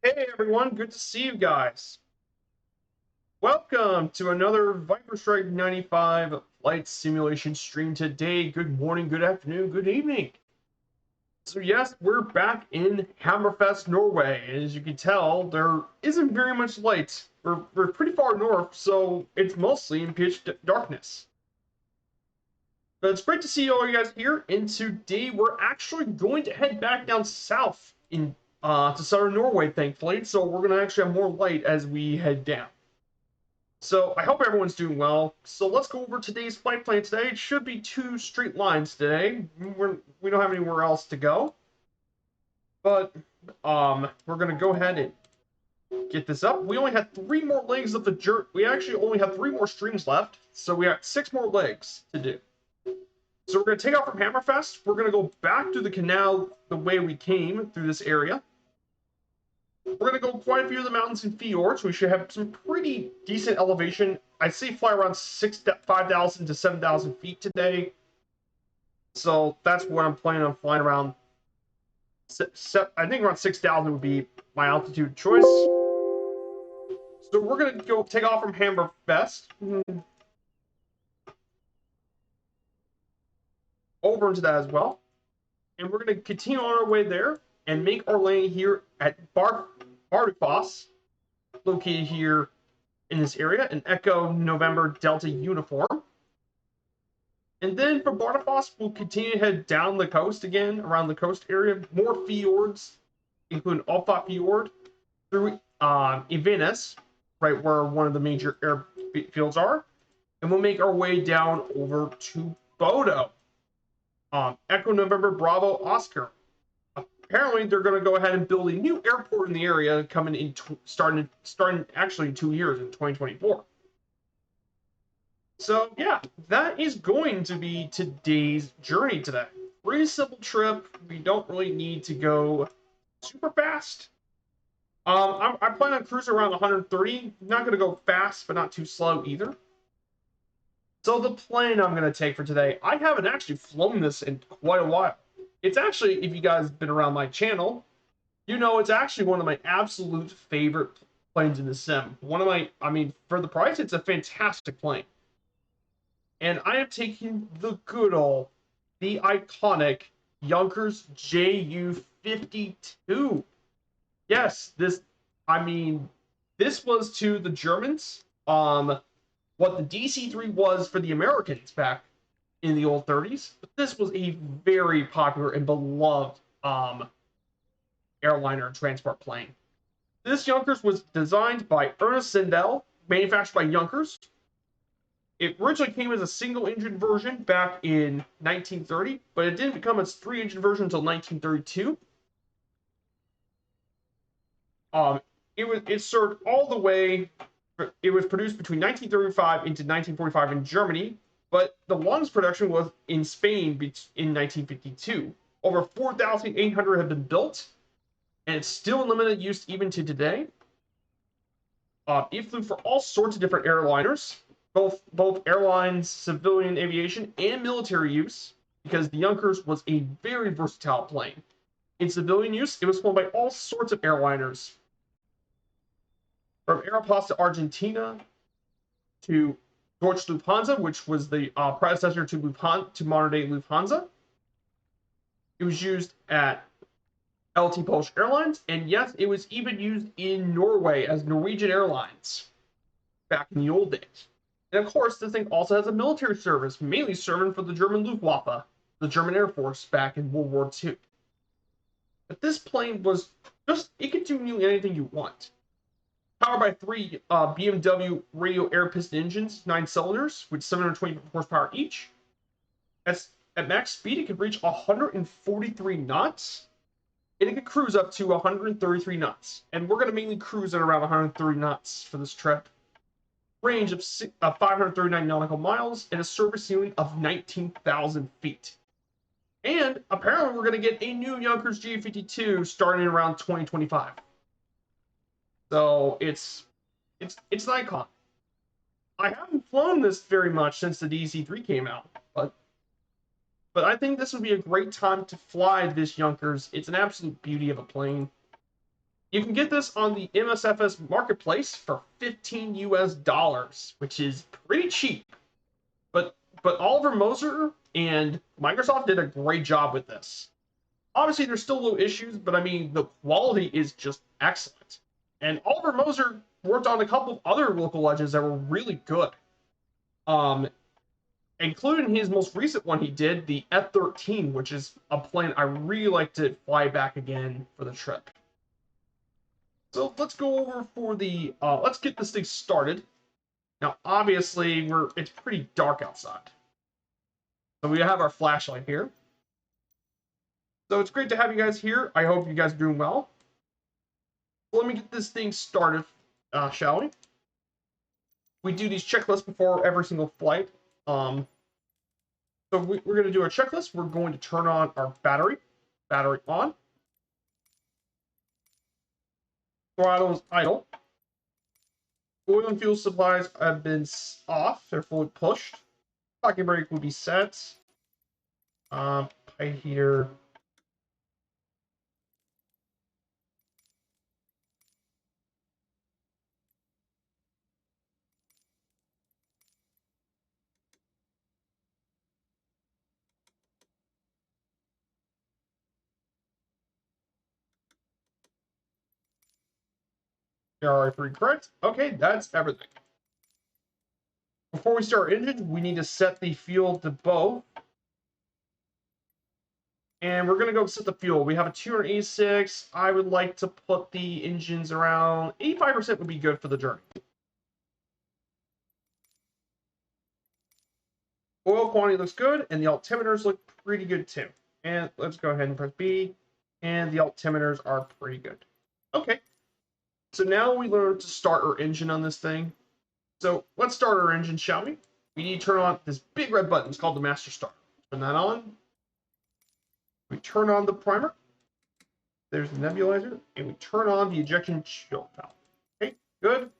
Hey everyone, good to see you guys. Welcome to another Viper Strike 95 flight simulation stream today. Good morning, good afternoon, good evening. So yes, we're back in Hammerfest, Norway. And as you can tell, there isn't very much light. We're pretty far north, so it's mostly in pitch darkness. But it's great to see all you guys here. And today we're actually going to head back down south in to southern Norway, thankfully. So we're gonna actually have more light as we head down. So I hope everyone's doing well. So let's go over today's flight plan today. It should be 2 straight lines today. We don't have anywhere else to go. But we're gonna go ahead and get this up. We only had 3 more legs of the journey. We actually only have 3 more streams left, so we got 6 more legs to do. So we're gonna take off from Hammerfest. We're gonna go back to the canal the way we came through this area. We're going to go quite a few of the mountains and fjords. We should have some pretty decent elevation. I'd say fly around 5,000 to 7,000 feet today. So that's what I'm planning on flying around. I think around 6,000 would be my altitude choice. So we're going to go take off from Hammerfest. Over into that as well. And we're going to continue on our way there and make our landing here at Bardufoss, located here in this area, an Echo November Delta uniform. And then from Bardufoss, we'll continue to head down the coast again, around the coast area, more fjords, including Alfa Fjord, through Evenes, right where one of the major airfields are. And we'll make our way down over to Bodø. Echo November Bravo Oscar. Apparently, they're going to go ahead and build a new airport in the area coming in starting actually in 2 years in 2024. So yeah, that is going to be today's journey today. Pretty simple trip. We don't really need to go super fast. I plan on cruising around 130. Not going to go fast, but not too slow either. So the plane I'm going to take for today, I haven't actually flown this in quite a while. It's actually, if you guys have been around my channel, you know it's actually one of my absolute favorite planes in the sim. For the price, it's a fantastic plane. And I am taking the good old, the iconic Junkers Ju-52. Yes, this was to the Germans, what the DC-3 was for the Americans back in the old 30s, but this was a very popular and beloved airliner and transport plane. This Junkers was designed by Ernest Sindel, manufactured by Junkers. It originally came as a single-engine version back in 1930, but it didn't become its 3-engine version until 1932. It served all the way. It was produced between 1935 into 1945 in Germany, but the longest production was in Spain in 1952. Over 4,800 have been built, and it's still in limited use even to today. It flew for all sorts of different airliners, both airlines, civilian aviation, and military use, because the Junkers was a very versatile plane. In civilian use, it was flown by all sorts of airliners, from Aeropost to Argentina to Deutsche Lufthansa, which was the predecessor to modern-day Lufthansa. It was used at LT Polish Airlines, and yes, it was even used in Norway as Norwegian Airlines back in the old days. And of course, this thing also has a military service, mainly serving for the German Luftwaffe, the German Air Force back in World War II. But this plane was it could do nearly anything you want. Powered by 3 BMW radial air piston engines, 9 cylinders, with 720 horsepower each. At max speed, it could reach 143 knots, and it could cruise up to 133 knots. And we're going to mainly cruise at around 130 knots for this trip. Range of 539 nautical miles, and a service ceiling of 19,000 feet. And apparently, we're going to get a new Junkers Ju-52 starting around 2025. So it's an icon. I haven't flown this very much since the DC-3 came out, but I think this would be a great time to fly this Junkers. It's an absolute beauty of a plane. You can get this on the MSFS marketplace for $15 US, which is pretty cheap. But Oliver Moser and Microsoft did a great job with this. Obviously, there's still little issues, but I mean, the quality is just excellent. And Oliver Moser worked on a couple of other local legends that were really good. Including his most recent one he did, the F-13, which is a plane I really like to fly back again for the trip. So let's go over for the, let's get this thing started. Now, obviously, it's pretty dark outside. So we have our flashlight here. So it's great to have you guys here. I hope you guys are doing well. So let me get this thing started, shall we? We do these checklists before every single flight. So we're going to do our checklist. We're going to turn on our battery. Battery on. Throttle is idle. Oil and fuel supplies have been off. They're fully pushed. Pocket brake will be set. Pipe heater. There are 3 correct. Okay, that's everything. Before we start our engine, we need to set the fuel to both. And we're going to go set the fuel. We have a 286. I would like to put the engines around 85% would be good for the journey. Oil quantity looks good, and the altimeters look pretty good too. And let's go ahead and press B. And the altimeters are pretty good. Okay. So now we learn to start our engine on this thing. So let's start our engine, shall we? We need to turn on this big red button. It's called the master start. Turn that on. We turn on the primer. There's the nebulizer. And we turn on the ejection shield valve. Okay, good.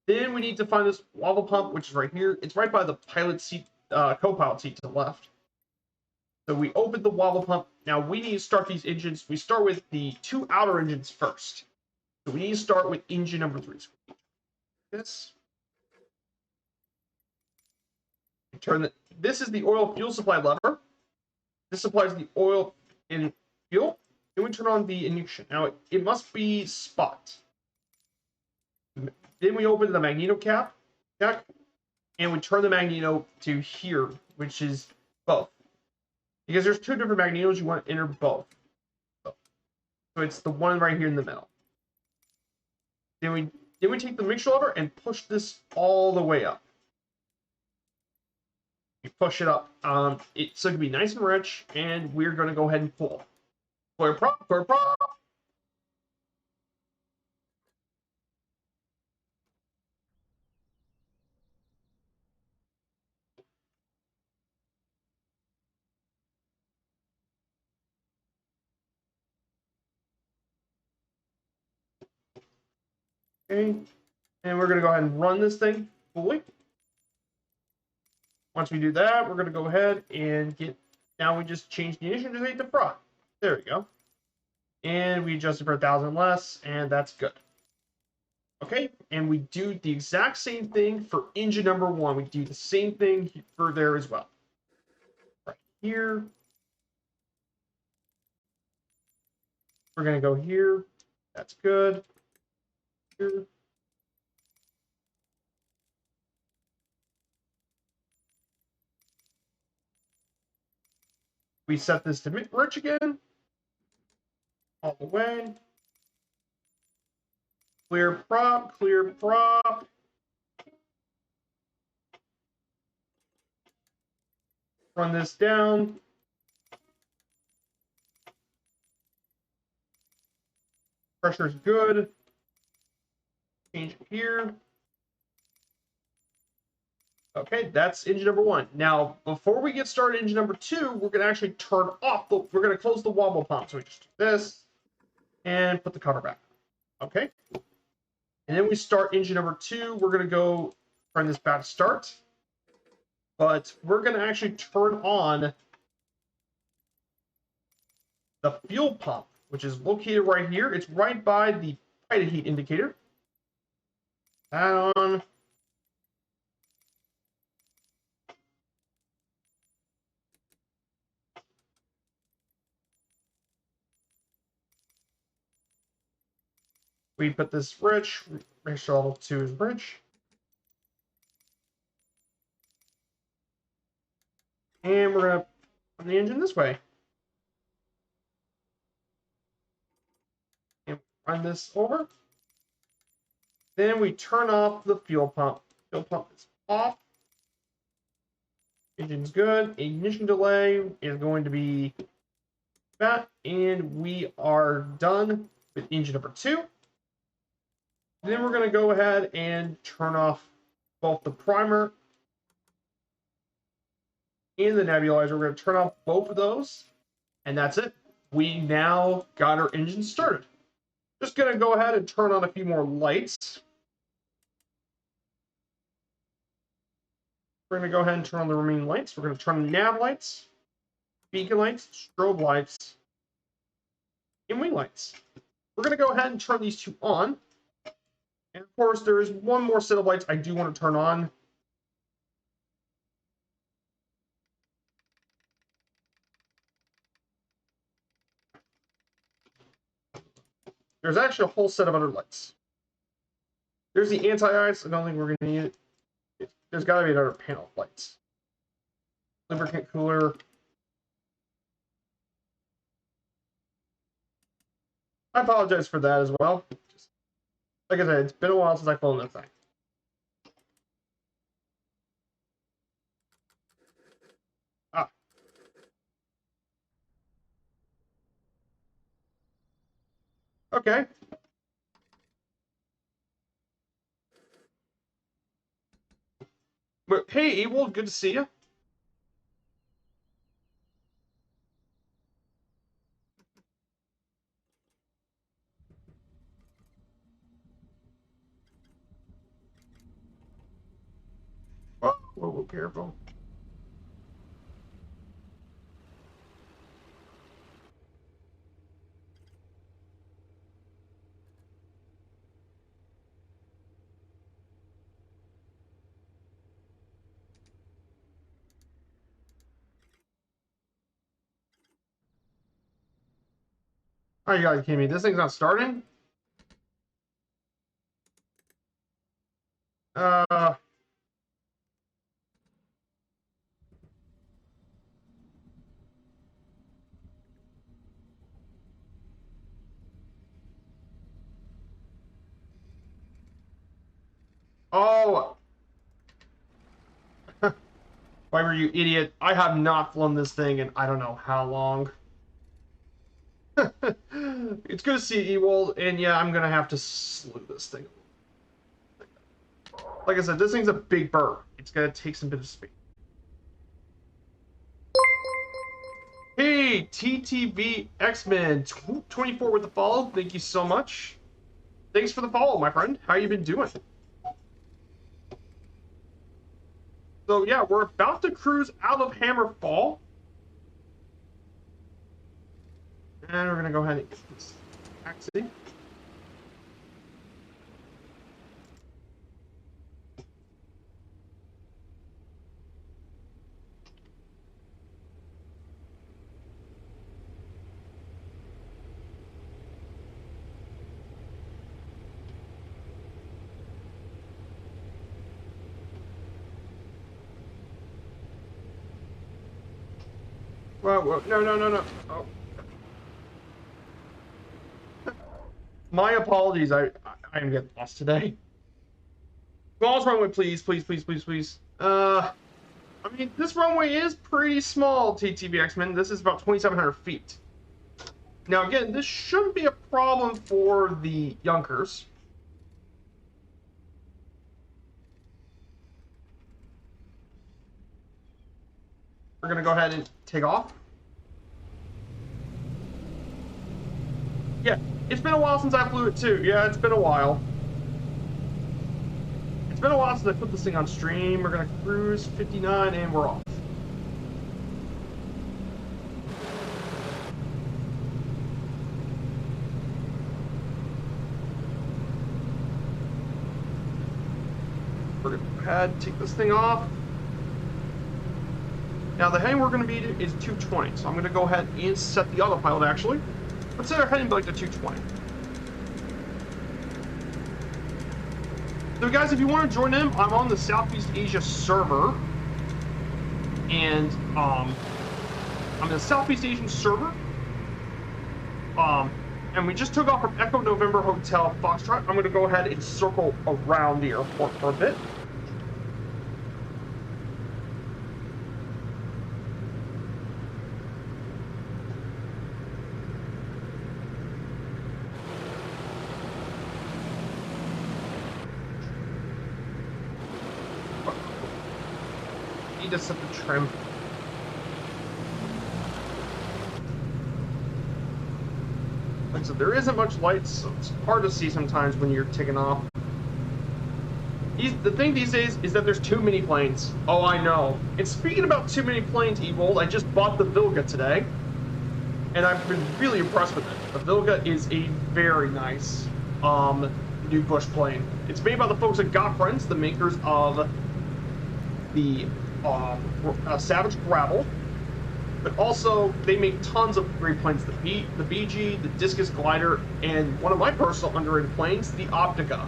Then we need to find this lava pump, which is right here. It's right by the pilot seat, co-pilot seat to the left. So we open the lava pump. Now we need to start these engines. We start with the 2 outer engines first. So we need to start with engine number 3. So this. This is the oil fuel supply lever. This supplies the oil and fuel. Then we turn on the ignition. Now it must be spot. Then we open the magneto cap, and we turn the magneto to here, which is both. Because there's 2 different magnetos, you want to enter both. So it's the one right here in the middle. Then we take the mixture lever and push this all the way up. You push it up. So it can be nice and rich, and we're going to go ahead and pull. Clear prop, clear prop. Okay, and we're going to go ahead and run this thing fully. Once we do that, we're going to go ahead and now we just change the ignition to 8 to front. There we go. And we adjust it for 1,000 less, and that's good. Okay, and we do the exact same thing for engine number 1. We do the same thing for there as well. Right here. We're going to go here. That's good. Here. We set this to rich again. All the way. Clear prop, clear prop. Run this down. Pressure's good. Change it here. Okay, that's engine number 1. Now, before we get started engine number 2, we're going to actually turn off we're going to close the wobble pump. So we just do this and put the cover back. Okay. And then we start engine number 2. We're going to go turn this back to start. But we're going to actually turn on the fuel pump, which is located right here. It's right by the Hide heat indicator. That on. We put this rich. Make sure level 2 is rich. And we're going to run the engine this way. And run this over. Then we turn off the fuel pump. Fuel pump is off. Engine's good. Ignition delay is going to be that. And we are done with engine number 2. Then we're going to go ahead and turn off both the primer and the nebulizer. We're going to turn off both of those. And that's it. We now got our engine started. Just going to go ahead and turn on a few more lights. We're going to go ahead and turn on the remaining lights. We're going to turn on nav lights, beacon lights, strobe lights, and wing lights. We're going to go ahead and turn these 2 on. And of course, there is one more set of lights I do want to turn on. There's actually a whole set of other lights. There's the anti-ice. I don't think we're going to need it. There's got to be another panel of lights. Lubricant cooler. I apologize for that as well. Just, like I said, it's been a while since I phoned that thing. Ah. Okay. But hey, Ewald, good to see you. Oh, whoa, careful. Are you guys kidding me? This thing's not starting? Oh. Why were you idiot? I have not flown this thing in I don't know how long. It's good to see you, Ewald, and yeah, I'm gonna have to slew this thing. Like I said, this thing's a big bird. It's gonna take some bit of speed. Hey, TTV X-Men 24 with the follow. Thank you so much. Thanks for the follow, my friend. How you been doing? So yeah, we're about to cruise out of Hammerfall. And we're gonna go ahead and get this taxi. Whoa, no. Oh. My apologies. I am getting lost today. Smallest runway, please. I mean, this runway is pretty small, TTV X-Men. This is about 2,700 feet. Now, again, this shouldn't be a problem for the Junkers. We're going to go ahead and take off. Yeah, it's been a while since I flew it too. Yeah, it's been a while. It's been a while since I put this thing on stream. We're going to cruise 59 and we're off. We're going to go ahead, take this thing off. Now the heading we're going to be is 220, so I'm going to go ahead and set the autopilot actually. Let's set our heading back to 220. So guys, if you want to join in, I'm on the Southeast Asia server. And I'm in the Southeast Asian server. And we just took off from Echo November Hotel Foxtrot. I'm going to go ahead and circle around the airport for a bit. Need to set the trim. Like I said, there isn't much light, so it's hard to see sometimes when you're taking off. The thing these days is that there's too many planes. Oh, I know. And speaking about too many planes, Evold, I just bought the Vilga today. And I've been really impressed with it. The Vilga is a very nice new bush plane. It's made by the folks at Got Friends, the makers of the Savage Gravel. But also, they make tons of great planes. The BG, the Discus Glider, and one of my personal underrated planes, the Optica.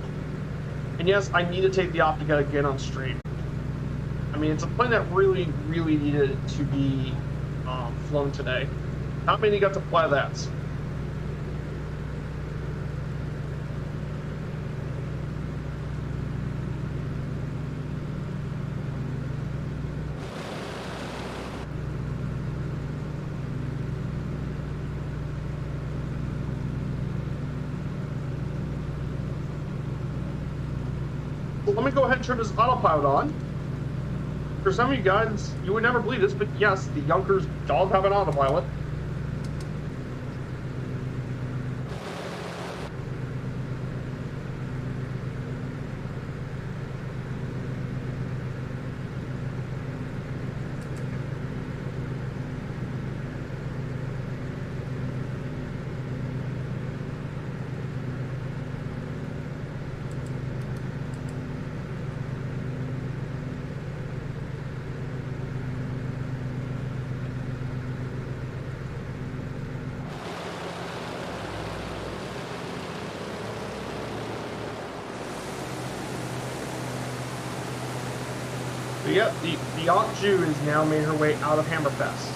And yes, I need to take the Optica again on stream. I mean, it's a plane that really, really needed to be flown today. Not many got to fly that. Let me go ahead and turn this autopilot on. For some of you guys, you would never believe this, but yes, the Junkers does have an autopilot. So yep, the Ocju has now made her way out of Hammerfest.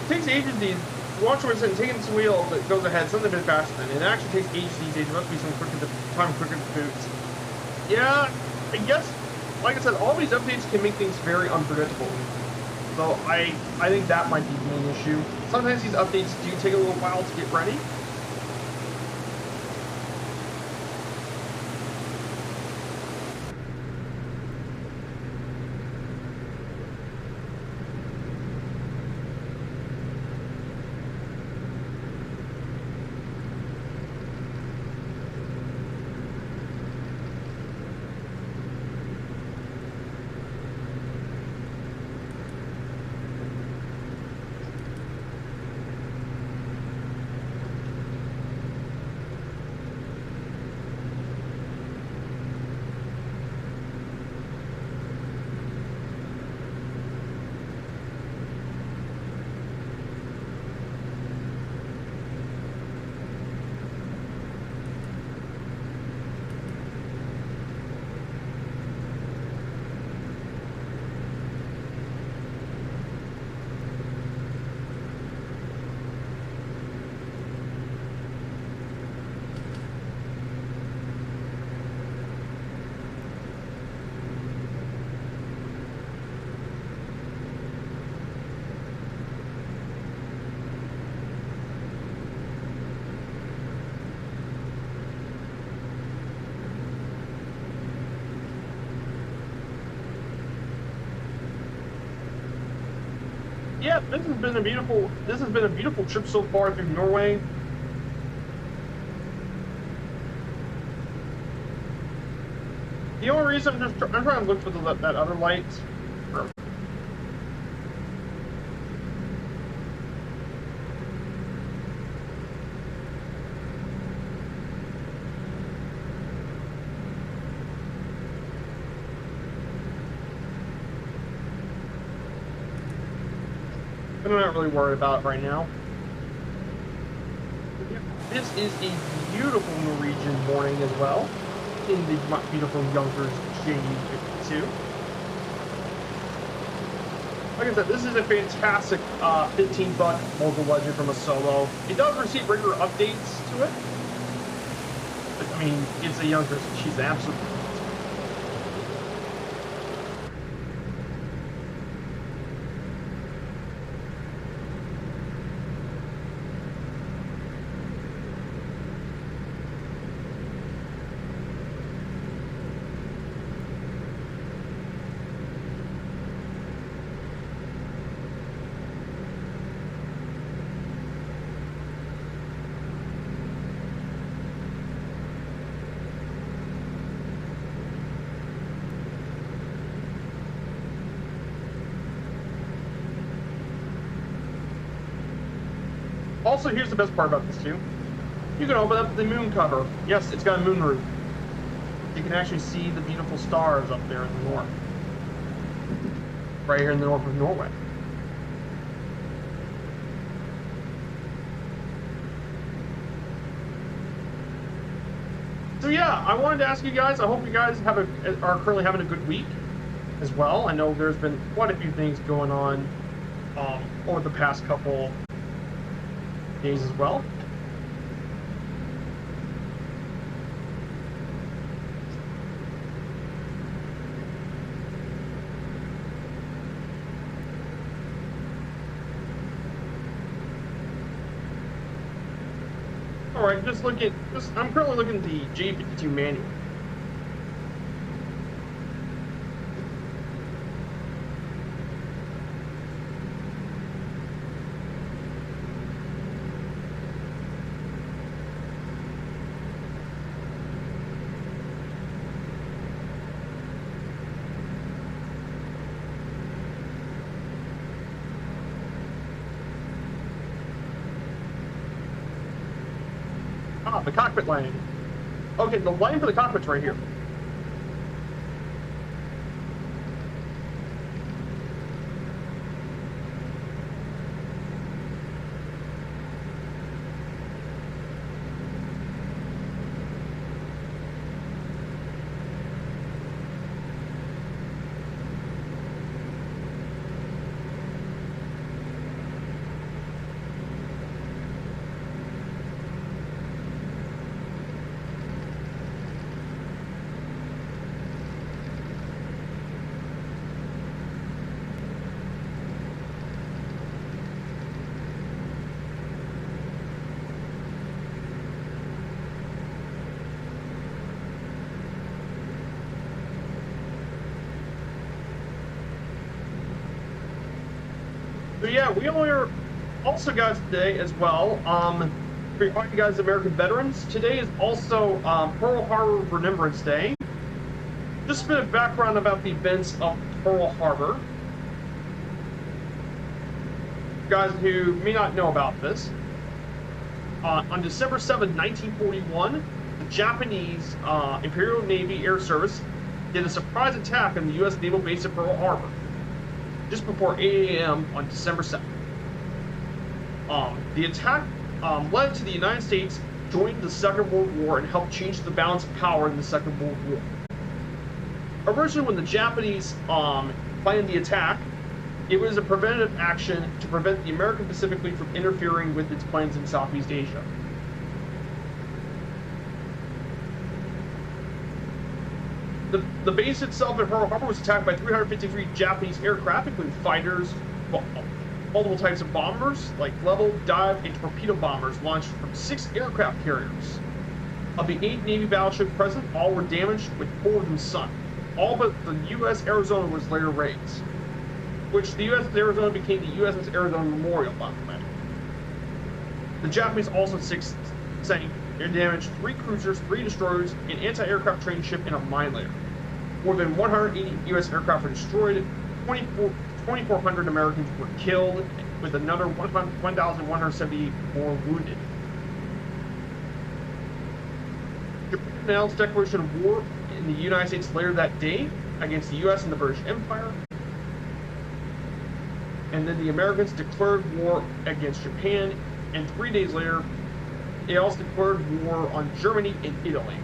It takes ages these. Watch what's taking this wheel that goes ahead, something a bit faster than it. It actually takes ages these days. There must be some quicker boots. Yeah, I guess, like I said, all these updates can make things very unpredictable. So I think that might be the main issue. Sometimes these updates do take a little while to get ready. Yeah, this has been a beautiful trip so far through Norway. The only reason I'm trying to look for that other light. but I'm not really worried about it right now. This is a beautiful Norwegian morning as well, in the beautiful Yonkers JU52. Like I said, this is a fantastic 15-buck local legend from a solo. It does receive regular updates to it. But, I mean, it's a Yonkers. She's absolutely Also, here's the best part about this too. You can open up the moon cover. Yes, it's got a moon roof. You can actually see the beautiful stars up there in the north. Right here in the north of Norway. So yeah, I wanted to ask you guys, I hope you guys are currently having a good week as well. I know there's been quite a few things going on over the past couple days as well. All right, I'm currently looking at the J52 manual. The cockpit lining. Okay, the line for the cockpit's right here. So yeah, we are also, guys, today as well, for all you guys American veterans, today is also Pearl Harbor Remembrance Day. Just a bit of background about the events of Pearl Harbor. Guys who may not know about this, on December 7, 1941, the Japanese Imperial Navy Air Service did a surprise attack on the U.S. naval base at Pearl Harbor, just before 8 a.m. on December 7th. The attack led to the United States joining the Second World War and helped change the balance of power in the Second World War. Originally, when the Japanese planned the attack, it was a preventative action to prevent the American Pacific Fleet from interfering with its plans in Southeast Asia. The base itself at Pearl Harbor was attacked by 353 Japanese aircraft, including fighters, multiple types of bombers, like level, dive, and torpedo bombers launched from 6 aircraft carriers. Of the 8 Navy battleships present, all were damaged, with 4 of them sunk. All but the USS Arizona was later raised, which the USS Arizona became the USS Arizona Memorial by the way. The Japanese also sank and damaged 3 cruisers, 3 destroyers, an anti-aircraft training ship, and a mine layer. More than 180 U.S. aircraft were destroyed, 2,400 Americans were killed, with another 1,170 more wounded. Japan announced declaration of war in the United States later that day against the U.S. and the British Empire. And then the Americans declared war against Japan, and 3 days later, they also declared war on Germany and Italy.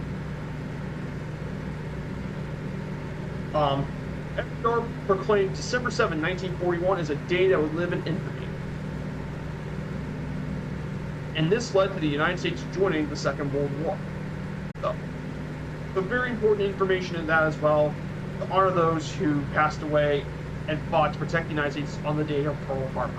FDR proclaimed December 7, 1941 as a day that would live in infamy. And this led to the United States joining the Second World War. So very important information in that as well, to honor those who passed away and fought to protect the United States on the day of Pearl Harbor.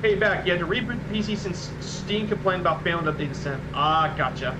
Hey, back. You had to reboot the PC since Steam complained about failing to update the sim. Ah, gotcha.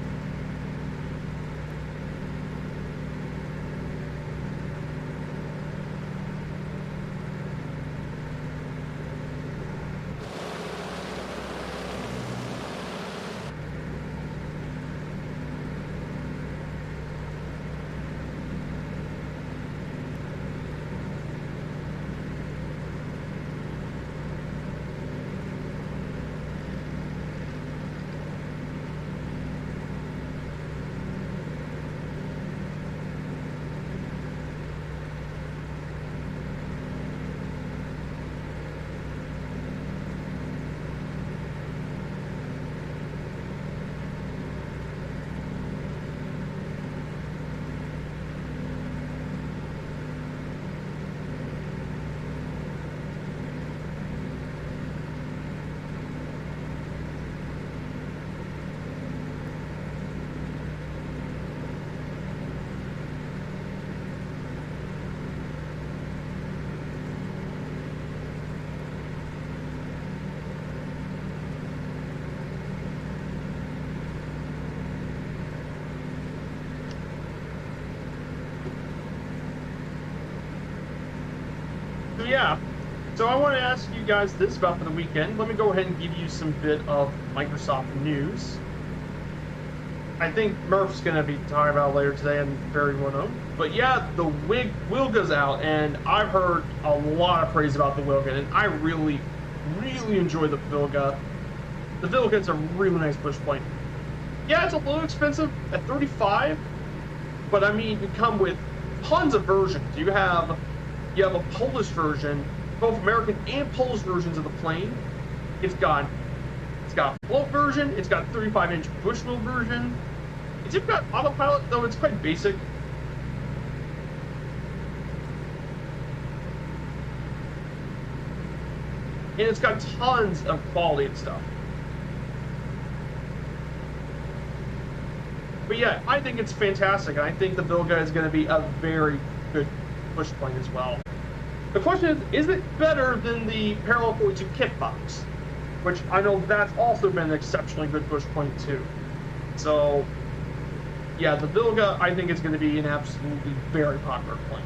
Yeah, so I want to ask you guys this about for the weekend. Let me go ahead and give you some bit of Microsoft news. I think Murph's going to be talking about it later today and very well known. But yeah, the Wilga's out, and I've heard a lot of praise about the Wilga, and I really, really enjoy the Wilga. The Wilga's a really nice push plane. Yeah, it's a little expensive at $35, but I mean, you come with tons of versions. You have a Polish version, both American and Polish versions of the plane. It's got a float version, it's got a 35-inch bushwheel version. It's even got autopilot, though it's quite basic. And it's got tons of quality and stuff. But yeah, I think it's fantastic. I think the Wilga is going to be a very good push plane as well. The question is it better than the Parallel 42 kit box? Which I know that's also been an exceptionally good push plane too. So yeah, the Wilga, I think it's going to be an absolutely very popular plane.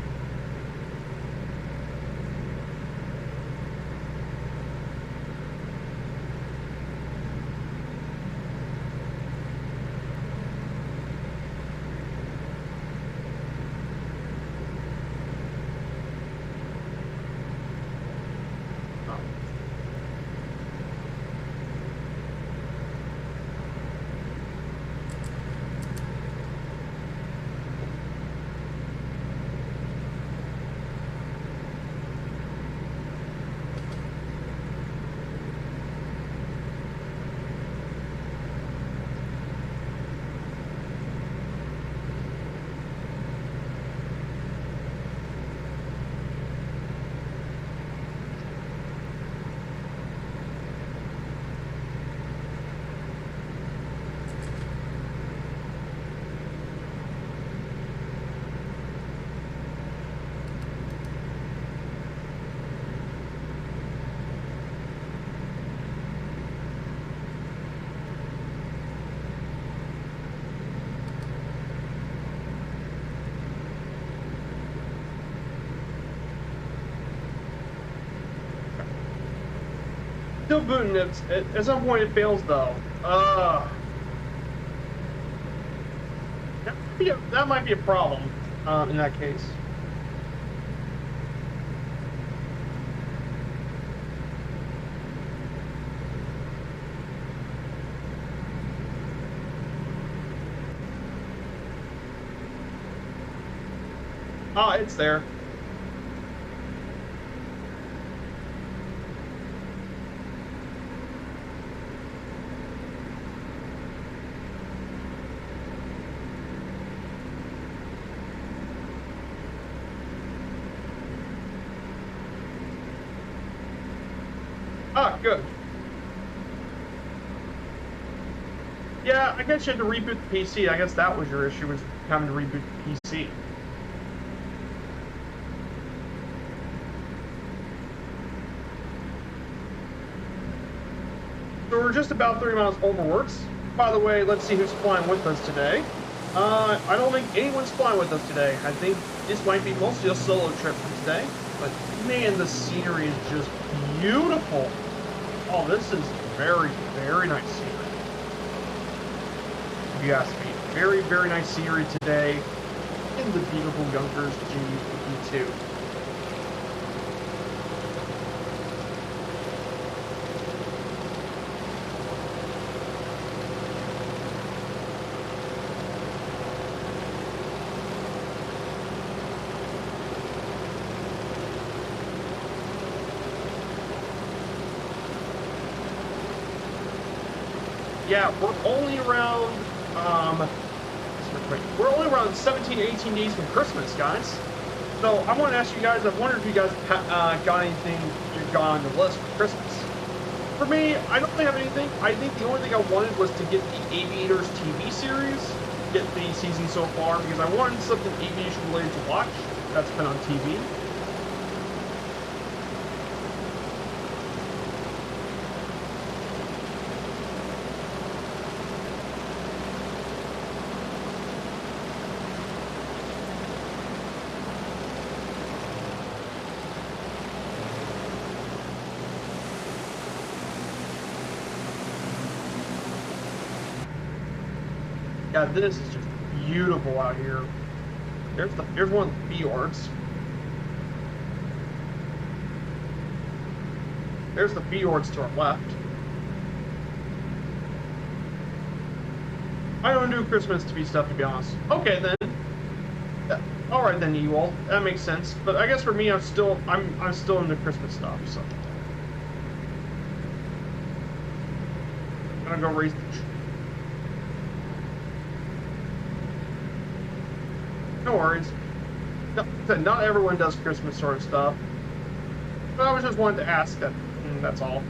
Still booting. At some point it fails though. That might be a problem in that case. Oh, it's there. Ah, good. Yeah, I guess you had to reboot the PC. I guess that was your issue, was having to reboot the PC. So we're just about 30 miles over Works. By the way, let's see who's flying with us today. I don't think anyone's flying with us today. I think this might be mostly a solo trip for today. But man, the scenery is just beautiful. Oh, this is very, very nice scenery. If you ask me, very, very nice scenery today in the beautiful Yonkers G52. Yeah, we're only around, we're only around 17, 18 days from Christmas, guys. So I want to ask you guys, I wonder if you guys got anything you got on the list for Christmas. For me, I don't have anything. I think the only thing I wanted was to get the Aviators TV series, get the season so far, because I wanted something aviation related to watch that's been on TV. Yeah, this is just beautiful out here. Here's one of the fjords. There's the fjords to our left. I don't do Christmas to be stuff, to be honest. Okay then. Yeah. All right then, Ewald. That makes sense. But I guess for me, I'm still into Christmas stuff. So I'm gonna go raise the tree. No worries. Not everyone does Christmas sort of stuff. But I was just wanted to ask that. That's all.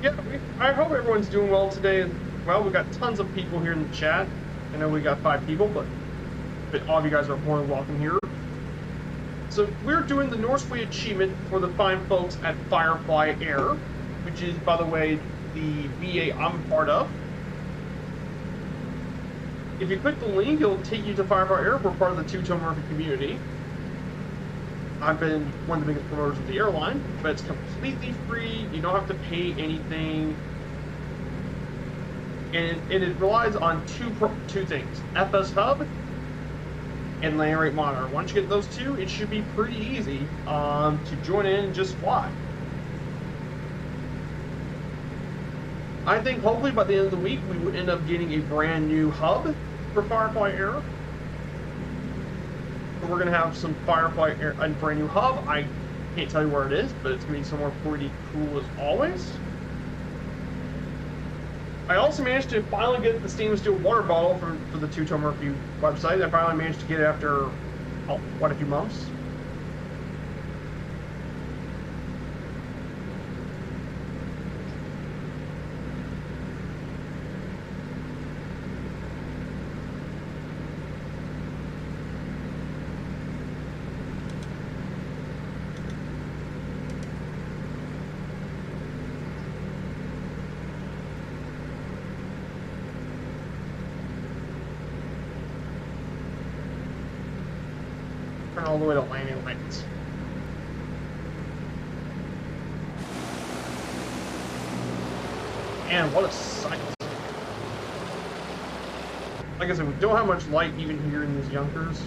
Yeah, I hope everyone's doing well today. Well, we got tons of people here in the chat. I know we got 5 people, but all of you guys are more than welcome here. So we're doing the Norse Way achievement for the fine folks at Firefly Air, which is, by the way, the VA I'm a part of. If you click the link, it'll take you to Firefly Air. We're part of the Two-Tone Murphy community. I've been one of the biggest promoters of the airline, but it's completely free. You don't have to pay anything. And it relies on two things: FS Hub and landing rate monitor. Once you get those two, it should be pretty easy to join in and just fly. I think hopefully by the end of the week, we will end up getting a brand new hub for Firefly Air. We're going to have some Firefly Air, a brand new hub. I can't tell you where it is, but it's going to be somewhere pretty cool as always. I also managed to finally get the stainless steel water bottle for the Two-Tone Murphy website. I finally managed to get it after quite a few months. All the way to landing lights. And what a sight. Like I said, we don't have much light even here in these Junkers.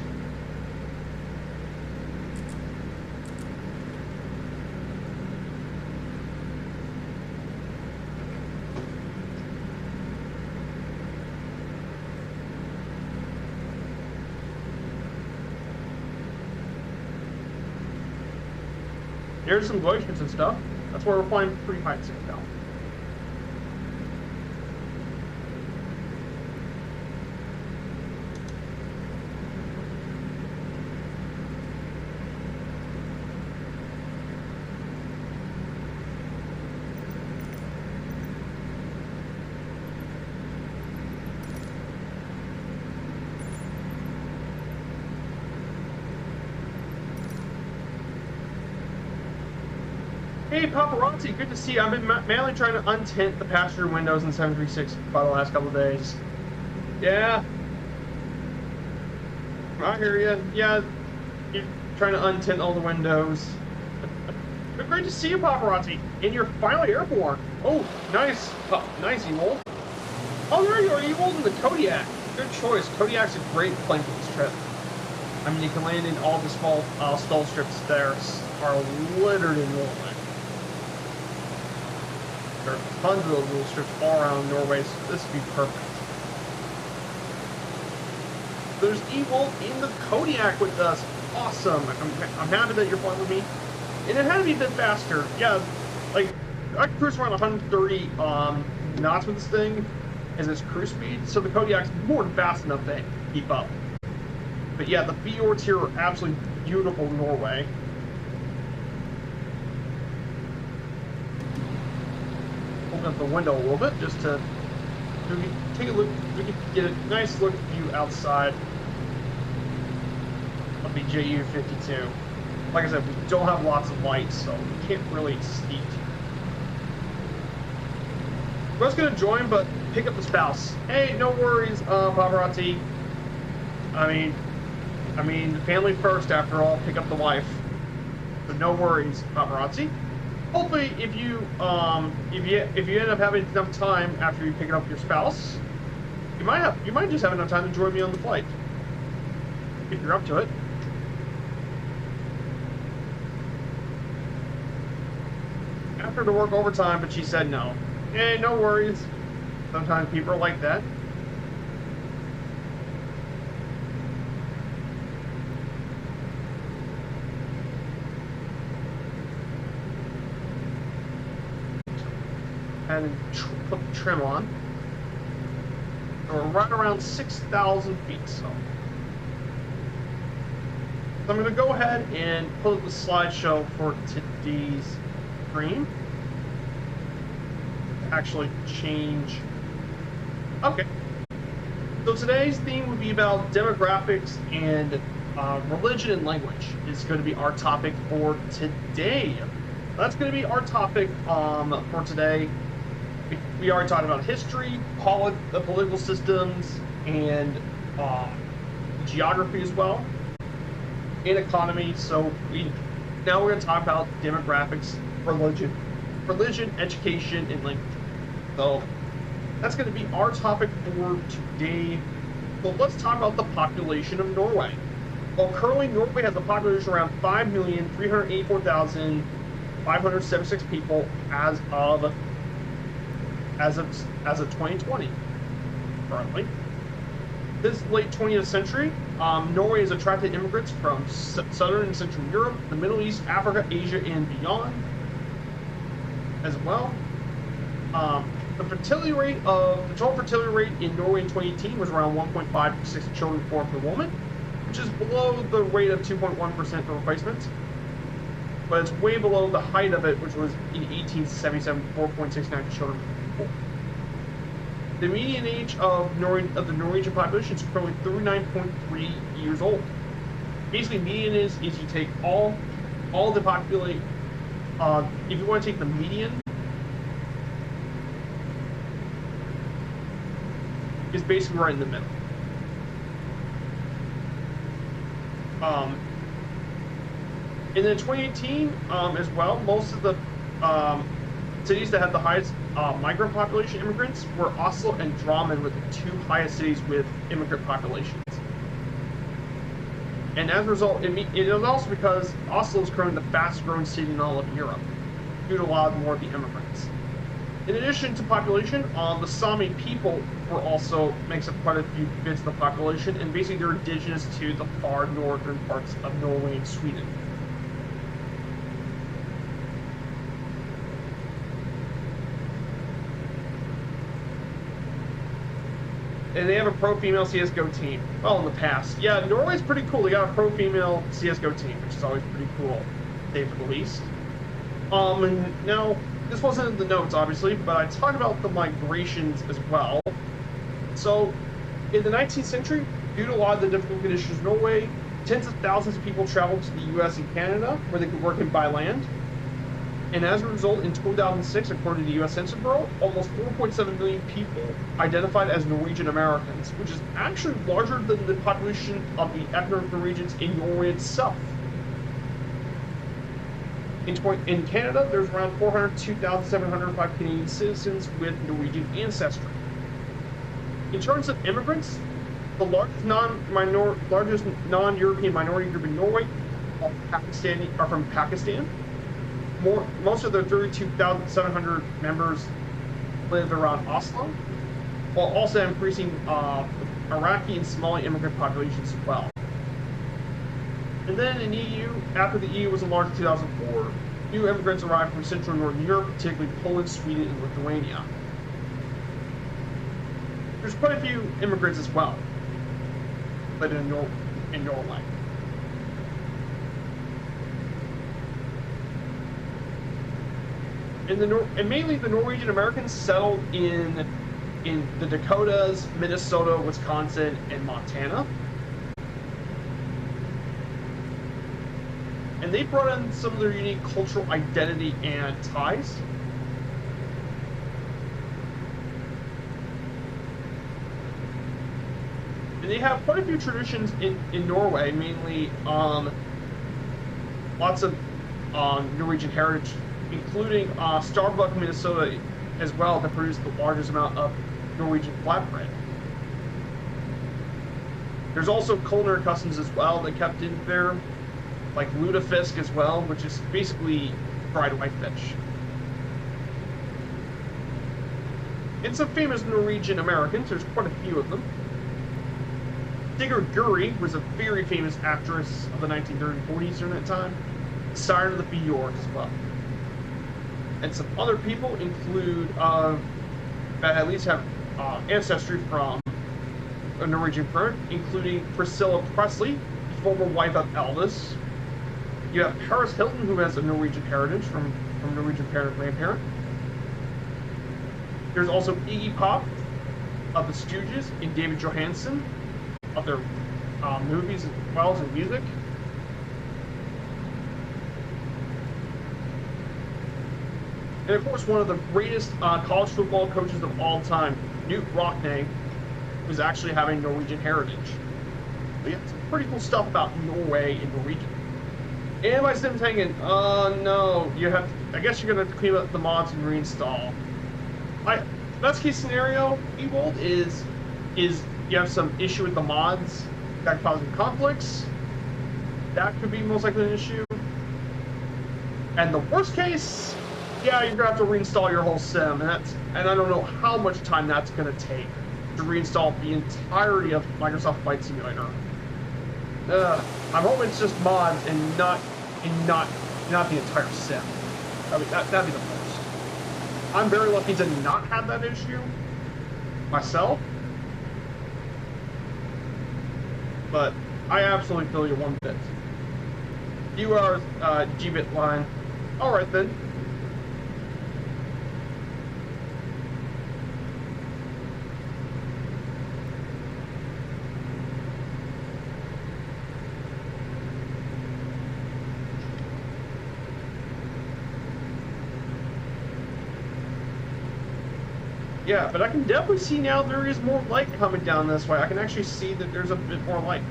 There's some glaciers and stuff. That's why we're flying pretty high now. Hey paparazzi, good to see you. I've been mainly trying to untint the passenger windows in 736 by the last couple of days. Yeah. I hear you. Yeah, you're trying to untint all the windows. But great to see you, paparazzi. And you're finally airborne. Oh, nice. Oh, nice, Evil. Oh, there you are, Evil, in the Kodiak. Good choice. Kodiak's a great plane for this trip. I mean, you can land in all the small stall strips there are littered in Norway. There are tons of those little strips all around Norway, so this would be perfect. There's Evil in the Kodiak with us. Awesome. I'm happy that you're flying with me. And it had to be a bit faster. Yeah, like, I can cruise around 130 knots with this thing as its cruise speed, so the Kodiak's more than fast enough to keep up. But yeah, the fjords here are absolutely beautiful in Norway. Open up the window a little bit just to take a look. We can get a nice look view outside of the JU-52. Like I said, we don't have lots of light, so we can't really see. I was gonna join, but pick up the spouse. Hey, no worries, paparazzi. I mean, family first after all. Pick up the wife. So no worries, paparazzi. Hopefully, if you end up having enough time after you pick up your spouse, you might just have enough time to join me on the flight. If you're up to it. After to work overtime, but she said no. Hey, no worries. Sometimes people are like that. And put the trim on. So we're right around 6,000 feet. So I'm going to go ahead and pull up the slideshow for today's stream. Actually change. Okay. So today's theme would be about demographics and religion and language. It's going to be our topic for today. That's going to be our topic for today. We already talked about history, the political systems, and geography as well, and economy. So now we're going to talk about demographics, religion, education, and language. So that's going to be our topic for today. So let's talk about the population of Norway. Well, currently Norway has a population around 5,384,576 people as of 2020. Currently, this late 20th century, Norway has attracted immigrants from Southern and Central Europe, the Middle East, Africa, Asia, and beyond. As well, the total fertility rate in Norway in 2018 was around 1.56 children born per woman, which is below the rate of 2.1% for replacements. But it's way below the height of it, which was in 1877, 4.69 children. The median age of the Norwegian population is currently 39.3 years old. Basically, median is you take all the population. If you want to take the median, is basically right in the middle. And then 2018 as well, most of the cities that had the highest migrant population immigrants were Oslo and Drammen, with the two highest cities with immigrant populations. And as a result, it was also because Oslo is currently the fastest growing city in all of Europe, due to a lot more of the immigrants. In addition to population, the Sami people makes up quite a few bits of the population, and basically they're indigenous to the far northern parts of Norway and Sweden. And they have a pro-female CSGO team. Well, in the past. Yeah, Norway's pretty cool. They got a pro-female CSGO team, which is always pretty cool, to say for the least. And now, this wasn't in the notes, obviously, but I talked about the migrations as well. So, in the 19th century, due to a lot of the difficult conditions in Norway, tens of thousands of people traveled to the US and Canada, where they could work and buy land. And as a result, in 2006, according to the US Census Bureau, almost 4.7 million people identified as Norwegian Americans, which is actually larger than the population of the ethnic Norwegians in Norway itself. In Canada, there's around 402,705 Canadian citizens with Norwegian ancestry. In terms of immigrants, the largest non-European minority group in Norway are from Pakistan. Most of the 32,700 members live around Oslo, while also increasing Iraqi and Somali immigrant populations as well. And then in EU, after the EU was enlarged in 2004, new immigrants arrived from Central and Northern Europe, particularly Poland, Sweden, and Lithuania. There's quite a few immigrants as well, but in Norway. And mainly the Norwegian Americans settled in the Dakotas, Minnesota, Wisconsin, and Montana. And they brought in some of their unique cultural identity and ties. And they have quite a few traditions in Norway, mainly lots of Norwegian heritage, including Starbuck, Minnesota, as well, that produced the largest amount of Norwegian flatbread. There's also culinary customs as well that kept in there, like lutefisk as well, which is basically fried whitefish. And some famous Norwegian Americans, there's quite a few of them. Sigrid Guri was a very famous actress of the 1930s and 40s during that time, siren of the fjord as well. And some other people include, that at least have ancestry from a Norwegian parent, including Priscilla Presley, the former wife of Elvis. You have Paris Hilton, who has a Norwegian heritage from Norwegian grandparent. There's also Iggy Pop of the Stooges and David Johansen of their movies as well as in music. And of course, one of the greatest college football coaches of all time, Knut Rockne, was actually having Norwegian heritage. So yeah, some pretty cool stuff about Norway and Norwegian. And my Sim's hanging. Oh no, I guess you're gonna clean up the mods and reinstall. Best case scenario, Ewald, is you have some issue with the mods that causing conflicts. That could be most likely an issue. And the worst case, yeah, you're gonna have to reinstall your whole sim, and I don't know how much time that's gonna take to reinstall the entirety of Microsoft Flight Simulator. I'm hoping it's just mods and not the entire sim. That'd be the worst. I'm very lucky to not have that issue myself, but I absolutely feel you one bit. You are G-bit line. All right then. Yeah, but I can definitely see now there is more light coming down this way. I can actually see that there's a bit more light.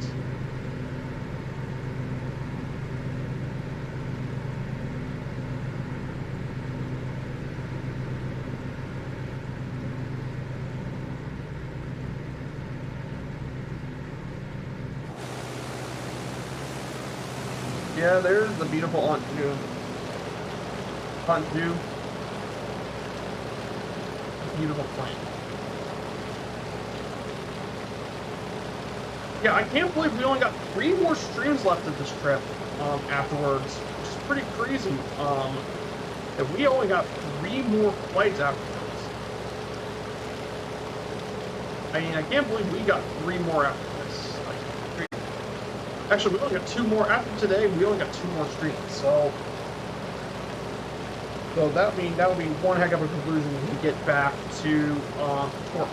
Yeah, there's the beautiful ENHF-ENDU. Beautiful plant. Yeah, I can't believe we only got 3 more streams left of this trip afterwards, which is pretty crazy. That we only got 3 more flights afterwards. I mean, I can't believe we got 3 more after this. Like, actually, we only got 2 more after today. We only got 2 more streams, so that would be one heck of a conclusion when we get back to Torque.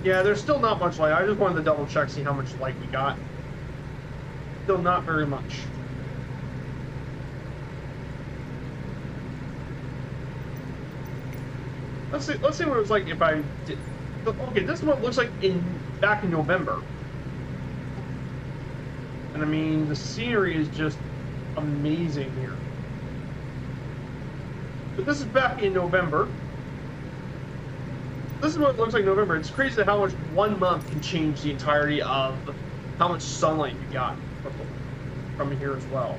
Yeah, there's still not much light. I just wanted to double check, see how much light we got. Still not very much. Let's see what it was like if I did. Okay, this is what it looks like back in November. And I mean, the scenery is just amazing here. But this is back in November. This is what it looks like in November. It's crazy how much 1 month can change the entirety of how much sunlight you got from here as well.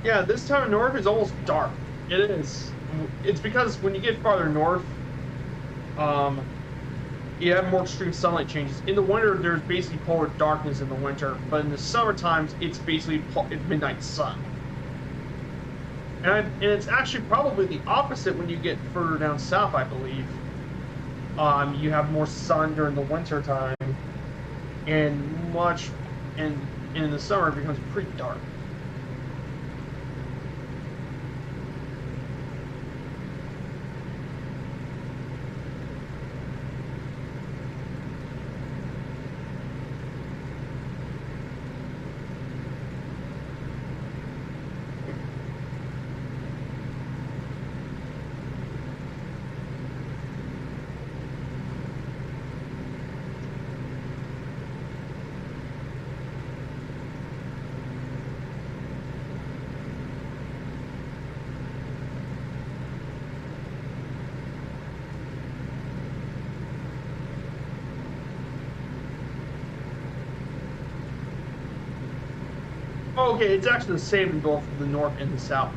Yeah, this time north is almost dark. It is. It's because when you get farther north, you have more extreme sunlight changes. In the winter, there's basically polar darkness in the winter, but in the summer times, it's basically midnight sun. And it's actually probably the opposite when you get further down south, I believe. You have more sun during the winter time, and in the summer it becomes pretty dark. Okay, it's actually the same in both the north and the south.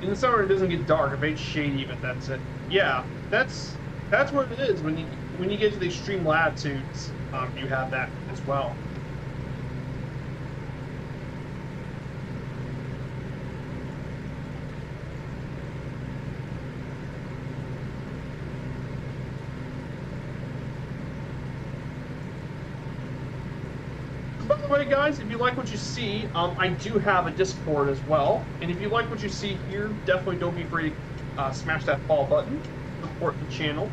In the summer, it doesn't get dark. It makes shady, but that's it. Yeah, that's what it is. When you get to the extreme latitudes, you have that as well. By the way, guys, if you like what you see, I do have a Discord as well. And if you like what you see here, definitely don't be afraid to smash that follow button, support the channel.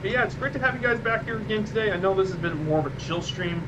But yeah, it's great to have you guys back here again today. I know this has been more of a chill stream.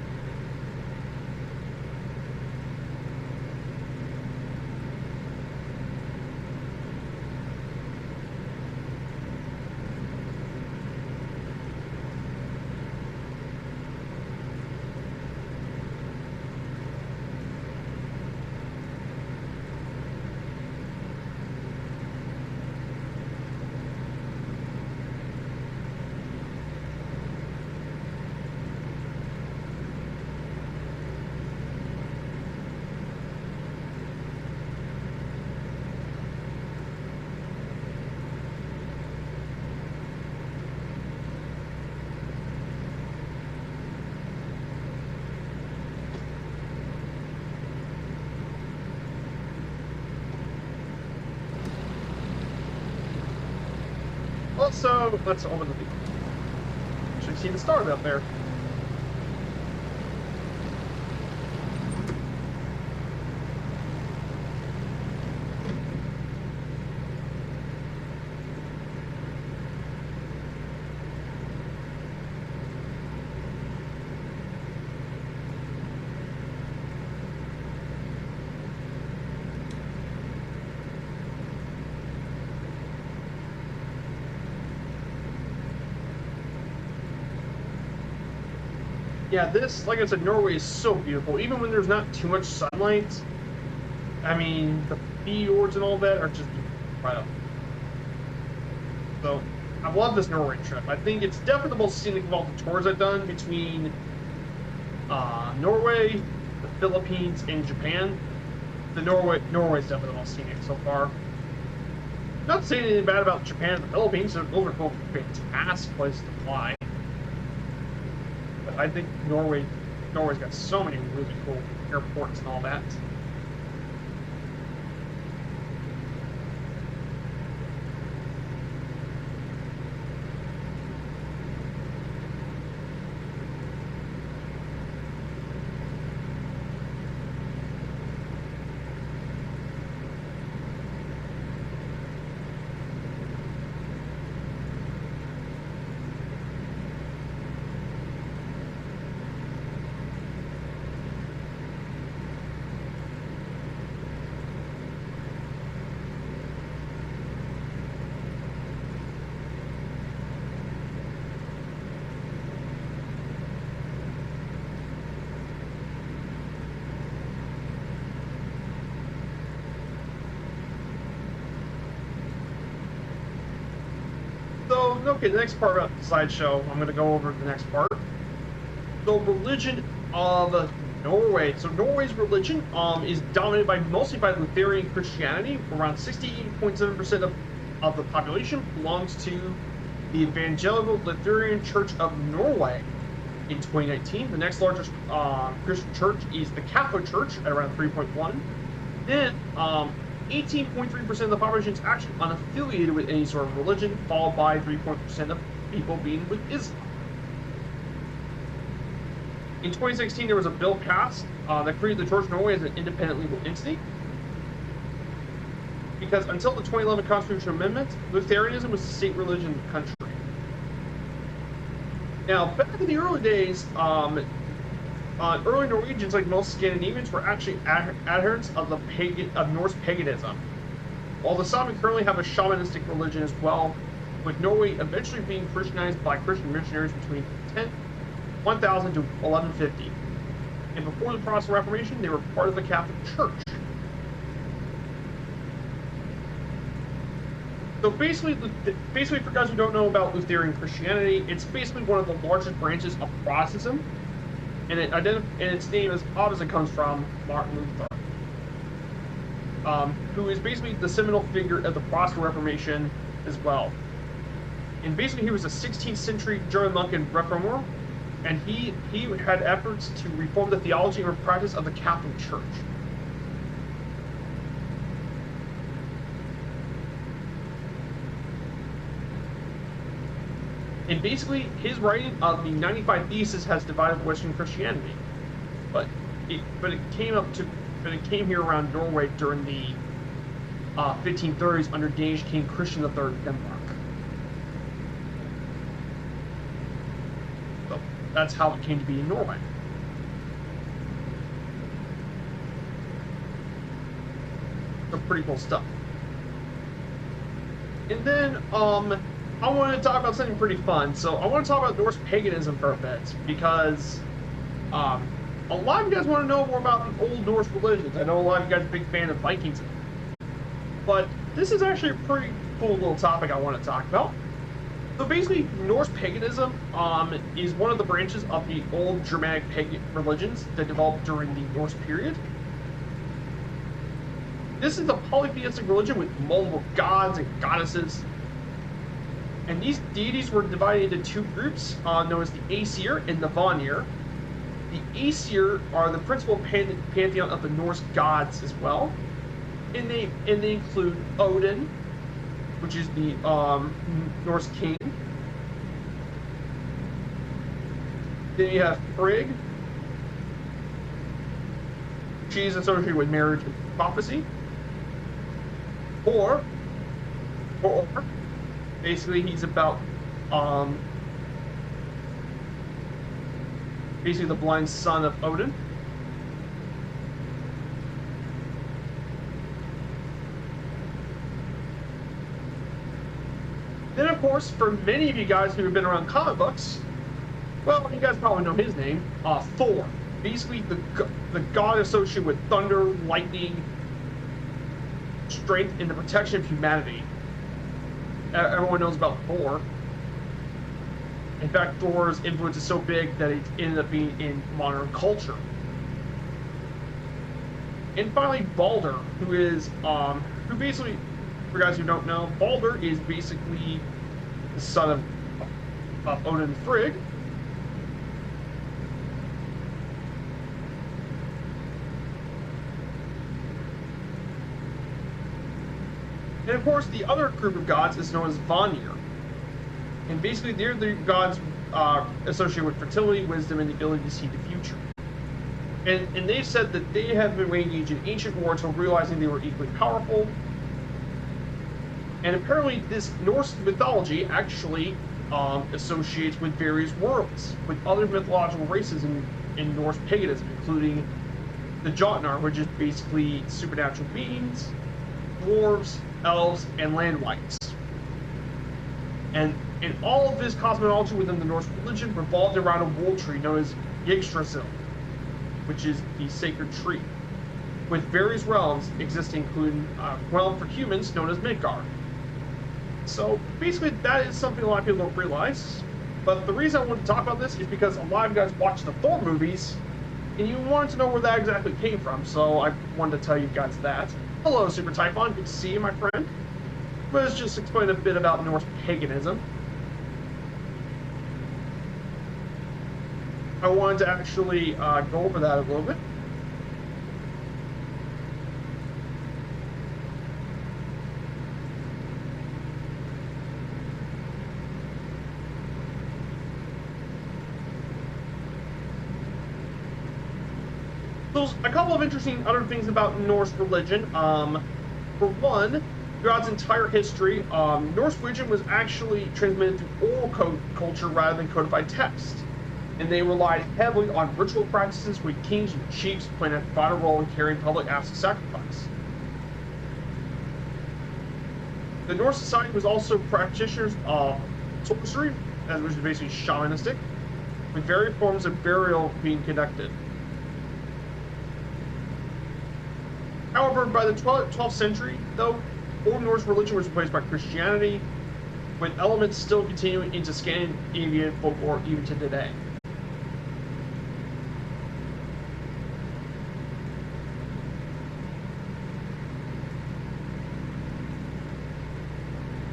also, let's open the view. You should see the stars out there. Yeah, this, like I said, Norway is so beautiful. Even when there's not too much sunlight, I mean, the fjords and all that are just incredible. So, I love this Norway trip. I think it's definitely the most scenic of all the tours I've done between Norway, the Philippines, and Japan. Norway's definitely the most scenic so far. Not saying anything bad about Japan and the Philippines. Those are both fantastic places to fly. I think Norway's got so many really cool airports and all that. Okay, the next part about the slideshow, I'm going to go over the next part. The religion of Norway. So Norway's religion is dominated mostly by Lutheran Christianity. Around 68.7% of the population belongs to the Evangelical Lutheran Church of Norway. In 2019, the next largest Christian church is the Catholic Church at around 3.1. Then 18.3% of the population is actually unaffiliated with any sort of religion, followed by 3% of people being with Islam. In 2016, there was a bill passed that created the Church of Norway as an independent legal entity. Because until the 2011 Constitutional Amendment, Lutheranism was the state religion of the country. Now, back in the early days, early Norwegians, like most Scandinavians, were actually adherents of Norse paganism. While the Sami currently have a shamanistic religion as well, with Norway eventually being Christianized by Christian missionaries between 1000 to 1150. And before the Protestant Reformation, they were part of the Catholic Church. So basically, for guys who don't know about Lutheran Christianity, it's basically one of the largest branches of Protestantism. And its name is obviously comes from Martin Luther, who is basically the seminal figure of the Protestant Reformation as well. And basically, he was a 16th century German monk and reformer, and he had efforts to reform the theology and practice of the Catholic Church. And basically, his writing of the 95 Theses has divided Western Christianity, but it came here around Norway during the 1530s under Danish King Christian III of Denmark. So that's how it came to be in Norway. So pretty cool stuff. And then I want to talk about something pretty fun. So I want to talk about Norse paganism for a bit, because a lot of you guys want to know more about the old Norse religions. I know a lot of you guys are a big fan of Vikings, but this is actually a pretty cool little topic I want to talk about. So basically, Norse paganism is one of the branches of the old Germanic pagan religions that developed during the Norse period. This is a polytheistic religion with multiple gods and goddesses. And these deities were divided into two groups, known as the Aesir and the Vanir. The Aesir are the principal pantheon of the Norse gods as well, and they include Odin, which is the Norse king. Then you have Frigg. She's associated with marriage and prophecy. Or basically he's about basically the blind son of Odin. Then, of course, for many of you guys who have been around comic books, well, you guys probably know his name, Thor. Basically, the god associated with thunder, lightning, strength, and the protection of humanity. Everyone knows about Thor. In fact, Thor's influence is so big that it ended up being in modern culture. And finally, Balder, who basically, for guys who don't know, Balder is basically the son of Odin and Frigg. And of course, the other group of gods is known as Vanir. And basically, they're the gods associated with fertility, wisdom, and the ability to see the future. And they've said that they have been engaged in ancient war until realizing they were equally powerful. And apparently, this Norse mythology actually associates with various worlds, with other mythological races in Norse paganism, including the Jotnar, which is basically supernatural beings, dwarves, elves, and land wights. And all of this cosmology within the Norse religion revolved around a world tree known as Yggdrasil, which is the sacred tree, with various realms existing, including a realm for humans known as Midgard. So basically, that is something a lot of people don't realize. But the reason I wanted to talk about this is because a lot of you guys watch the Thor movies, and you wanted to know where that exactly came from. So I wanted to tell you guys that. Hello, Super Typhon. Good to see you, my friend. Let's just explain a bit about Norse paganism. I wanted to actually go over that a little bit. So a couple of interesting other things about Norse religion. For one, throughout its entire history, Norse religion was actually transmitted through oral culture rather than codified text. And they relied heavily on ritual practices with kings and chiefs playing a vital role in carrying public acts of sacrifice. The Norse society was also practitioners of sorcery, which was basically shamanistic, with various forms of burial being conducted. However, by the 12th century, though, Old Norse religion was replaced by Christianity, with elements still continuing into Scandinavian folklore even to today.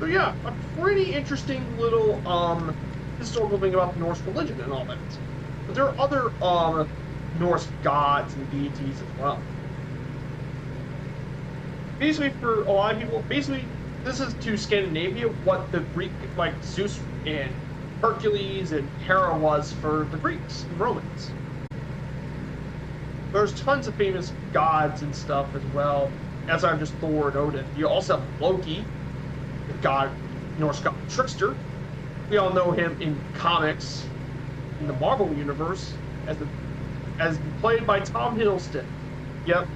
So yeah, a pretty interesting little historical thing about the Norse religion and all that. But there are other Norse gods and deities as well. Basically, for a lot of people, basically, this is to Scandinavia what the Greek, like Zeus and Hercules and Hera was for the Greeks and Romans. There's tons of famous gods and stuff as well, outside of just Thor and Odin. You also have Loki, the god, Norse god trickster. We all know him in comics, in the Marvel universe, as played by Tom Hiddleston. Yep.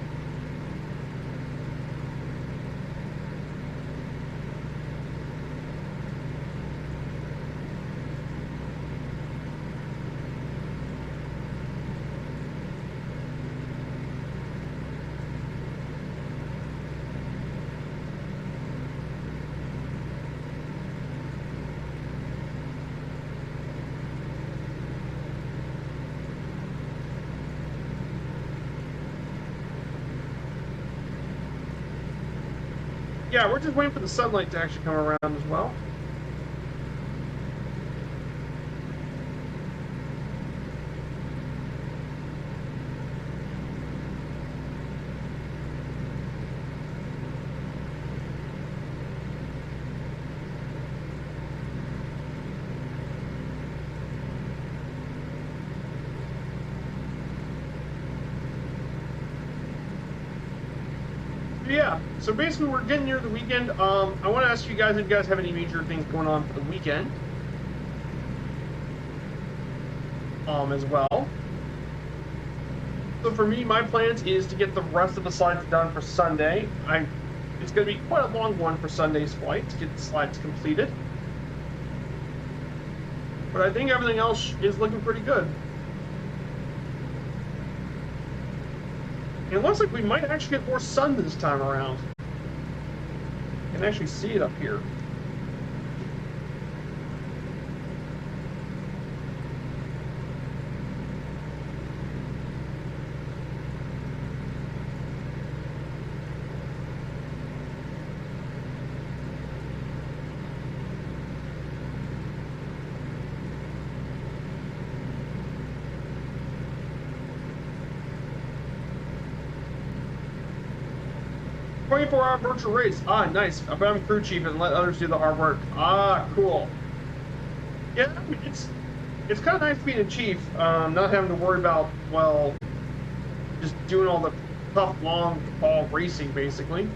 Yeah, we're just waiting for the sunlight to actually come around as well. Yeah, so basically we're getting near the weekend. I want to ask you guys if you guys have any major things going on for the weekend. As well. So for me, my plans is to get the rest of the slides done for Sunday. It's going to be quite a long one for Sunday's flight to get the slides completed. But I think everything else is looking pretty good. It looks like we might actually get more sun this time around. You can actually see it up here. "24-hour virtual race. Ah, nice. I bet I'm crew chief and let others do the hard work." Ah, cool. Yeah, it's kind of nice being a chief, not having to worry about, well, just doing all the tough, long haul racing, basically.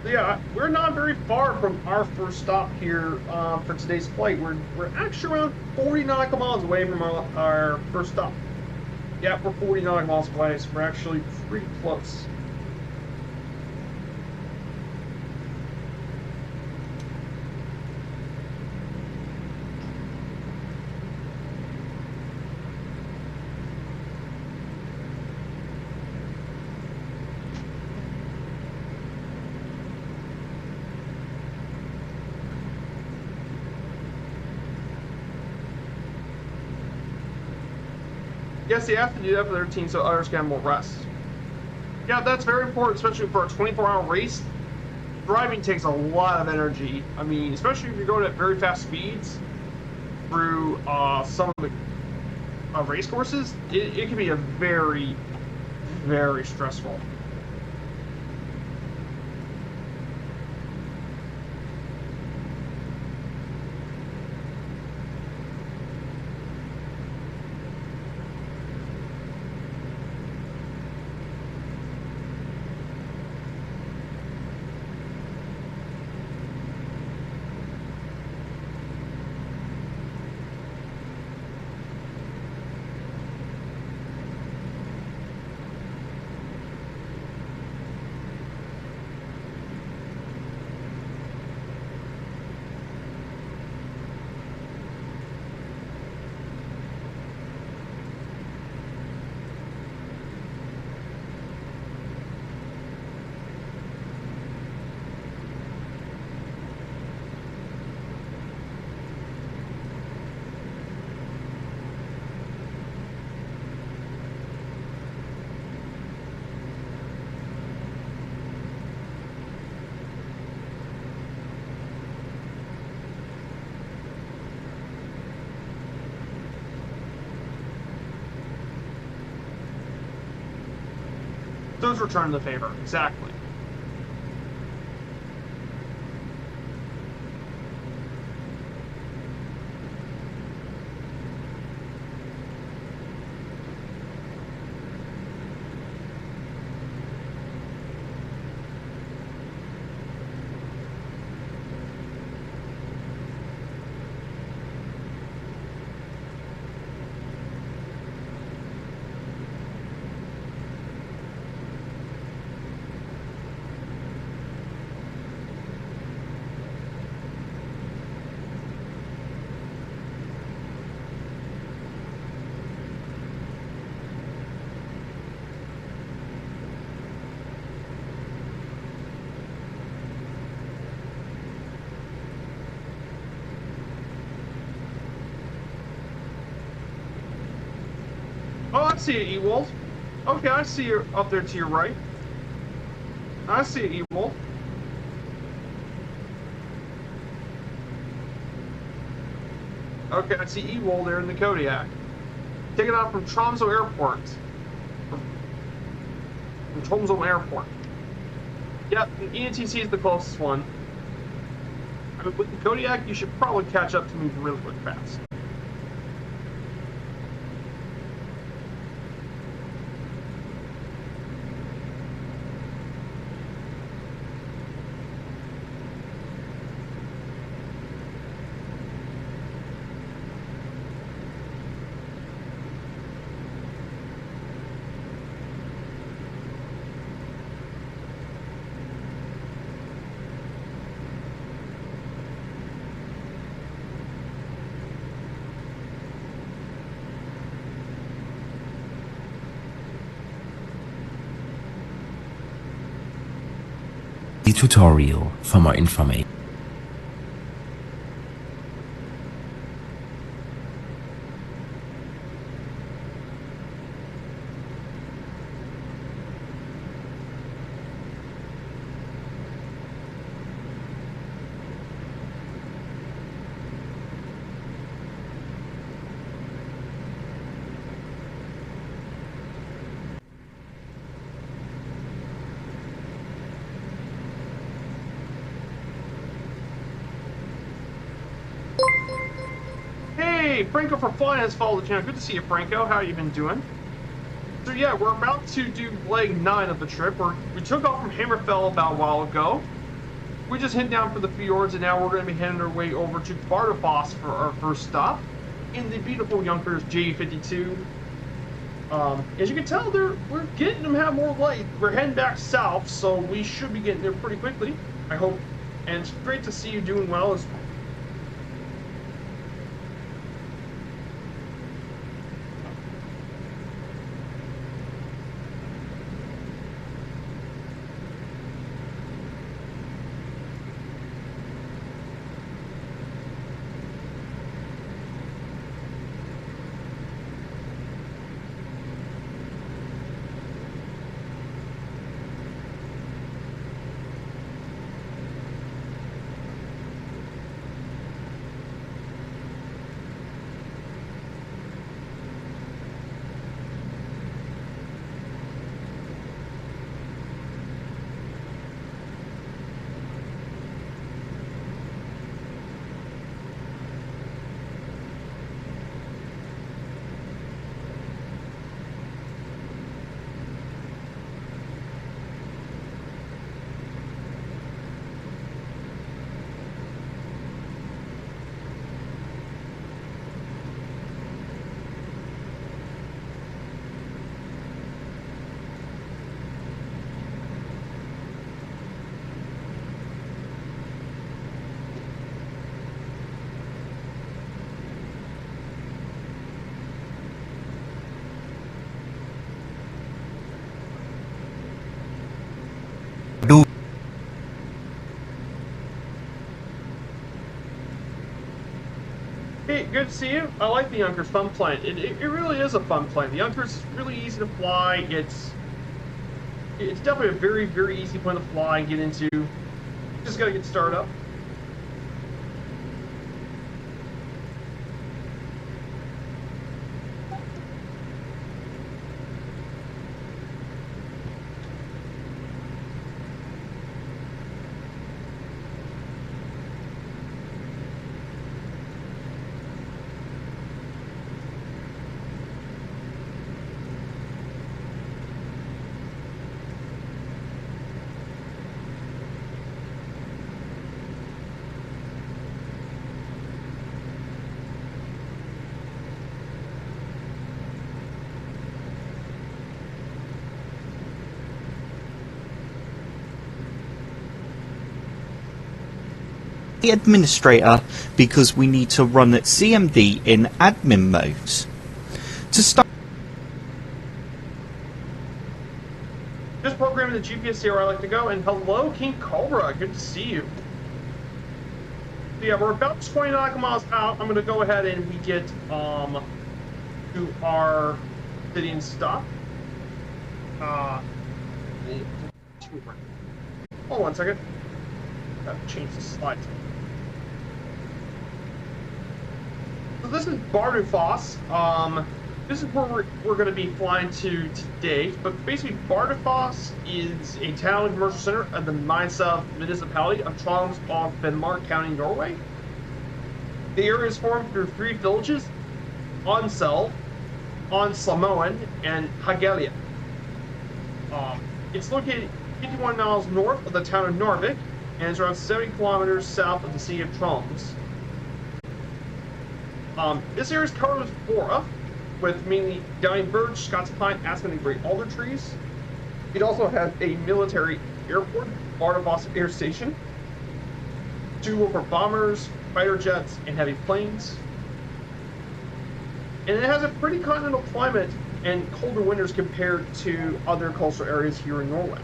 Yeah, we're not very far from our first stop here for today's flight. We're actually around 40 nautical miles away from our first stop. Yeah, we're 40 nautical miles away, so we're actually pretty close. Yes, they have to do that for their team so others can have more rest. Yeah, that's very important, especially for a 24-hour race. Driving takes a lot of energy. I mean, especially if you're going at very fast speeds through some of the race courses, it can be a very, very stressful. Those return the favor, exactly. Oh, I see it, Ewald. Okay, I see you up there to your right. I see it, Ewald. Okay, I see Ewald there in the Kodiak. Taking off from Tromsø Airport. From Tromsø Airport. Yep, ENTC is the closest one. With the Kodiak, you should probably catch up to me really fast. Tutorial for more information. Hey, Franco for Flying has followed the channel. Good to see you, Franco. How you been doing? So yeah, we're about to do leg 9 of the trip. We took off from Hammerfest about a while ago. We just hit down for the fjords, and now we're going to be heading our way over to Bardufoss for our first stop in the beautiful Junkers J52. As you can tell, we're getting them have more light. We're heading back south, so we should be getting there pretty quickly, I hope. And it's great to see you doing well. Hey, good to see you. I like the Junkers fun plane. It really is a fun plane. The Junkers is really easy to fly. It's definitely a very, very easy plane to fly and get into. Just got to get started up. The administrator because we need to run at CMD in admin mode. To start, Just programming the GPS here where I like to go, and hello King Cobra, good to see you. So yeah, we're about 20 nautical miles out. I'm gonna go ahead and we get to our city and stop. Hold on 1 second. Gotta change the slides. So this is Bardufoss. this is where we're going to be flying to today. But basically, Bardufoss is a town and commercial center of the Mysa municipality of Troms of Finnmark County, Norway. The area is formed through 3 villages: Onsel, Onslamoen, and Hagelia. It's located 51 miles north of the town of Narvik, and it's around 70 kilometers south of the city of Troms. This area is covered with flora, with mainly downy birch, Scots pine, aspen, and great alder trees. It also has a military airport, Bardufoss Air Station, suitable for bombers, fighter jets, and heavy planes. And it has a pretty continental climate and colder winters compared to other coastal areas here in Norway.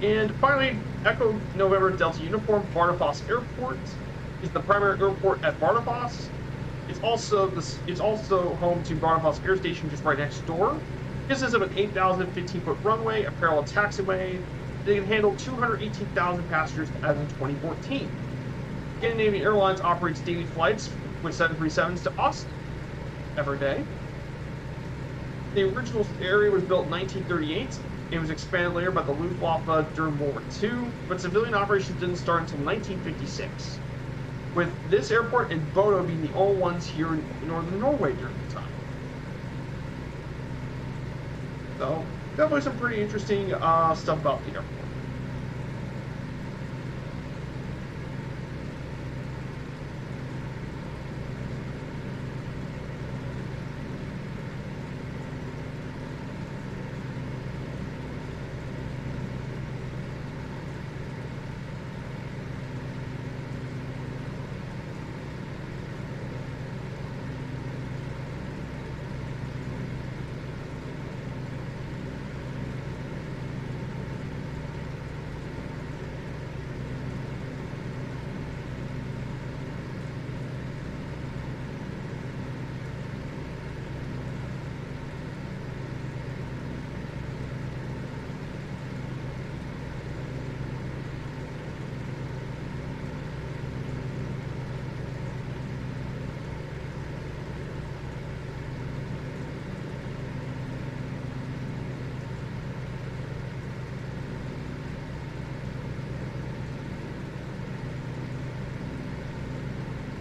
And finally, Echo November Delta Uniform Bardufoss Airport is the primary airport at Bardufoss. It's also home to Bardufoss Air Station, just right next door. This is an 8,015-foot runway, a parallel taxiway. They can handle 218,000 passengers as in 2014. Scandinavian Airlines operates daily flights with 737s to Oslo every day. The original area was built in 1938. It was expanded later by the Luftwaffe during World War II, but civilian operations didn't start until 1956, with this airport and Bodø being the only ones here in northern Norway during the time. So, definitely some pretty interesting stuff about the airport.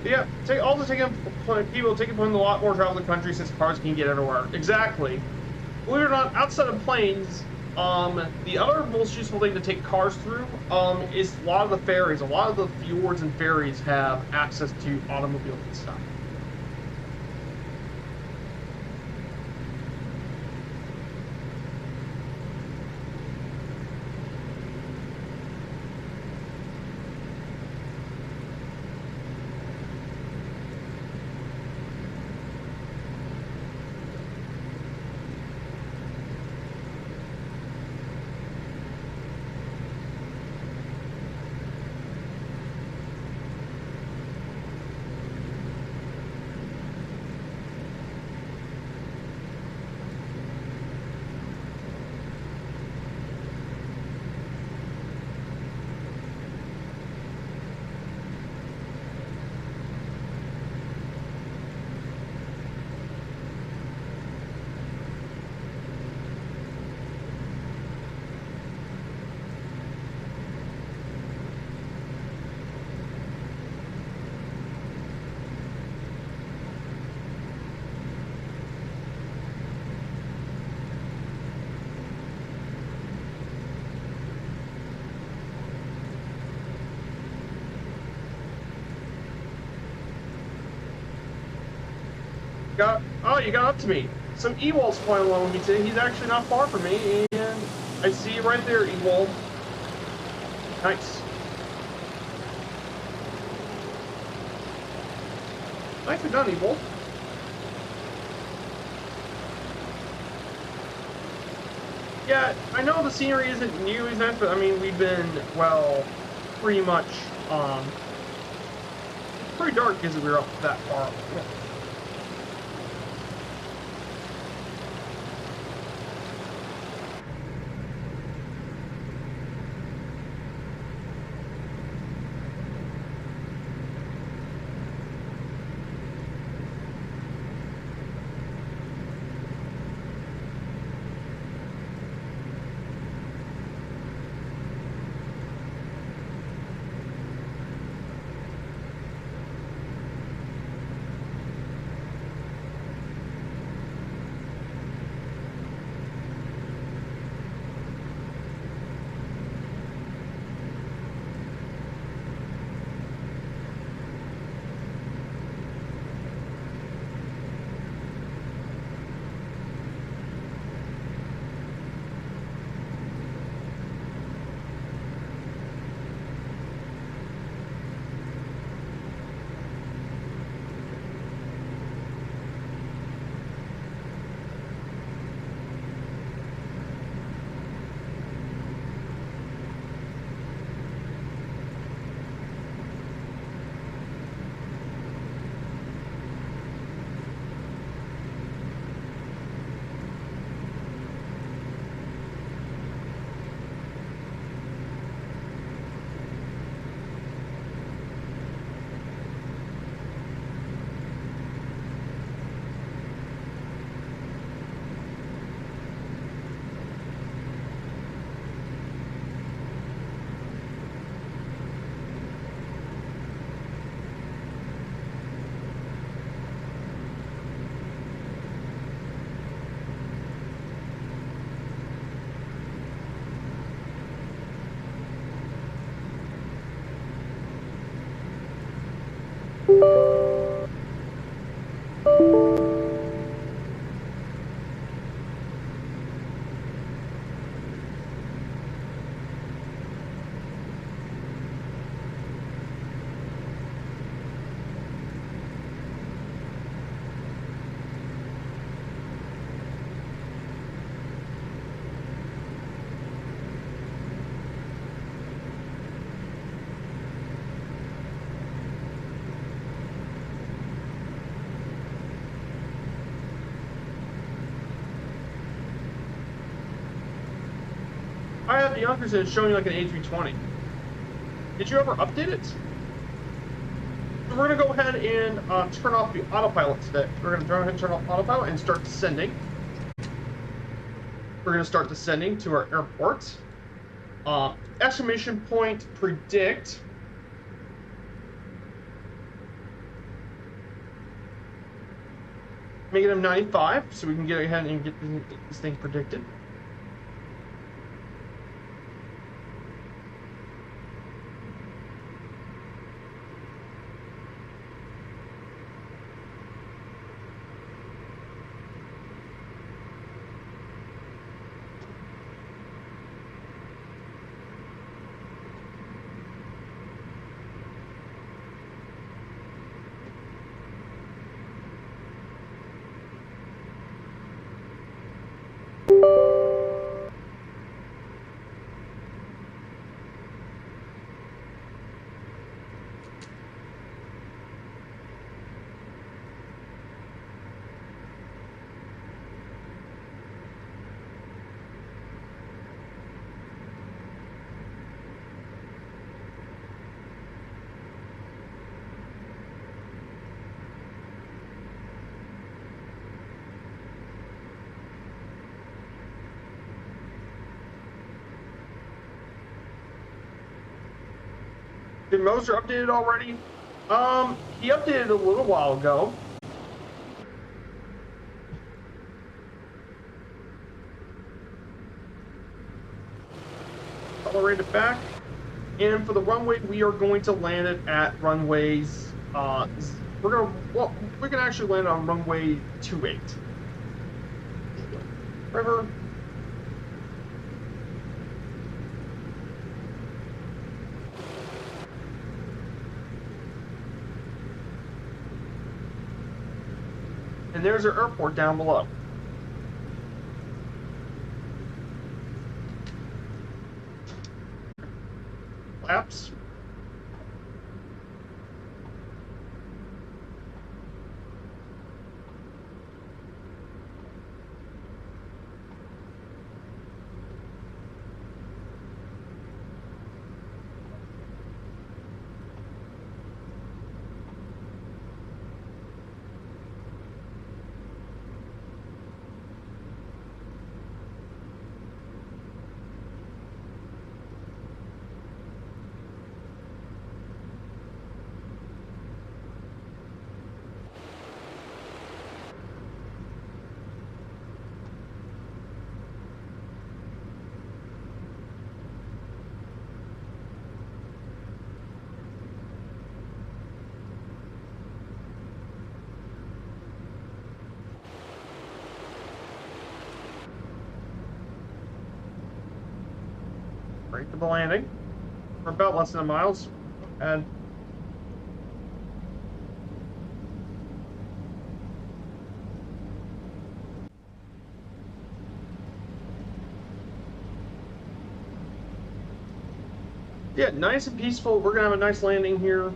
Yeah, people taking a lot more travel in the country since cars can get everywhere. Exactly. Believe it or not, outside of planes, the other most useful thing to take cars through is a lot of the ferries. A lot of the fjords and ferries have access to automobiles and stuff. You got up to me. Some Ewald's flying along with me today. He's actually not far from me, and I see you right there, Ewald. Nice. Nicely done, Ewald. Yeah, I know the scenery isn't new, but I mean, we've been, well, pretty much, pretty dark because we were up that far up. Yeah. I have the Yonkers and it's showing like an A320. Did you ever update it? So we're going to go ahead and turn off the autopilot today. We're going to go ahead and turn off autopilot and start descending. We're going to start descending to our airport. Exclamation point predict. Make it -95 so we can get ahead and get this thing predicted. Did Moser update it already? He updated a little while ago. Accelerate it back. And for the runway, we are going to land it at runways. We can actually land on runway 28. River. And there's our airport down below. Flaps. Right to the landing. We're about less than a mile. And yeah, nice and peaceful. We're gonna have a nice landing here.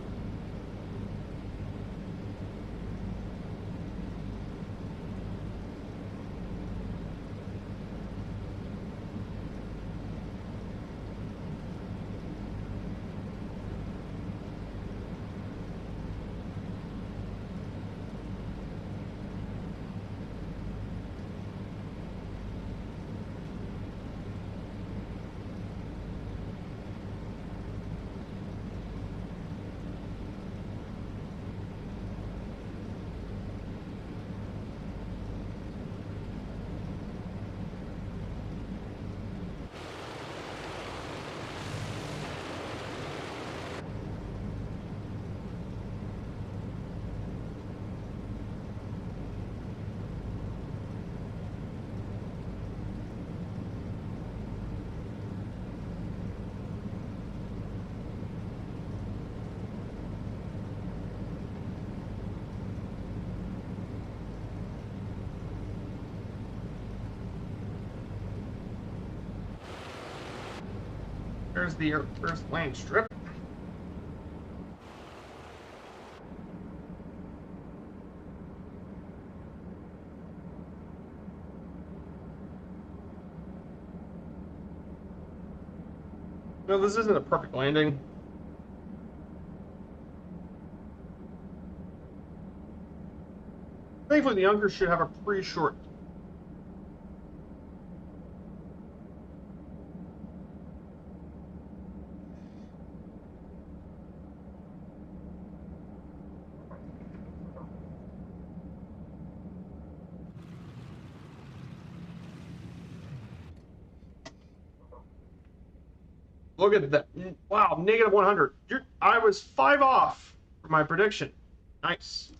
There's the landing strip. No, this isn't a perfect landing. Thankfully, the Yonkers should have a pretty short. Look at that. Wow, negative 100. I was 5 off from my prediction. Nice.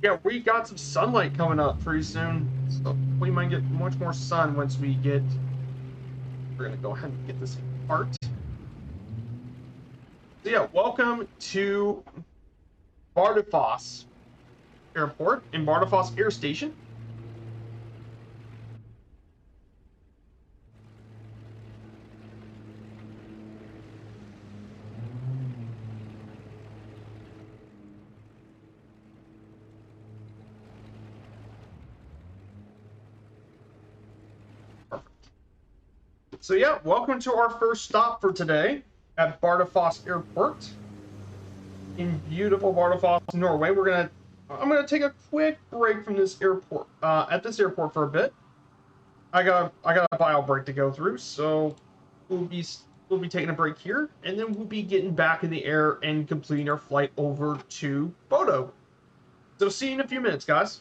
Yeah, we got some sunlight coming up pretty soon. So we might get much more sun once we get... We're going to go ahead and get this apart. So yeah, welcome to Bardufoss Airport and Bardufoss Air Station. So yeah, welcome to our first stop for today at Bardufoss Airport in beautiful Bardufoss, Norway. I'm gonna take a quick break from this airport at this airport for a bit. I got a bio break to go through, so we'll be taking a break here, and then we'll be getting back in the air and completing our flight over to Bodø. So see you in a few minutes, guys.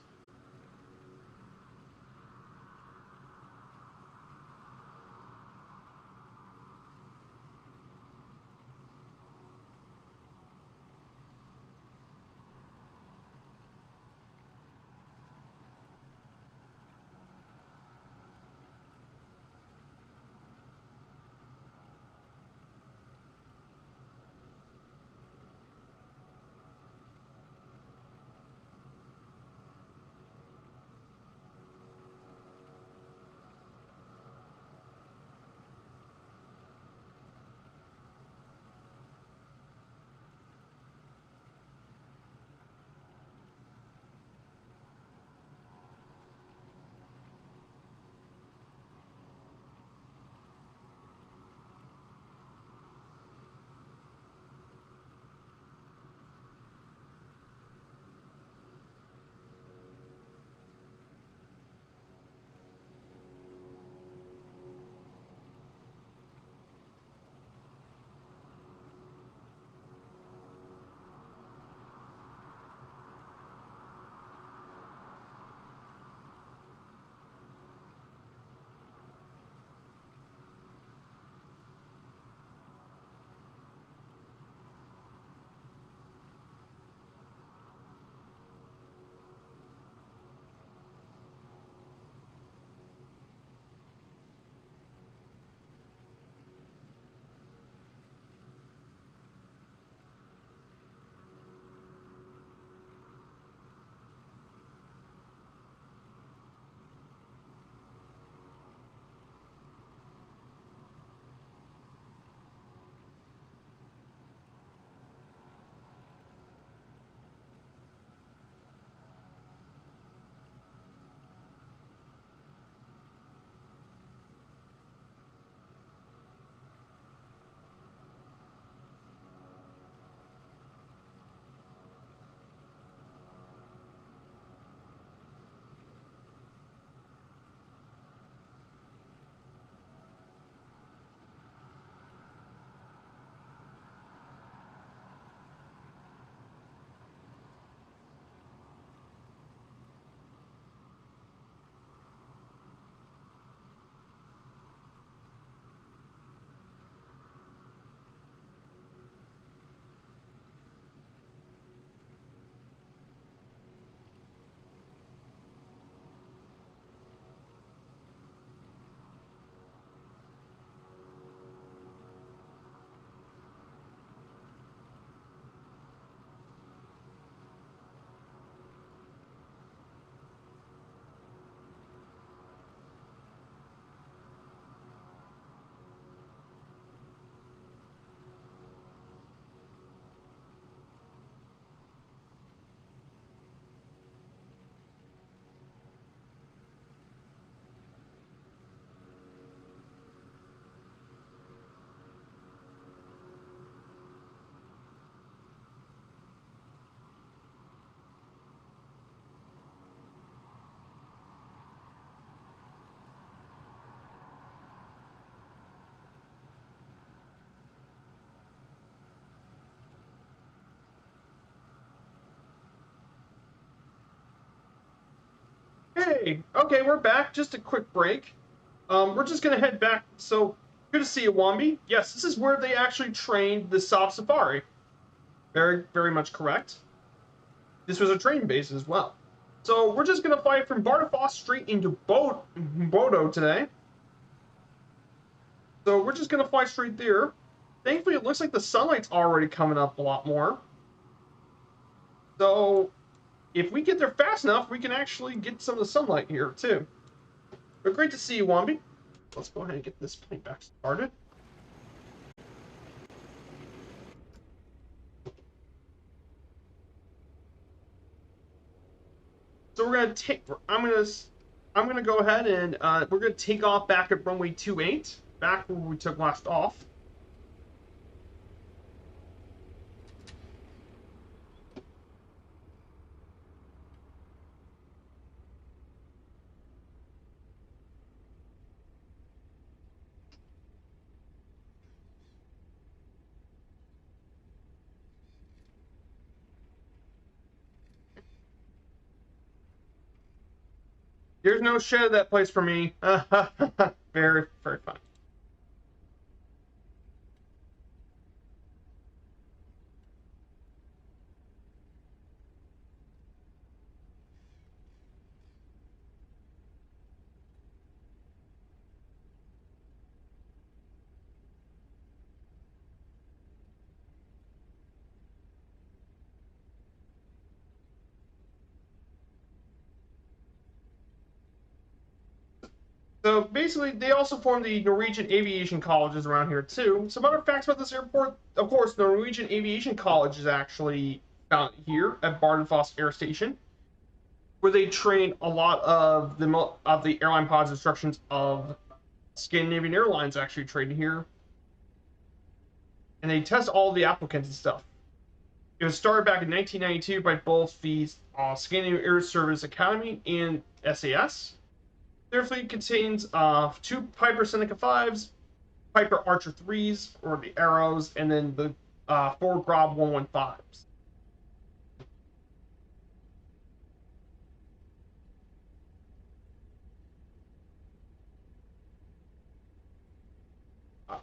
Hey, okay, we're back. Just a quick break. We're just gonna head back. So good to see you, Wombi. Yes, this is where they actually trained the Soft Safari. Very, very much correct. This was a training base as well. So we're just gonna fly from Bardufoss straight into Bodø today. So we're just gonna fly straight there. Thankfully, it looks like the sunlight's already coming up a lot more. So if we get there fast enough, we can actually get some of the sunlight here too. But great to see you, Wombi. Let's go ahead and get this plane back started. So we're gonna take. I'm gonna go ahead and we're gonna take off back at runway 28, back where we took last off. There's no shit at that place for me. Very, very fun. So basically, they also formed the Norwegian aviation colleges around here too. Some other facts about this airport: of course, the Norwegian Aviation College is actually found here at Bardufoss Air Station, where they train a lot of the airline pods instructions of Scandinavian Airlines. Actually trained here, and they test all the applicants and stuff. It was started back in 1992 by both the Scandinavian Air Service Academy and SAS. Their fleet contains 2 Piper Seneca 5s, Piper Archer 3s, or the Arrows, and then the 4 Grob 115s.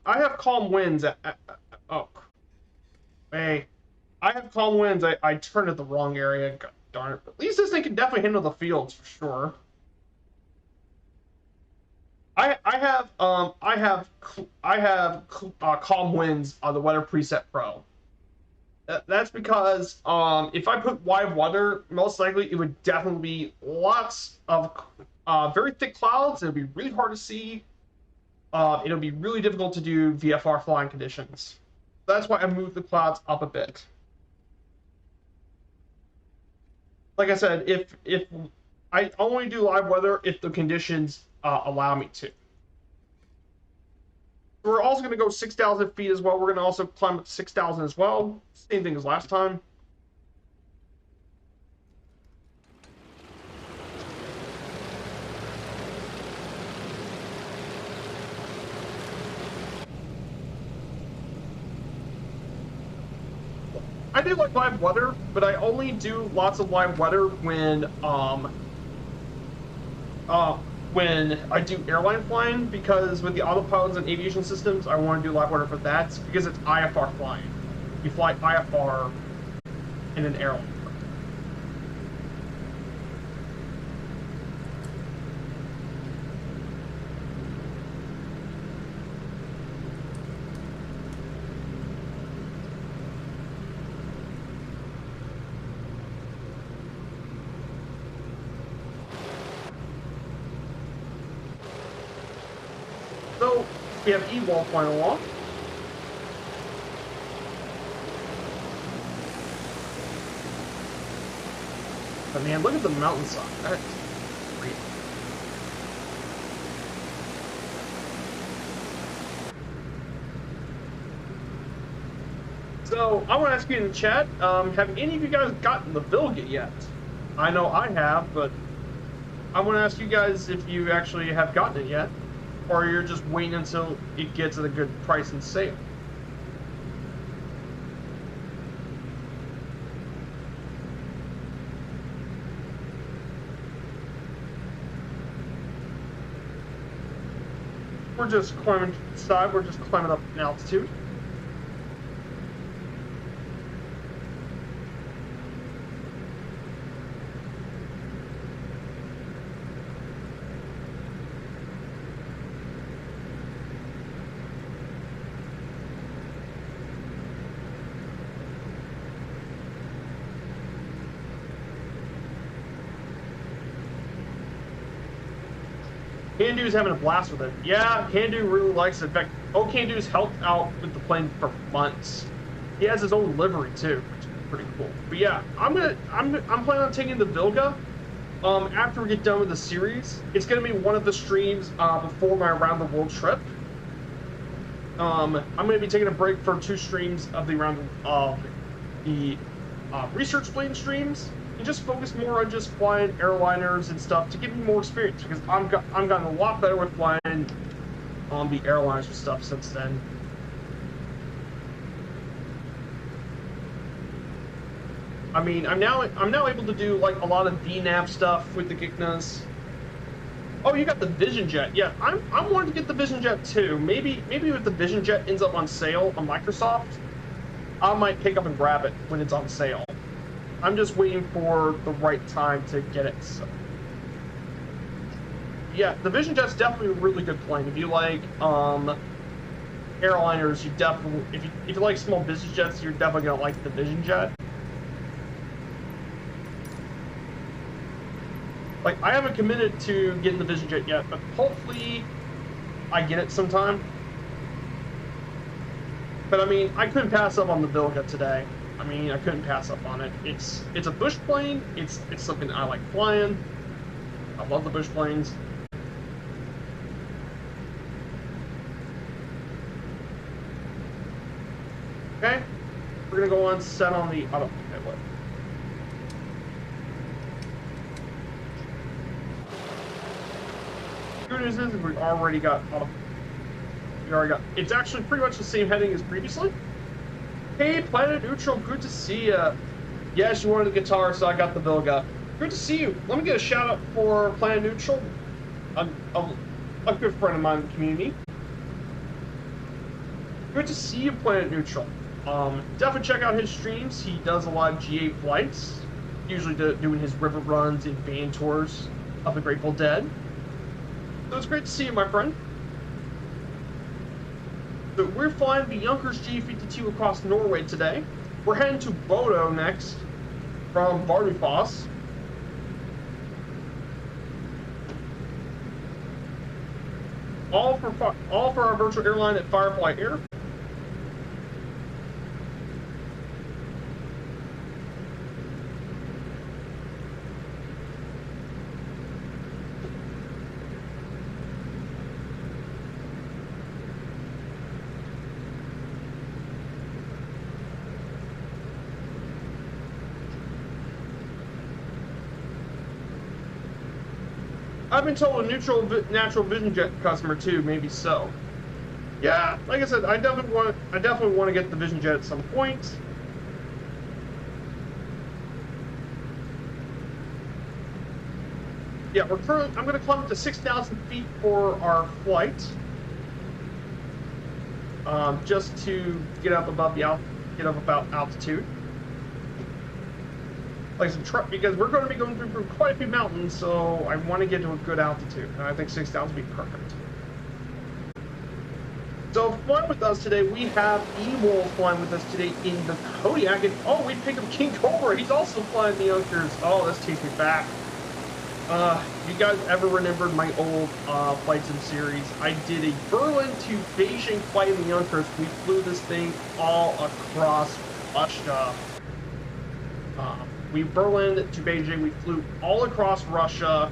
I have calm winds. Oh, hey, I have calm winds. I turned at the wrong area. God darn it! At least this thing can definitely handle the fields for sure. I have calm winds on the Weather Preset Pro. That's because if I put wide weather, most likely it would definitely be lots of very thick clouds. It'll be really hard to see. It'll be really difficult to do VFR flying conditions. That's why I moved the clouds up a bit. Like I said, if I only do live weather if the conditions allow me to. We're also going to go 6,000 feet as well. We're going to also climb up to 6,000 as well. Same thing as last time. I do like live weather, but I only do lots of live weather when I do airline flying, because with the autopilots and aviation systems, I want to do live weather for that because it's IFR flying. You fly IFR in an airline. So we have E-Wall flying along. But man, look at the mountainside. That's great. So I want to ask you in the chat, have any of you guys gotten the Vilga yet? I know I have, but I want to ask you guys if you actually have gotten it yet, or you're just waiting until it gets at a good price and sale. we're just climbing to the side. We're just climbing up in altitude. Candu's having a blast with it. Yeah, Candu really likes it. In fact, Candu's helped out with the plane for months. He has his own livery too, which is pretty cool. But yeah, I'm planning on taking the Vilga. After we get done with the series, it's gonna be one of the streams before my around the world trip. I'm gonna be taking a break for 2 streams of the research plane streams. And just focus more on just flying airliners and stuff to give me more experience, because I've gotten a lot better with flying the airliners and stuff since then. I mean, I'm now able to do like a lot of VNAV stuff with the Gignas. Oh, you got the Vision Jet. Yeah, I'm wanting to get the Vision Jet too. Maybe if the Vision Jet ends up on sale on Microsoft, I might pick up and grab it when it's on sale. I'm just waiting for the right time to get it. So. Yeah, the Vision Jet's definitely a really good plane. If you like airliners, you definitely if you like small business jets, you're definitely gonna like the Vision Jet. Like, I haven't committed to getting the Vision Jet yet, but hopefully I get it sometime. But I mean, I couldn't pass up on the Vilga today. I mean, I couldn't pass up on it. It's a bush plane. It's something I like flying. I love the bush planes. Okay, we're gonna go on set on the auto. Okay, what? Good news is we already got auto. It's actually pretty much the same heading as previously. Hey, Planet Neutral, good to see ya. Yes, you wanted the guitar, so I got the Vilga. Good to see you. Let me get a shout out for Planet Neutral, a good friend of mine in the community. Good to see you, Planet Neutral. Definitely check out his streams. He does a lot of GA flights, usually doing his river runs and van tours of the Grateful Dead. So it's great to see you, my friend. So we're flying the Junkers G52 across Norway today. We're heading to Bodø next from Bardufoss. All for our virtual airline at Firefly Air. I've been told a natural vision jet customer too, maybe so. Yeah, like I said, I definitely want to get the Vision Jet at some point. Yeah, I'm going to climb up to 6,000 feet for our flight, just to get up above altitude. Like some truck, because we're going to be going through quite a few mountains, so I want to get to a good altitude, and I think 6,000 would be perfect. So flying with us today, we have E-Wolf flying with us today in the Kodiak, and oh, we picked up King Cobra. He's also flying the Junkers. Oh, this takes me back. You guys ever remembered my old flights in series? I did a Berlin to Beijing flight in the Junkers. We flew this thing all across Russia. Berlin to Beijing, we flew all across Russia.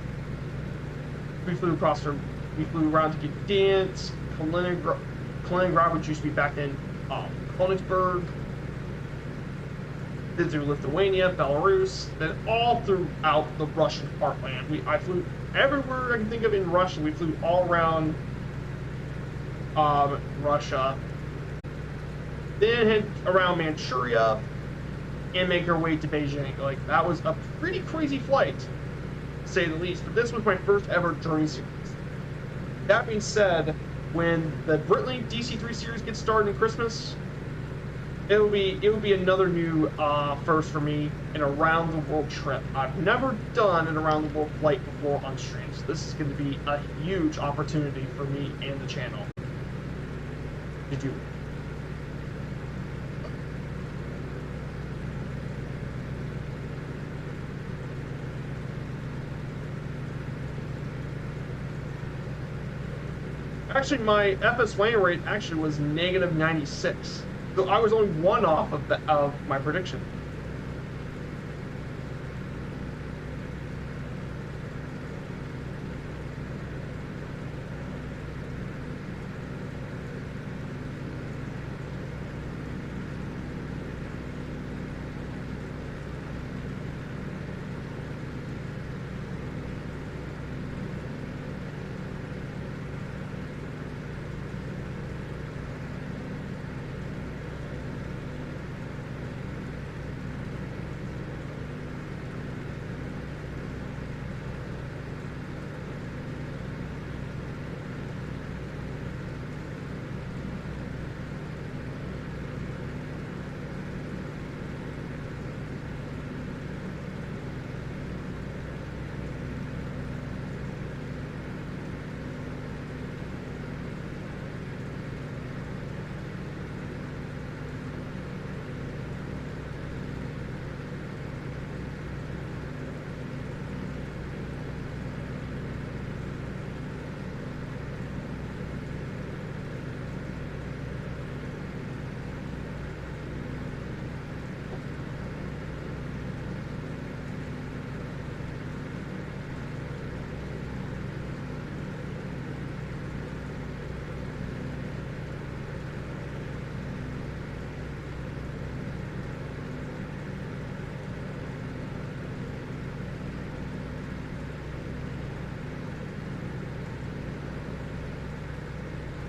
We flew around to Gdansk, Kaliningrad, which used to be back in Königsberg. Then through Lithuania, Belarus, then all throughout the Russian heartland. I flew everywhere I can think of in Russia. We flew all around Russia. Then head around Manchuria and make our way to Beijing. Like, that was a pretty crazy flight, to say the least. But this was my first ever journey series. That being said, when the Britlink DC3 series gets started in Christmas, it will be another new first for me, an around the world trip. I've never done an around the world flight before on stream, so this is going to be a huge opportunity for me and the channel to do. Actually, my FS landing rate actually was negative 96. So I was only one off of my prediction.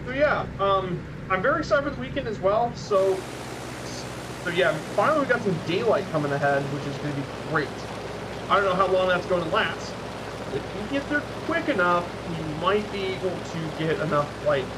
So yeah, I'm very excited for the weekend as well. So yeah, finally we got some daylight coming ahead, which is going to be great. I don't know how long that's going to last. If you get there quick enough, you might be able to get enough light.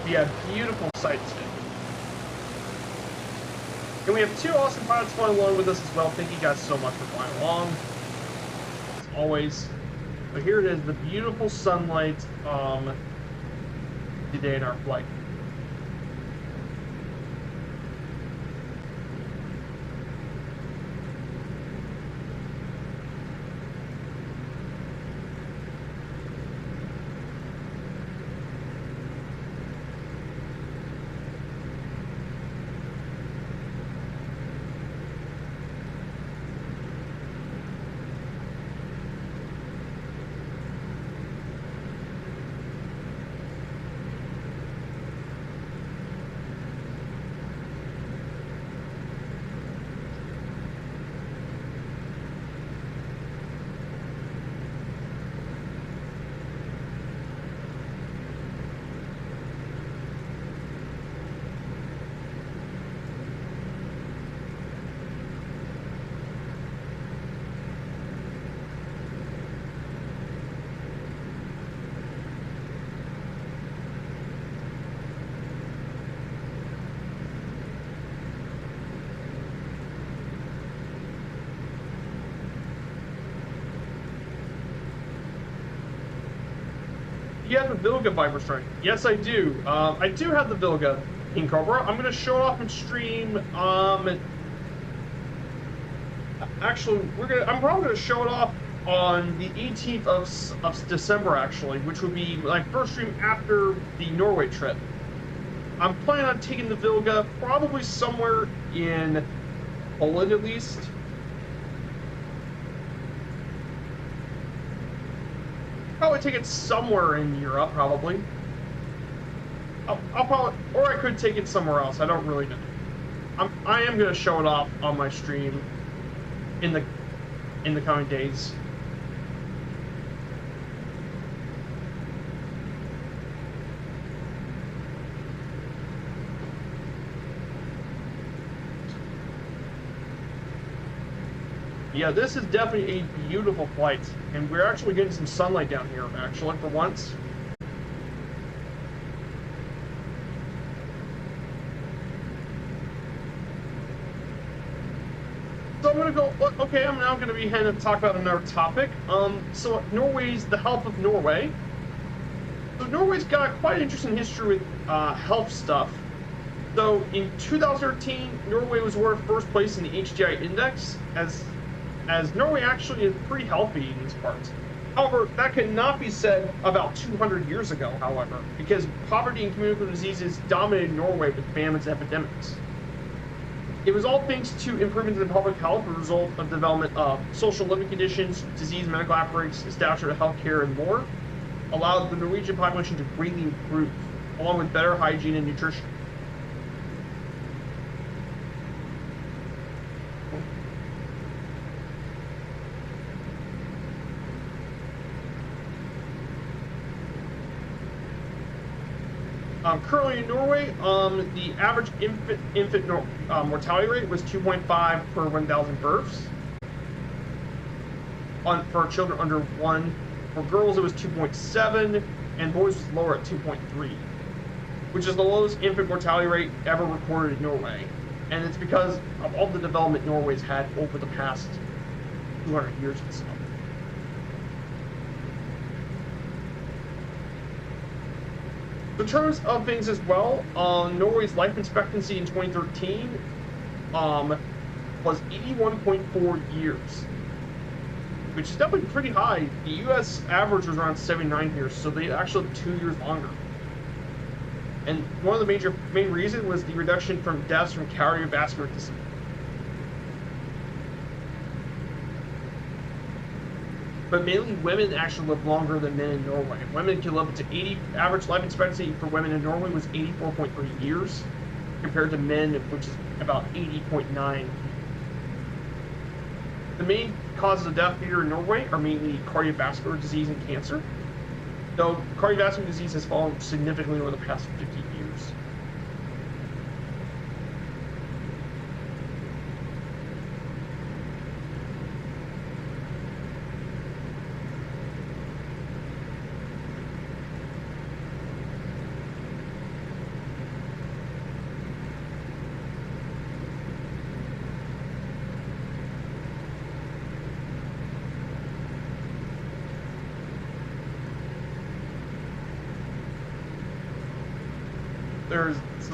Yeah, beautiful sights. And we have two awesome pilots flying along with us as well. Thank you guys so much for flying along, as always. But here it is, the beautiful sunlight today in our flight. you have the Vilga Viper Strike? Yes, I do. I do have the Vilga King Cobra. I'm gonna show it off in stream. Actually, I'm probably gonna show it off on the 18th of December, actually, which would be my first stream after the Norway trip. I'm planning on taking the Vilga probably somewhere in Poland at least. Probably take it somewhere in Europe, probably. I'll probably, or I could take it somewhere else. I don't really know. I am gonna show it off on my stream in the coming days. Yeah, this is definitely a beautiful flight, and we're actually getting some sunlight down here, actually, for once. So I'm gonna go, okay, I'm now gonna be heading to talk about another topic. So the health of Norway. So Norway's got quite an interesting history with health stuff. So in 2013, Norway was awarded first place in the HDI index, as Norway actually is pretty healthy in these parts. However, that cannot be said about 200 years ago, however, because poverty and communicable diseases dominated Norway with famines and epidemics. It was all thanks to improvements in public health, a result of development of social living conditions, disease medical outbreaks, establishment of healthcare, and more, allowed the Norwegian population to greatly improve, along with better hygiene and nutrition. Currently in Norway, the average infant mortality rate was 2.5 per 1,000 births. For children under 1, for girls it was 2.7, and boys was lower at 2.3, which is the lowest infant mortality rate ever recorded in Norway. And it's because of all the development Norway's had over the past 200 years and stuff. In terms of things as well, Norway's life expectancy in 2013 was 81.4 years, which is definitely pretty high. The U.S. average was around 79 years, so they actually have 2 years longer. And one of the main reasons was the reduction from deaths from cardiovascular disease. But mainly women actually live longer than men in Norway. Women can live up to 80, average life expectancy for women in Norway was 84.3 years, compared to men, which is about 80.9. The main causes of death here in Norway are mainly cardiovascular disease and cancer, though cardiovascular disease has fallen significantly over the past 50 years.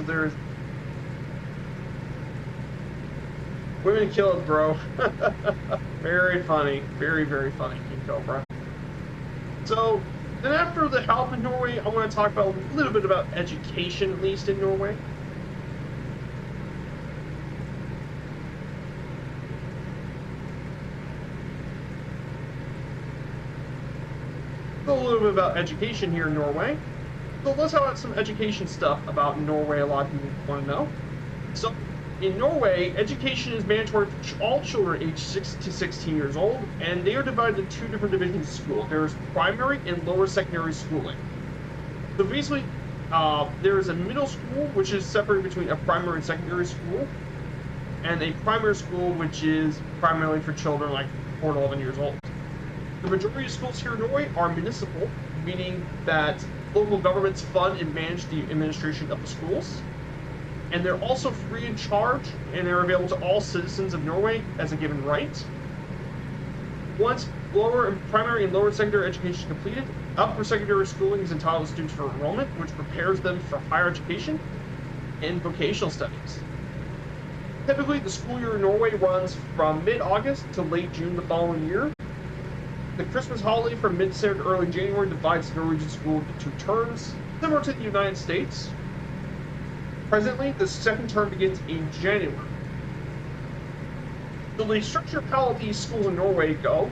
There's women killed, bro. Very funny, very funny, King Cobra. So then after the health in Norway, I want to talk about a little bit about education, at least in Norway. So a little bit about education here in Norway. So let's talk about some education stuff about Norway a lot of people want to know. So in Norway, education is mandatory for all children aged 6 to 16 years old, and they are divided into 2 different divisions of school. There's primary and lower secondary schooling. So basically, there is a middle school, which is separated between a primary and secondary school, and a primary school, which is primarily for children like 4 to 11 years old. The majority of schools here in Norway are municipal, meaning that local governments fund and manage the administration of the schools. And they're also free of charge, and they're available to all citizens of Norway as a given right. Once Primary and lower secondary education completed. Upper secondary schooling is entitled to students for enrollment, which prepares them for higher education and vocational studies. Typically, the school year in Norway runs from mid-August to late June the following year. The Christmas holiday from mid-December to early January divides the Norwegian school into 2 terms, similar to the United States. Presently, the second term begins in January. So the structure of how these schools in Norway go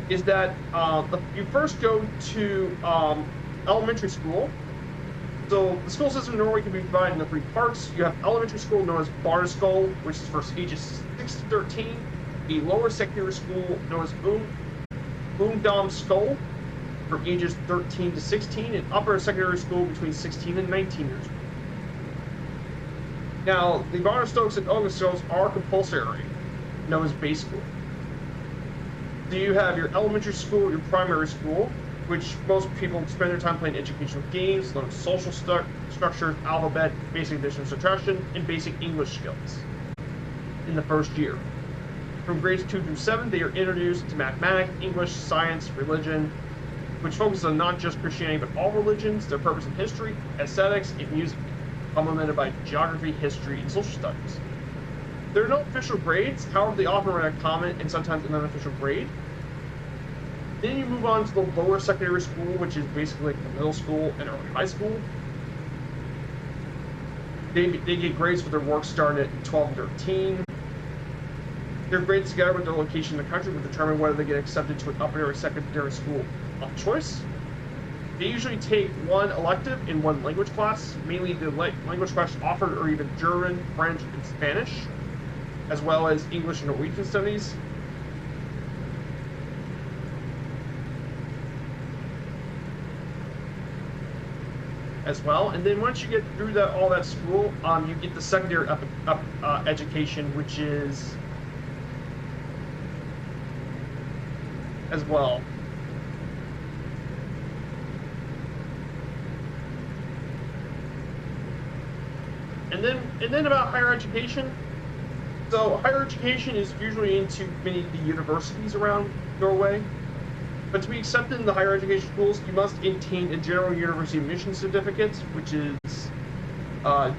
is that you first go to elementary school. So the school system in Norway can be divided into 3 parts. You have elementary school known as Bardufoss, which is for ages 6 to 13. A lower secondary school known as Ungdomsskole for ages 13 to 16, and upper secondary school between 16 and 19 years old. Now, the Bardufoss and Ungdomsskoles are compulsory, known as base school. So you have your elementary school, your primary school, which most people spend their time playing educational games, learn social structures, alphabet, basic addition and subtraction, and basic English skills in the first year. From grades 2 through 7, they are introduced to mathematics, English, science, religion, which focuses on not just Christianity but all religions, their purpose in history, aesthetics, and music, complemented by geography, history, and social studies. There are no official grades, however they often run a common and sometimes an unofficial grade. Then you move on to the lower secondary school, which is basically like the middle school and early high school. They get grades for their work starting at 12 and 13. Their grades together with their location in the country will determine whether they get accepted to an upper or secondary school of choice. They usually take 1 elective and 1 language class. Mainly the language classes offered are either German, French, and Spanish, as well as English and Norwegian studies. As well, and then once you get through all that school, you get the secondary education, which is as well. And then about higher education. So higher education is usually into many of the universities around Norway. But to be accepted in the higher education schools, you must obtain a general university admission certificate, which is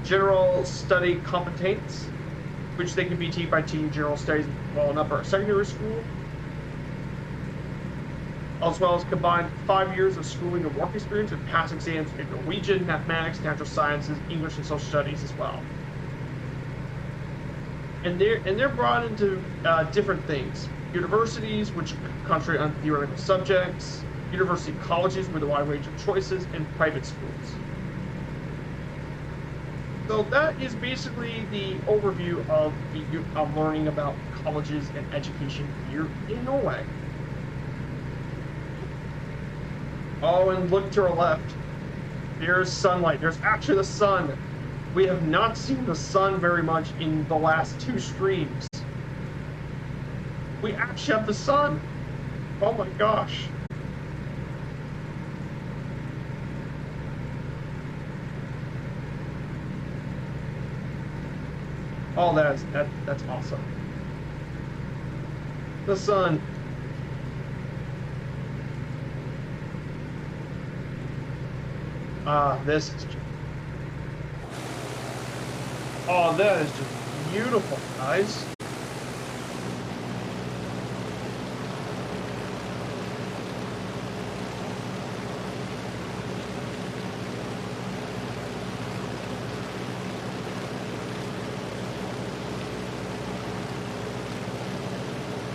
general study competence, which they can be achieved by teaching general studies while in upper secondary school, as well as combined 5 years of schooling and work experience with past exams in Norwegian, mathematics, natural sciences, English, and social studies as well. And they're brought into different things. Universities, which concentrate on theoretical subjects, university colleges with a wide range of choices, and private schools. So that is basically the overview of learning about colleges and education here in Norway. Oh, and look to our left. There's sunlight. There's actually the sun. We have not seen the sun very much in the last 2 streams. We actually have the sun. Oh my gosh. Oh, that's awesome. The sun. This is just... Oh, that is just beautiful, guys.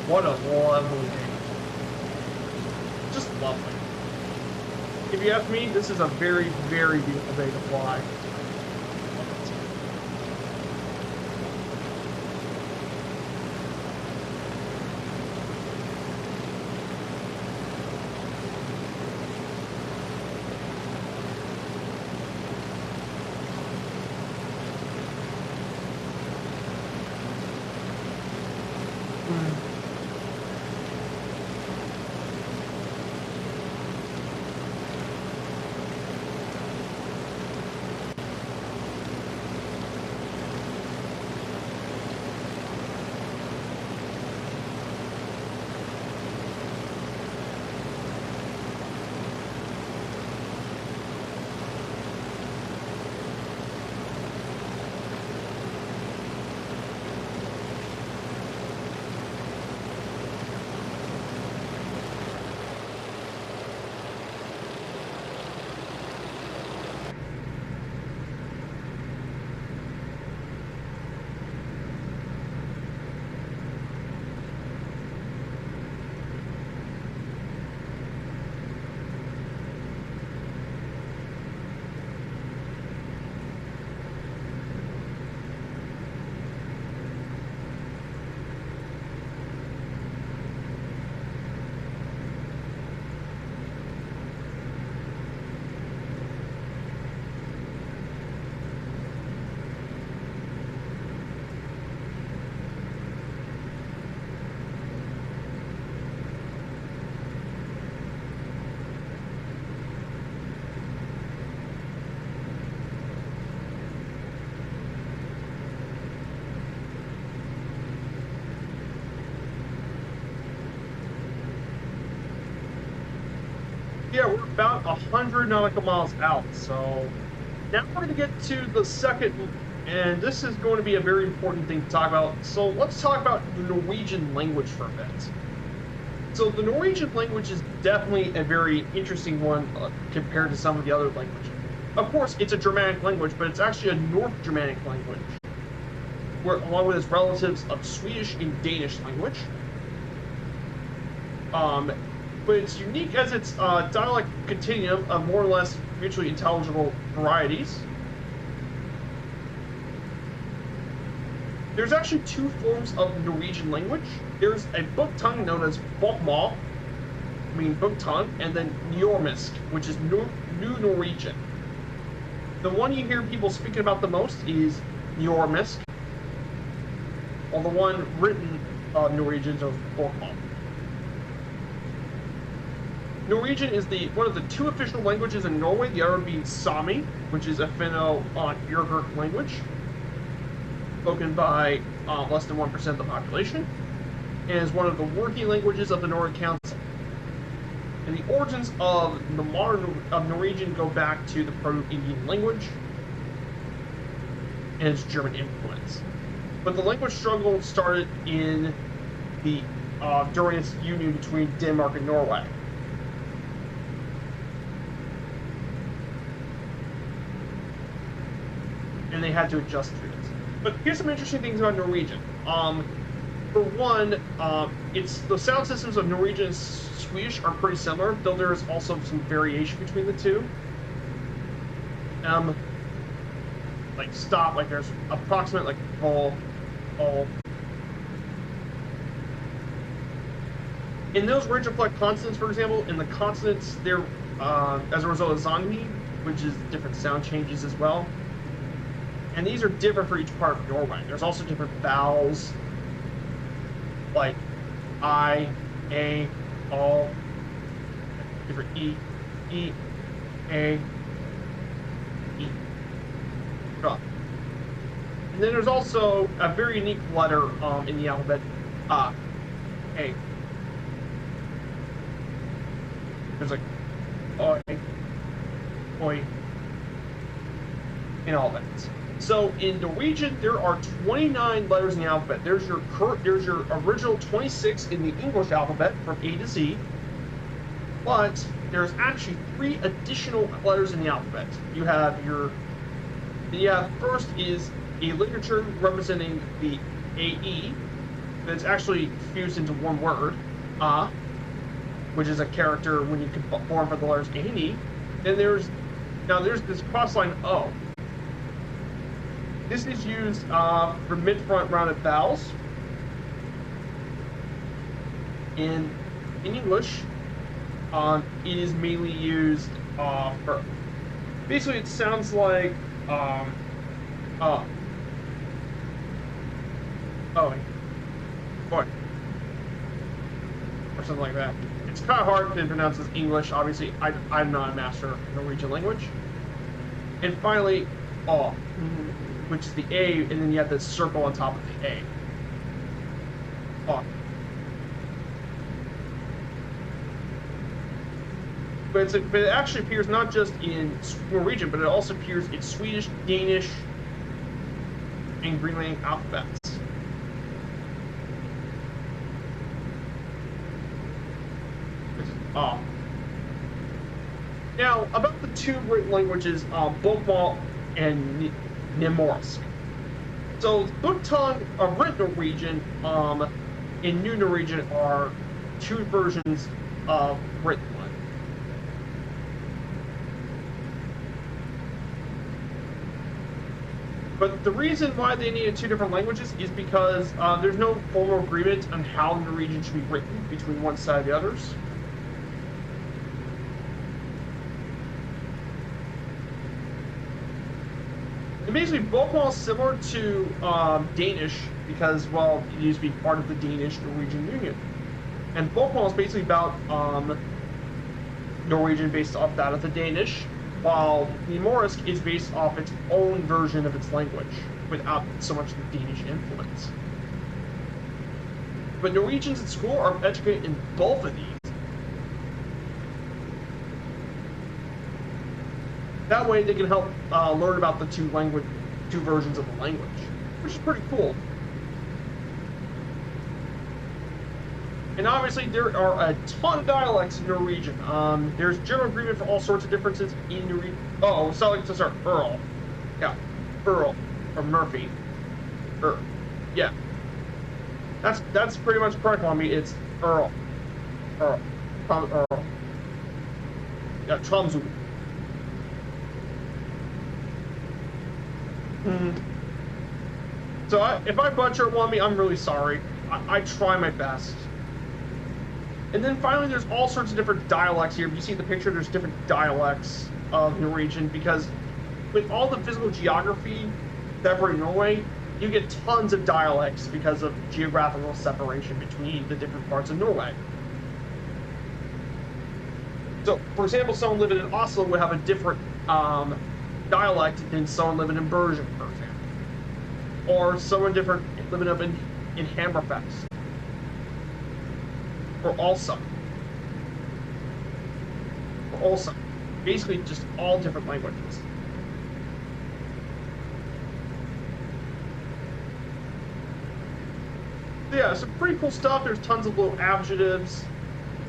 What a lovely day. Just lovely. If you ask me, this is a very, very beautiful day to fly. Yeah, we're about 100 nautical miles out, so now we're going to get to the second, and this is going to be a very important thing to talk about. So let's talk about the Norwegian language for a bit. So the Norwegian language is definitely a very interesting one compared to some of the other languages. Of course, it's a Germanic language, but it's actually a North Germanic language, where, along with its relatives of Swedish and Danish language. But it's unique as its dialect continuum of more or less mutually intelligible varieties. There's actually two forms of Norwegian language. There's a book tongue known as bokmål, meaning book tongue, and then Njormisk, which is New Norwegian. The one you hear people speaking about the most is Njormisk, while the one written Norwegian is bokmål. Norwegian is one of the two official languages in Norway, the other being Sami, which is a Finno-Ugric language, spoken by less than 1% of the population, and is one of the working languages of the Nordic Council. And the origins of the modern Norwegian go back to the Proto-Indian language and its German influence. But the language struggle started in during its union between Denmark and Norway. And they had to adjust to it. But here's some interesting things about Norwegian. For one, the sound systems of Norwegian and Swedish are pretty similar, though there is also some variation between the two. Like stop, like there's approximate like all. In those ridge reflect consonants, for example, in the consonants, they're as a result of zongmi, which is different sound changes as well. And these are different for each part of Norway. There's also different vowels, like I, A, all, different E, A, E. And then there's also a very unique letter in the alphabet, A. There's like Oi, Oi, and all that. So in Norwegian, there are 29 letters in the alphabet. There's your original 26 in the English alphabet from A to Z, but there's actually 3 additional letters in the alphabet. You have first is a ligature representing the AE that's actually fused into one word, which is a character when you form for the letters A and E. Then there's this cross line O. This is used for mid-front rounded vowels. In English, it is mainly used for. Basically, it sounds like oh, boy, or something like that. It's kind of hard to pronounce as English. Obviously, I'm not a master of Norwegian language. And finally, which is the A, and then you have the circle on top of the A. But it actually appears not just in Norwegian, but it also appears in Swedish, Danish, and Greenlandic alphabets. Now, about the two written languages, bokmål and Nynorsk. So, book tongue of written Norwegian in New Norwegian are 2 versions of written one. But the reason why they needed 2 different languages is because there's no formal agreement on how Norwegian should be written between one side and the others. And basically, bokmål is similar to Danish because, well, it used to be part of the Danish-Norwegian Union. And bokmål is basically about Norwegian based off that of the Danish, while Nynorsk is based off its own version of its language, without so much the Danish influence. But Norwegians at school are educated in both of these. That way they can help learn about the two versions of the language, which is pretty cool. And obviously there are a ton of dialects in Norwegian. There's general agreement for all sorts of differences in Norwegian. Oh, so like to start Earl. Yeah, Earl or Murphy. Yeah. That's pretty much correct on me. It's Earl. Earl. Earl. Yeah, Tromsø. So if I butcher one me, I'm really sorry. I try my best. And then finally, there's all sorts of different dialects here. If you see the picture, there's different dialects of Norwegian, because with all the physical geography separating Norway, you get tons of dialects because of geographical separation between the different parts of Norway. So, for example, someone living in Oslo would have a different dialect than someone living in Bergen, for example. Or someone different living up in Hammerfest. Or also. Basically, just all different languages. So yeah, some pretty cool stuff. There's tons of little adjectives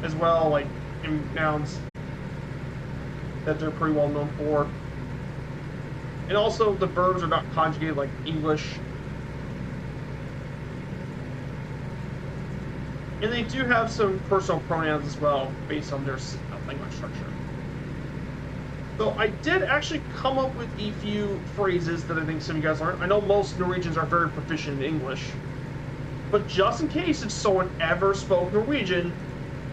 as well, like in nouns that they're pretty well known for. And also, the verbs are not conjugated like English. And they do have some personal pronouns as well, based on their language structure. So I did actually come up with a few phrases that I think some of you guys learned. I know most Norwegians are very proficient in English, but just in case if someone ever spoke Norwegian,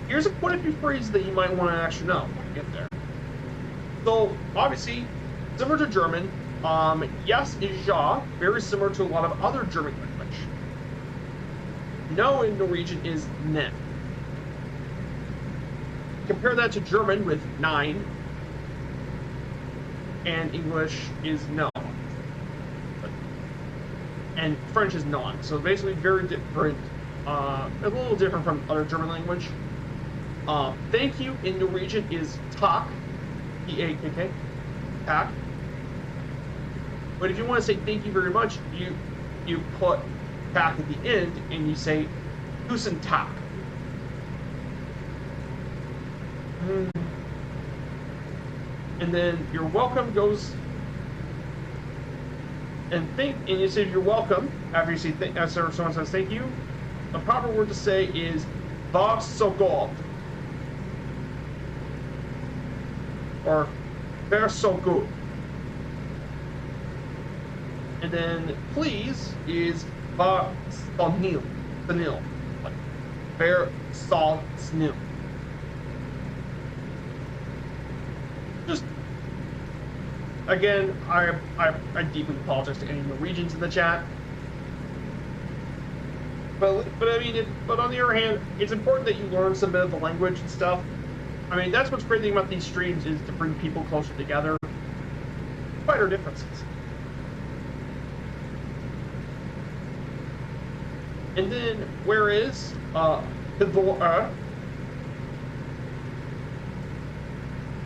here's quite a few phrases that you might want to actually know when you get there. So obviously, similar to German, yes is ja, very similar to a lot of other German language. No in Norwegian is ne. Compare that to German with nine, and English is no. And French is non. So basically very different, a little different from other German language. Thank you in Norwegian is tak, T-A-K-K, tak. But if you want to say thank you very much, you put tak at the end and you say tusen tak. And then your welcome goes and you say you're welcome after you say after someone says thank you. The proper word to say is vær så god or vær så god. And then please is vær så snill, like vær så snill. Just again, I deeply apologize to any Norwegians in the chat. But I mean, but on the other hand, it's important that you learn some bit of the language and stuff. I mean, that's what's great thing about these streams is to bring people closer together, despite our differences. And then where is Bodø?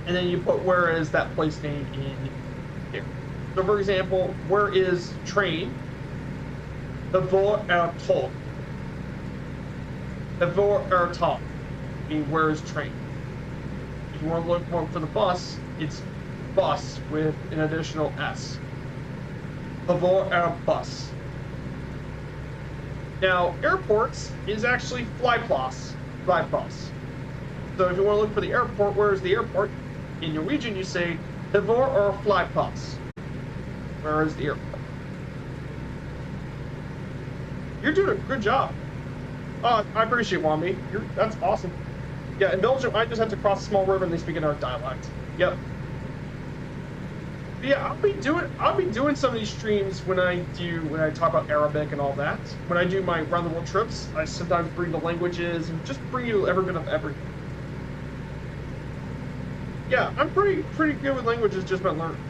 And then you put where is that place name in here. So for example, where is train? Hvor tog? Hvor tog? Meaning where is train? If you want to look for the bus, it's bus with an additional S. Hvor bus. Now, airports is actually flyplass. So if you want to look for the airport, where is the airport? In Norwegian, you say hvor flyplass. Where is the airport? You're doing a good job. I appreciate Wambi. That's awesome. Yeah, in Belgium, I just have to cross a small river and they speak in our dialect. Yep. But yeah, I'll be doing some of these streams when I talk about Arabic and all that. When I do my round the world trips, I sometimes bring the languages and just bring you every bit of everything. Yeah, I'm pretty good with languages just by learning.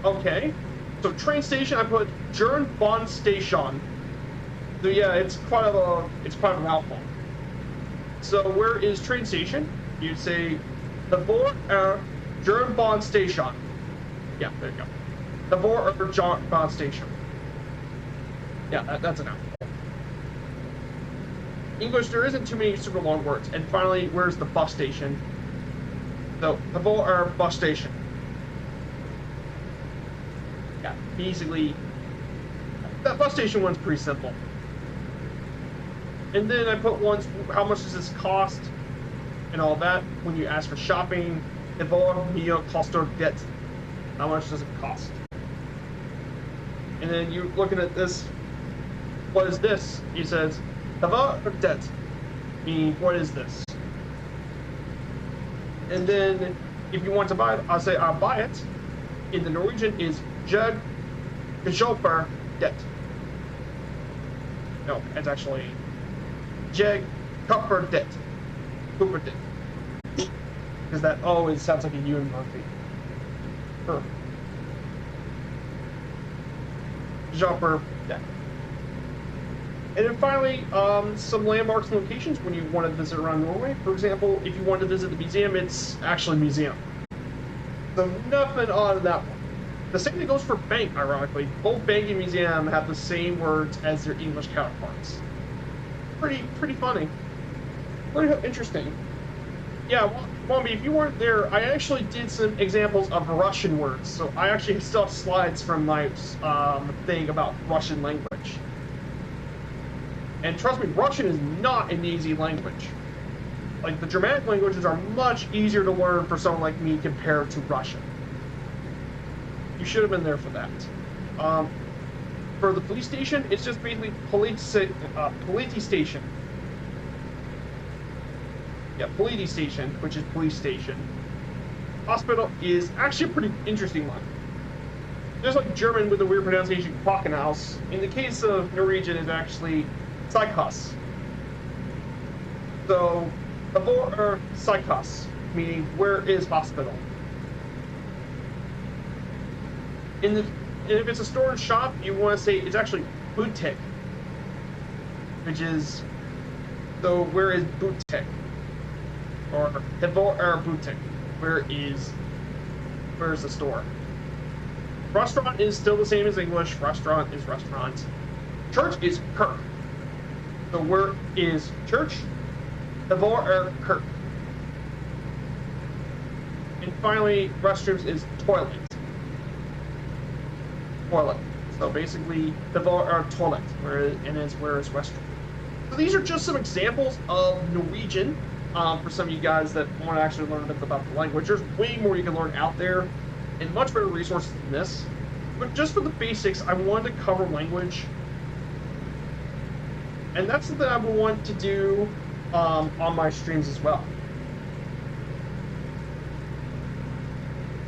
Okay, so train station, I put Jernbanestation. So yeah, it's quite a mouthful. So where is train station? You'd say the Bodø Jernbanestation. Yeah, there you go. The Vor or John station. Yeah, that's enough. English, there isn't too many super long words. And finally, where's the bus station? So, the Vor or bus station. Yeah, basically, that bus station one's pretty simple. And then I put ones, how much does this cost? And all that. When you ask for shopping, the Vor mye koster det. How much does it cost? And then you're looking at this. What is this? He says, Hva or det? Meaning, what is this? And then, if you want to buy it, I'll say, I'll buy it. In the Norwegian is Jeg kjøper det. No, it's actually Jeg kjøper det. Kjøper det. Because that always sounds like a U in Murphy. Kjøper det. And then finally, some landmarks and locations when you want to visit around Norway. For example, if you want to visit the museum, it's actually a museum. So nothing odd in that one. The same thing goes for bank, ironically. Both bank and museum have the same words as their English counterparts. Pretty funny. Pretty interesting. Yeah, Mommy, if you weren't there, I actually did some examples of Russian words. So I actually still have slides from my thing about Russian language. And trust me, Russian is not an easy language. Like, the Germanic languages are much easier to learn for someone like me compared to Russian. You should have been there for that. For the police station, it's just basically police station. Yeah, police station, which is police station. Hospital is actually a pretty interesting one. Just like German with the weird pronunciation, Krankenhaus. In the case of Norwegian, it's actually Sykehus. So, the Hvor Sykehus, meaning where is hospital. And if it's a store and shop, you want to say it's actually butik, which is, so where is butik? Or Hvor butik, where is the store? Restaurant is still the same as English. Restaurant is restaurant. Church is kirk. So where is church? Hvor kirk. And finally, restrooms is toilet. Toilet. So basically, Hvor toilet, where is restroom. So these are just some examples of Norwegian. For some of you guys that want to actually learn a bit about the language. There's way more you can learn out there, and much better resources than this. But just for the basics, I wanted to cover language. And that's something I would want to do on my streams as well.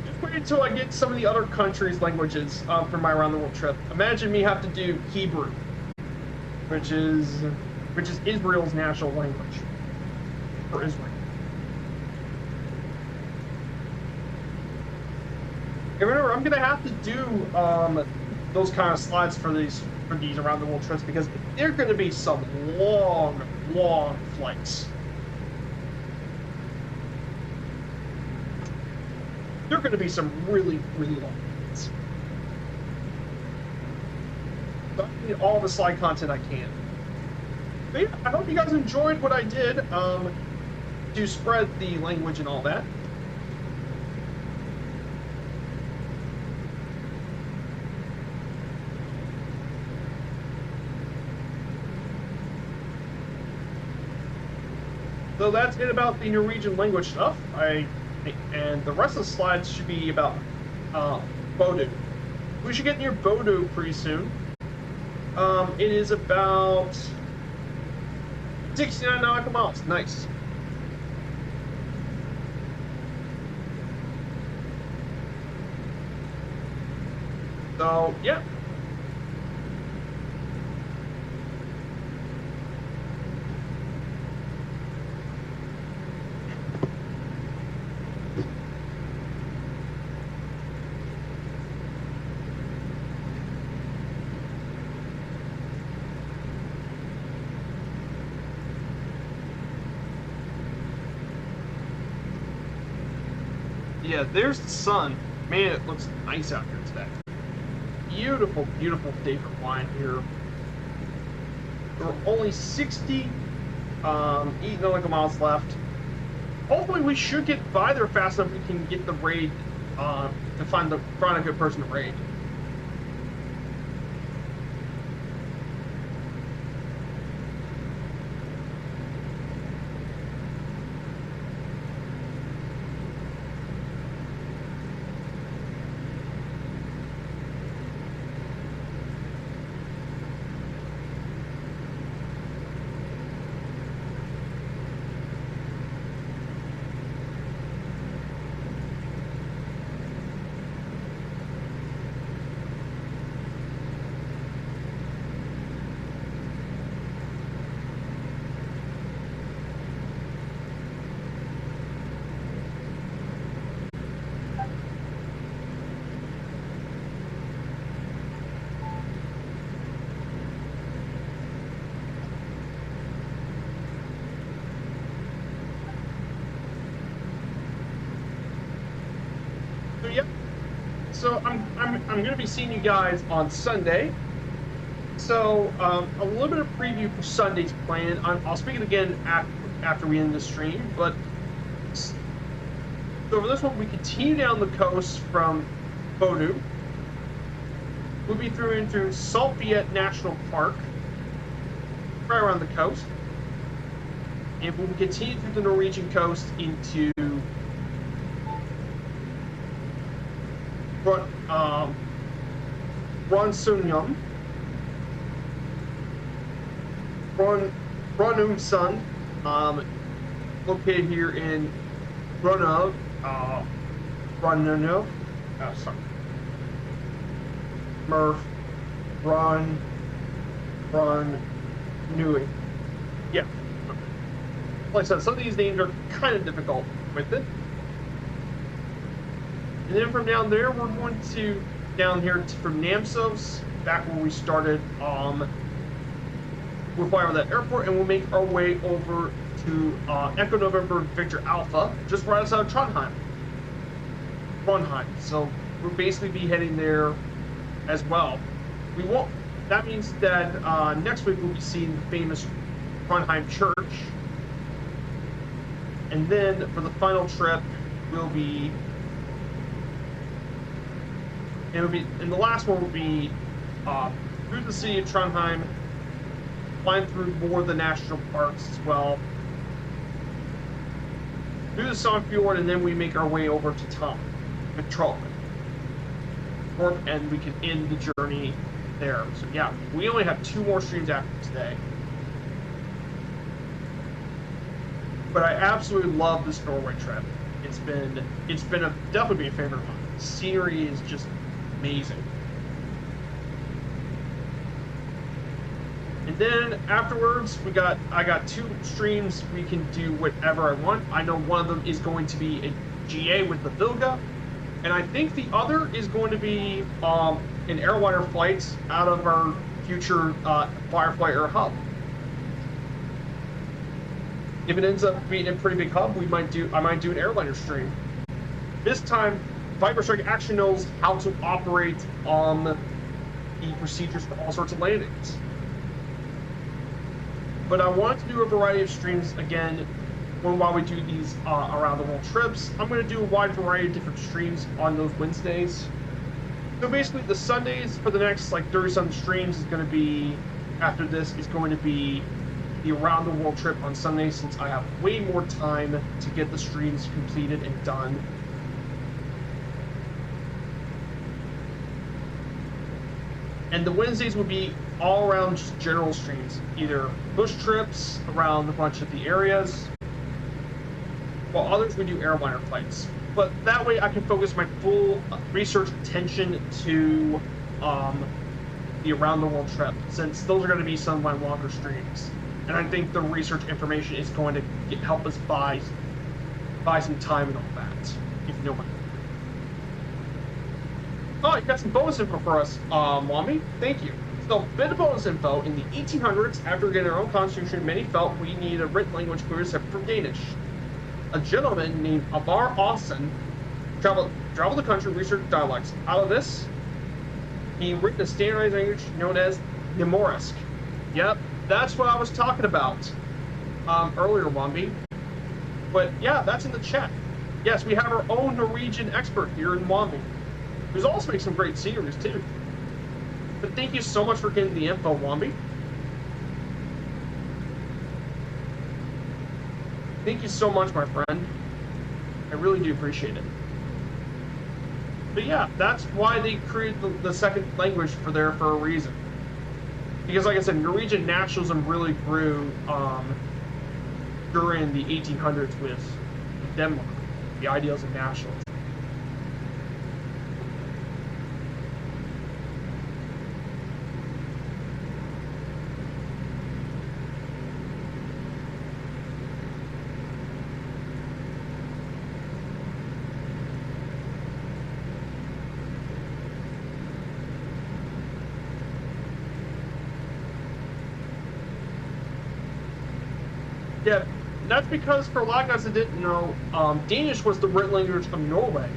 Just wait until I get some of the other countries' languages for my around the world trip. Imagine me have to do Hebrew, which is Israel's national language for Israel. And remember, I'm gonna have to do those kind of slides for these around the world trips because they're gonna be some long flights. They're gonna be some really long flights. So I need all the slide content I can. But yeah, I hope you guys enjoyed what I did to spread the language and all that. So that's it about the Norwegian language stuff. And the rest of the slides should be about Bodø. We should get near Bodø pretty soon. It is about 69 nautical miles. Nice. So, yeah. Yeah, there's the sun. Man, it looks nice out here today. Beautiful, beautiful day for flying here. There are only 60 nautical miles left. Hopefully we should get by there fast enough we can get the raid, to find a good person to raid. Yep. So I'm going to be seeing you guys on Sunday. So a little bit of preview for Sunday's plan. I'll speak it again after we end the stream. But so for this one, we continue down the coast from Bodø. We'll be through Saltviet National Park, right around the coast, and we'll continue through the Norwegian coast into Brønnøysund, Brønnøysund, located here in Brønnøy, Brønnøy. Yeah. Like I said, some of these names are kind of difficult with it. And then from down there, we're going to down here from Namsos, back where we started. We'll fly over that airport, and we'll make our way over to Echo November Victor Alpha, just right outside of Trondheim. So we'll basically be heading there as well. We won't. That means that next week we'll be seeing the famous Trondheim Church, and then for the final trip, we'll be. And the last one will be through the city of Trondheim, flying through more of the national parks as well, through the Sandfjord, and then we make our way over to Trondheim. And we can end the journey there. So yeah, we only have 2 more streams after today. But I absolutely love this Norway trip. It's been definitely a favorite of mine. The scenery is just amazing. And then afterwards, I got 2 streams. We can do whatever I want. I know one of them is going to be a GA with the Vilga, and I think the other is going to be an airliner flight out of our future Firefly Air hub. If it ends up being a pretty big hub, I might do an airliner stream. This time, Viper Strike actually knows how to operate on the procedures for all sorts of landings. But I want to do a variety of streams again while we do these around the world trips. I'm going to do a wide variety of different streams on those Wednesdays. So basically, the Sundays for the next 30-some streams is going to be, after this, is going to be the around the world trip on Sunday, since I have way more time to get the streams completed and done. And the Wednesdays will be all around just general streams, either bush trips around a bunch of the areas, while others we do airliner flights. But that way I can focus my full research attention to the around the world trip, since those are going to be some of my longer streams. And I think the research information is going to help us buy some time and all that, if you know what I mean. Oh, you got some bonus info for us, Wami. Thank you. So, bit of bonus info. In the 1800s, after getting our own constitution, many felt we needed a written language clear separate from Danish. A gentleman named Abar Austen Travel the country, research dialects. Out of this, he written a standardized language known as Norse. Yep, that's what I was talking about earlier, Wombi. But yeah, that's in the chat. Yes, we have our own Norwegian expert here in Wombi, who's also making some great sceneries too. But thank you so much for getting the info, Wombi. Thank you so much, my friend. I really do appreciate it. But yeah, that's why they created the second language for a reason. Because like I said, Norwegian nationalism really grew during the 1800s with Denmark, the ideals of nationalism. Yeah, that's because for a lot of guys that didn't know, Danish was the written language of Norway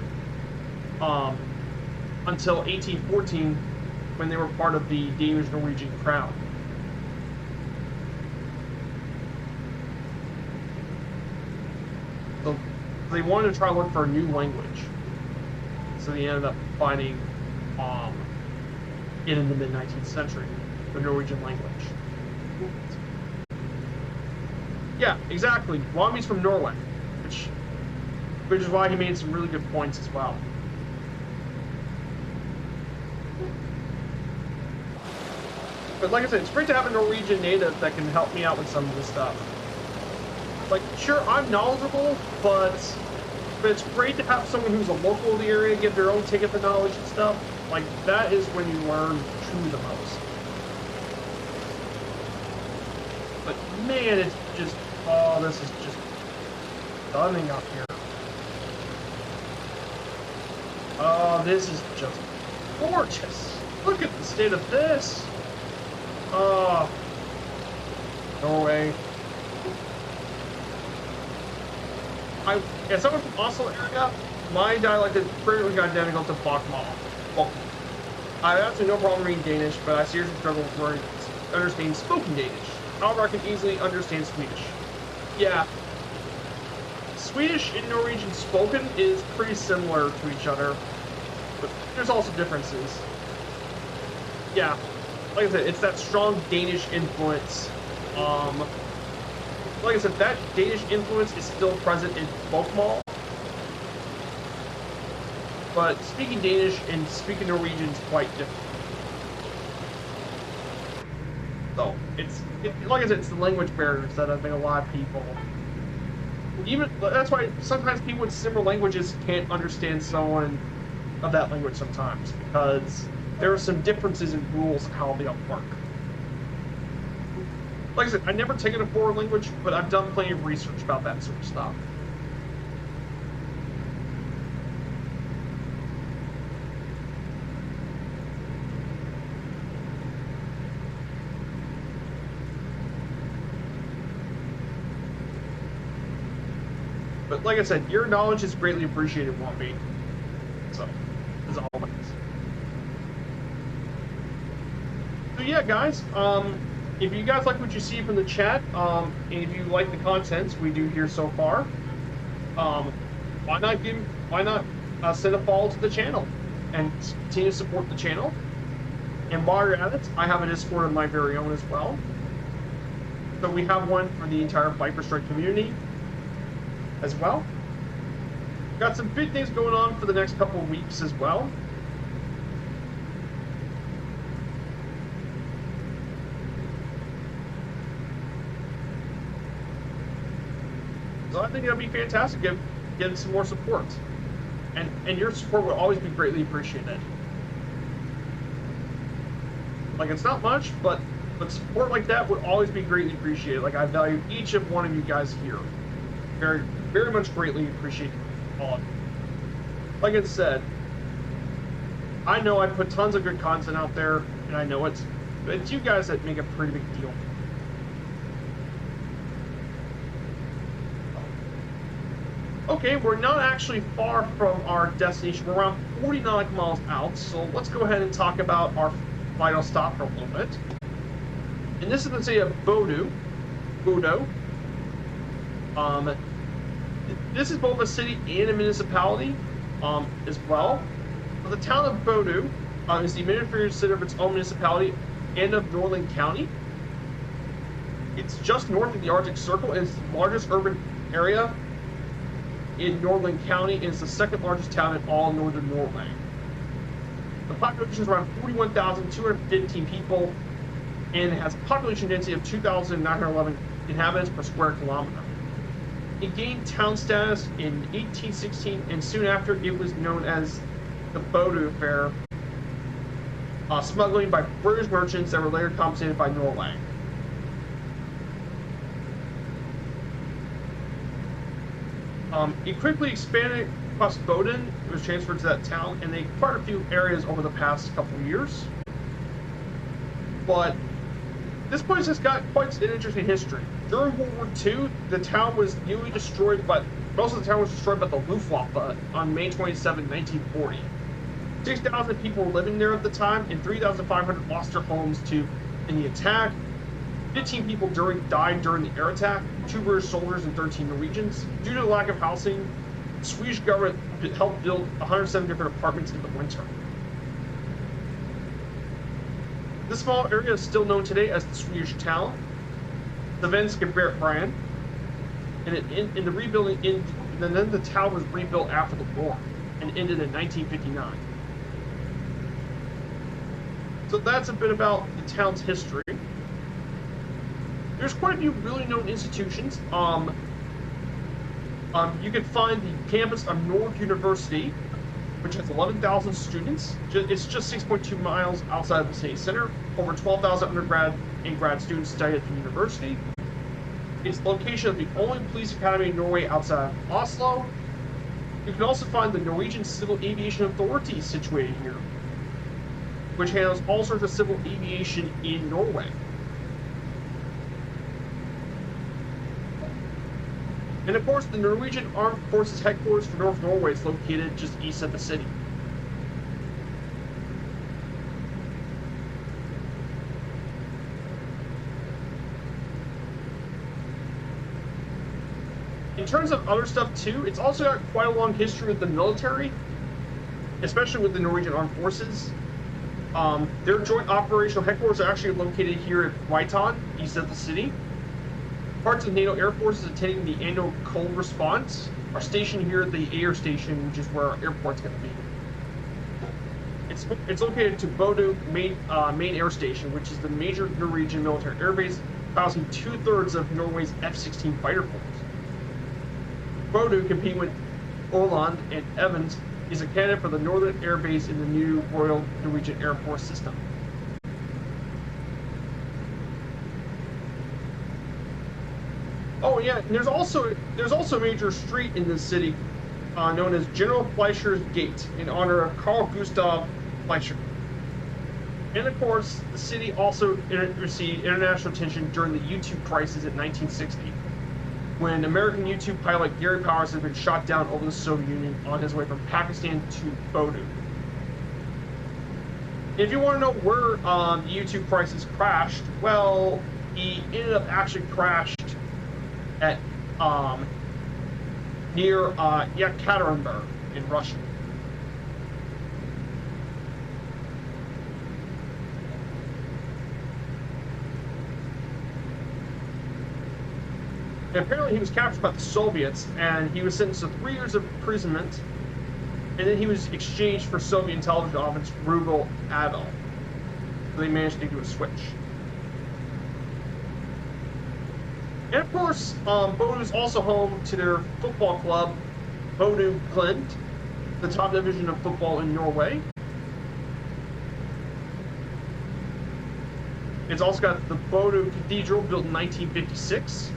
until 1814, when they were part of the Danish-Norwegian crown. So they wanted to try to look for a new language. So they ended up finding it in the mid-19th century, the Norwegian language. Yeah, exactly. Wombi's from Norway, which is why he made some really good points as well. But like I said, it's great to have a Norwegian native that can help me out with some of this stuff. Like, sure, I'm knowledgeable, but it's great to have someone who's a local in the area give their own take at the knowledge and stuff. Like, that is when you learn truly the most. But man, it's just, oh, this is just stunning up here. Oh, this is just gorgeous. Look at the state of this. Oh, Norway. As someone from Oslo area, my dialect is pretty much identical to Bokmål. I have absolutely no problem reading Danish, but I seriously struggle with understanding spoken Danish. However, I can easily understand Swedish. Yeah. Swedish and Norwegian spoken is pretty similar to each other, but there's also differences. Yeah. Like I said, it's that strong Danish influence. Like I said, that Danish influence is still present in Bokmål. But speaking Danish and speaking Norwegian is quite different. So, like I said, it's the language barriers that I think a lot of people... That's why sometimes people with similar languages can't understand someone of that language sometimes, because there are some differences in rules of how they all work. Like I said, I've never taken a foreign language, but I've done plenty of research about that sort of stuff. But like I said, your knowledge is greatly appreciated, won't be? So, as always. So yeah, guys, if you guys like what you see from the chat, and if you like the contents we do here so far, why not send a follow to the channel and continue to support the channel. And while you're at it, I have a Discord of my very own as well. So we have one for the entire Viper Strike community as well. Got some big things going on for the next couple of weeks as well. So I think that'd be fantastic, getting some more support. And your support would always be greatly appreciated. Like, it's not much, but support like that would always be greatly appreciated. Like, I value each of one of you guys here. Very, very much greatly appreciate all of you. Like I said, I know I put tons of good content out there, and I know it's you guys that make a pretty big deal. Okay, we're not actually far from our destination. We're around 40 nautical miles out, so let's go ahead and talk about our final stop for a little bit. And this is the city of Bodø. This is both a city and a municipality as well. But the town of Bodø is the administrative center of its own municipality and of Nordland County. It's just north of the Arctic Circle and it's the largest urban area in Nordland County and is the second largest town in all northern Norway. The population is around 41,215 people and it has a population density of 2,911 inhabitants per square kilometer. It gained town status in 1816 and soon after it was known as the Bodø Affair, smuggling by British merchants that were later compensated by Norway. It quickly expanded across Bodø. It was transferred to that town, and they acquired a few areas over the past couple of years. But this place has got quite an interesting history. During World War II, the town was nearly destroyed, but most of the town was destroyed by the Luftwaffe on May 27, 1940. 6,000 people were living there at the time, and 3,500 lost their homes in the attack. 15 people died during the air attack, 2 British soldiers and 13 Norwegians. Due to the lack of housing, the Swedish government helped build 107 different apartments in the winter. This small area is still known today as the Swedish town, the Svenska brand, and in the rebuilding, and then the town was rebuilt after the war and ended in 1959. So that's a bit about the town's history. There's quite a few really known institutions. You can find the campus of Norge University, which has 11,000 students. It's just 6.2 miles outside of the city center. Over 12,000 undergrad and grad students study at the university. It's the location of the only police academy in Norway outside of Oslo. You can also find the Norwegian Civil Aviation Authority situated here, which handles all sorts of civil aviation in Norway. And of course, the Norwegian Armed Forces headquarters for North Norway is located just east of the city. In terms of other stuff too, it's also got quite a long history with the military, especially with the Norwegian Armed Forces. Their joint operational headquarters are actually located here at Whiteton, east of the city. Parts of NATO Air Forces attending the annual cold response are stationed here at the air station, which is where our airport's going to be. It's located to Bodø main air station, which is the major Norwegian military airbase, housing 2/3 of Norway's F-16 fighter force. Bodø, competing with Åland and Evans, is a candidate for the northern air base in the new Royal Norwegian Air Force system. Oh yeah, and there's also a major street in this city known as General Fleischer's Gate in honor of Carl Gustav Fleischer. And of course, the city also received international attention during the U-2 crisis in 1960, when American U-2 pilot Gary Powers had been shot down over the Soviet Union on his way from Pakistan to Bodø. If you want to know where the U-2 crisis crashed, well, he ended up actually crashed at near Yekaterinburg in Russia. And apparently he was captured by the Soviets, and he was sentenced to 3 years of imprisonment, and then he was exchanged for Soviet intelligence officer Rugal Adel. So they managed to do a switch. And of course, Bodø is also home to their football club, Bodø Glimt, the top division of football in Norway. It's also got the Bodø Cathedral, built in 1956.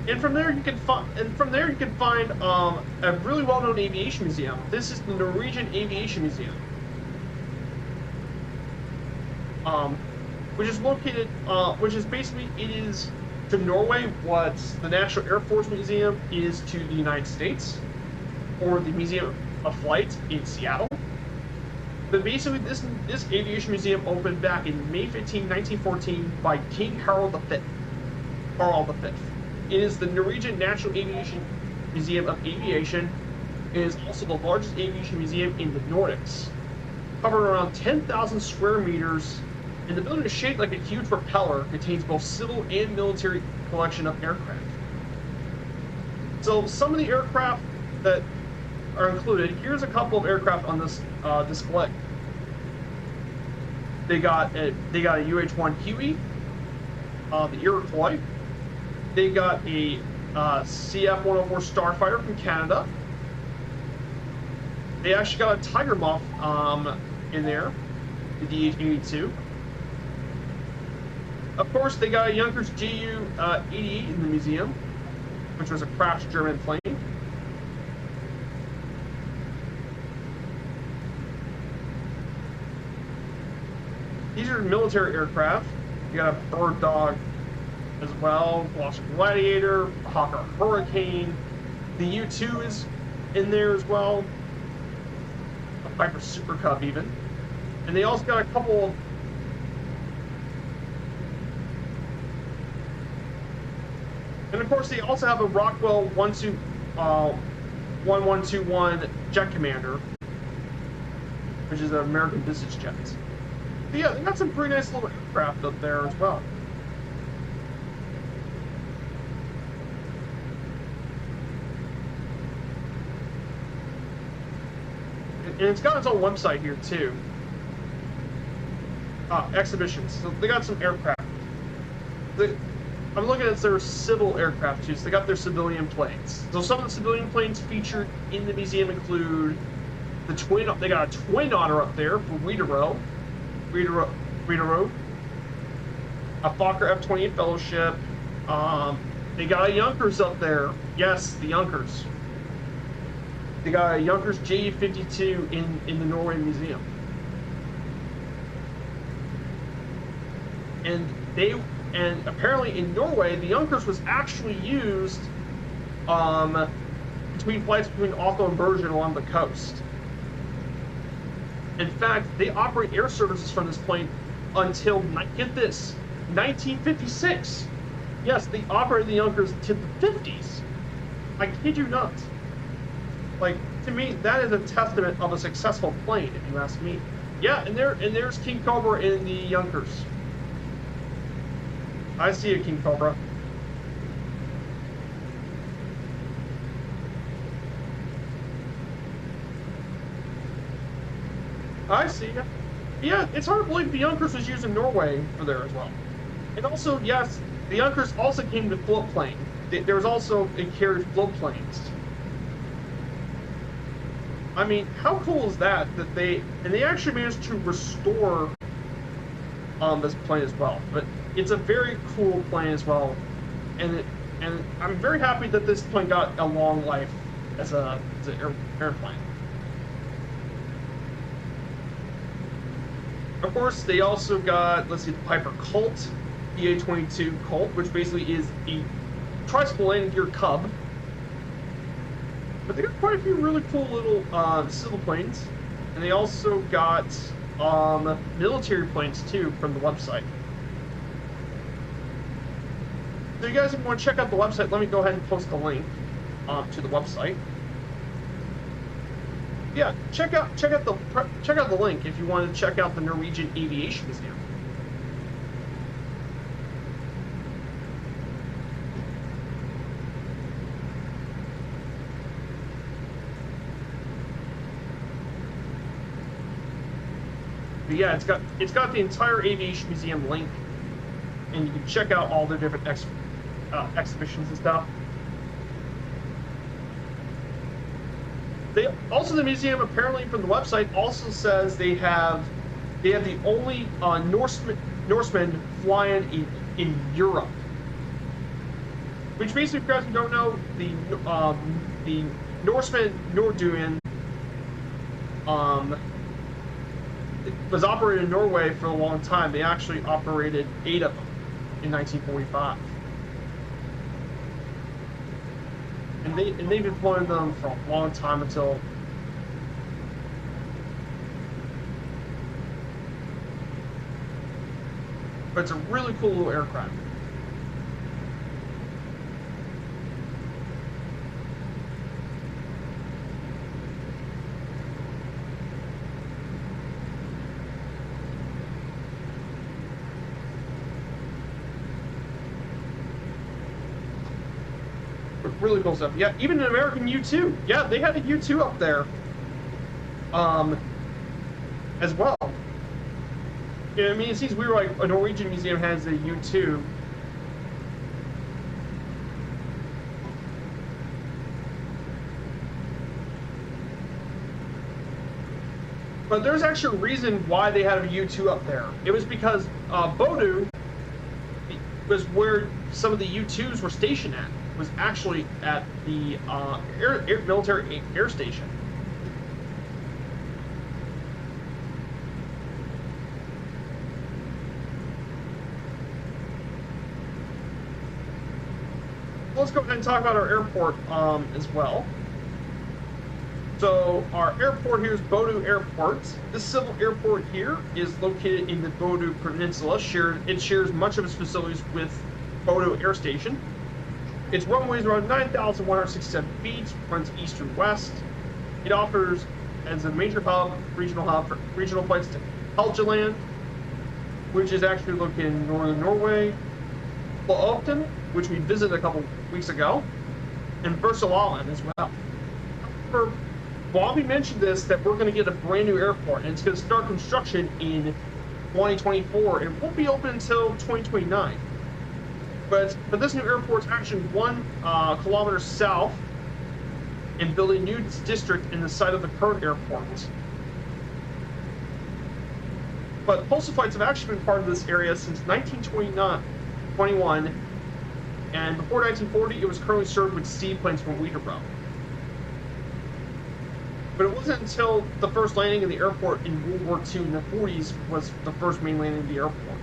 And from there you can find a really well-known aviation museum. This is the Norwegian Aviation Museum. which is located, which is basically, it is to Norway what the National Air Force Museum is to the United States, or the Museum of Flight in Seattle. But basically, this aviation museum opened back in May 15, 1914 by King Harald V. It is the Norwegian National Aviation Museum of Aviation. It is also the largest aviation museum in the Nordics, covering around 10,000 square meters, and the building is shaped like a huge propeller, contains both civil and military collection of aircraft. So some of the aircraft that are included, here's a couple of aircraft on this display. They got a UH-1 Huey, the Iroquois. They got a CF-104 Starfighter from Canada. They actually got a Tiger Moth in there, the DH-82. Of course, they got a Junkers Ju-88 in the museum, which was a crashed German plane. These are military aircraft. You got a Bird Dog as well, Gloster Gladiator, Hawker Hurricane. The U-2 is in there as well. A Piper Super Cub even. And they also got a couple of... And of course, they also have a Rockwell 1121 Jet Commander, which is an American business jet. But yeah, they got some pretty nice little aircraft up there as well. And it's got its own website here too. Exhibitions. So they got some aircraft. I'm looking at their civil aircraft too. So they got their civilian planes. So some of the civilian planes featured in the museum include the twin. They got a Twin Otter up there for Widerøe, a Fokker F-28 Fellowship. They got a Junkers up there. Yes, the Junkers. They got a Junkers Ju-52 in the Norway Museum. And apparently in Norway, the Junkers was actually used between flights between Oslo and Bergen along the coast. In fact, they operate air services from this plane until, get this, 1956. Yes, they operated the Junkers to the 50s. I kid you not. Like, to me, that is a testament of a successful plane, if you ask me. Yeah, and there's King Cobra in the Junkers. I see a King Cobra. I see. Yeah, it's hard to believe the Junkers was used in Norway for there as well. And also, yes, the Junkers also came to float plane. There was also a carried float planes. I mean, how cool is that? That they actually managed to restore this plane as well. But it's a very cool plane as well, and I'm very happy that this plane got a long life as an airplane. Of course, they also got, let's see, the Piper Colt, the A-22 Colt, which basically is a tricycle landing gear Cub. But they got quite a few really cool little civil planes, and they also got military planes too from the website. So you guys, if you want to check out the website, let me go ahead and post the link to the website. Yeah, check out the link if you want to check out the Norwegian Aviation Museum. But yeah, it's got the entire Aviation Museum link, and you can check out all the different exhibitions and stuff. The museum, apparently from the website, also says they have the only Norsemen flying in Europe. Which basically, if you guys don't know, the Norsemen, Norduen, was operated in Norway for a long time. They actually operated 8 of them in 1945. And they've been flying them for a long time until... But it's a really cool little aircraft. Really cool stuff. Yeah, even an American U-2. Yeah, they had a U-2 up there. As well. Yeah, I mean, it seems weird, like a Norwegian museum has a U-2. But there's actually a reason why they had a U-2 up there. It was because Bodø was where some of the U-2s were stationed at. Was actually at the military air station. Let's go ahead and talk about our airport as well. So our airport here is Bodø Airport. This civil airport here is located in the Bodø Peninsula. It shares much of its facilities with Bodø Air Station. Its runway is around 9,167 feet, runs east and west. It offers as a major hub for regional flights to Helgeland, which is actually located in northern Norway, Lofoten, which we visited a couple weeks ago, and Versailles as well. Bobby mentioned this, that we're going to get a brand new airport, and it's going to start construction in 2024, and it won't be open until 2029. But this new airport's actually 1 kilometer south and build a new district in the site of the current airport. But postal flights have actually been part of this area since 1921, and before 1940 it was currently served with seaplanes from Weterbro. But it wasn't until the first landing of the airport in World War II in the 40s was the first main landing of the airport.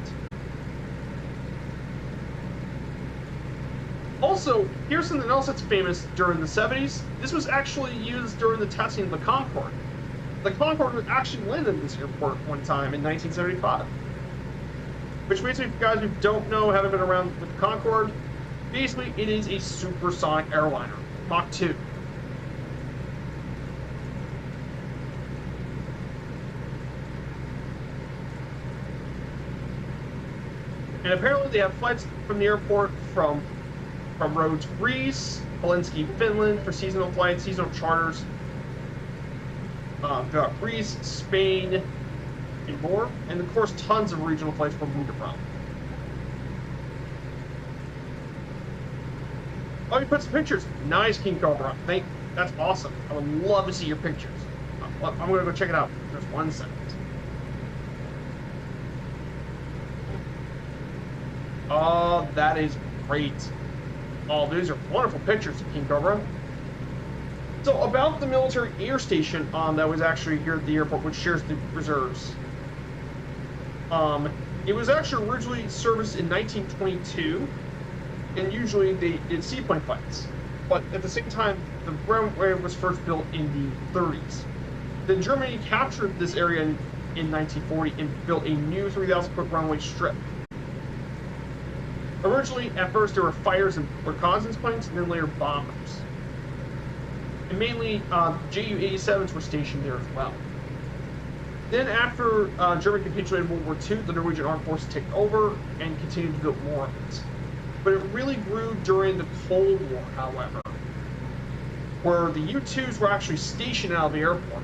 Also, here's something else that's famous during the 70s. This was actually used during the testing of the Concorde. The Concorde was actually landed at this airport one time in 1975. Which basically, for guys who don't know, haven't been around with the Concorde, basically it is a supersonic airliner, Mach 2. And apparently they have flights from the airport from Rhodes, Greece, Helsinki, Finland for seasonal flights, seasonal charters. Throughout Greece, Spain, and more. And of course, tons of regional flights from Weterbro. Oh, you put some pictures. Nice, King Cobra. That's awesome. I would love to see your pictures. I'm going to go check it out. Just 1 second. Oh, that is great. Oh, these are wonderful pictures of King Cobra. So, about the military air station that was actually here at the airport, which shares the reserves. It was actually originally serviced in 1922, and usually they did seaplane flights. But at the same time, the runway was first built in the 30s. Then Germany captured this area in 1940 and built a new 3,000-foot runway strip. Originally, at first, there were fighters and reconnaissance planes, and then later bombers. And mainly, Ju-87s were stationed there as well. Then, after Germany capitulated in World War II, the Norwegian Armed Forces took over and continued to build more of it. But it really grew during the Cold War, however, where the U-2s were actually stationed out of the airport.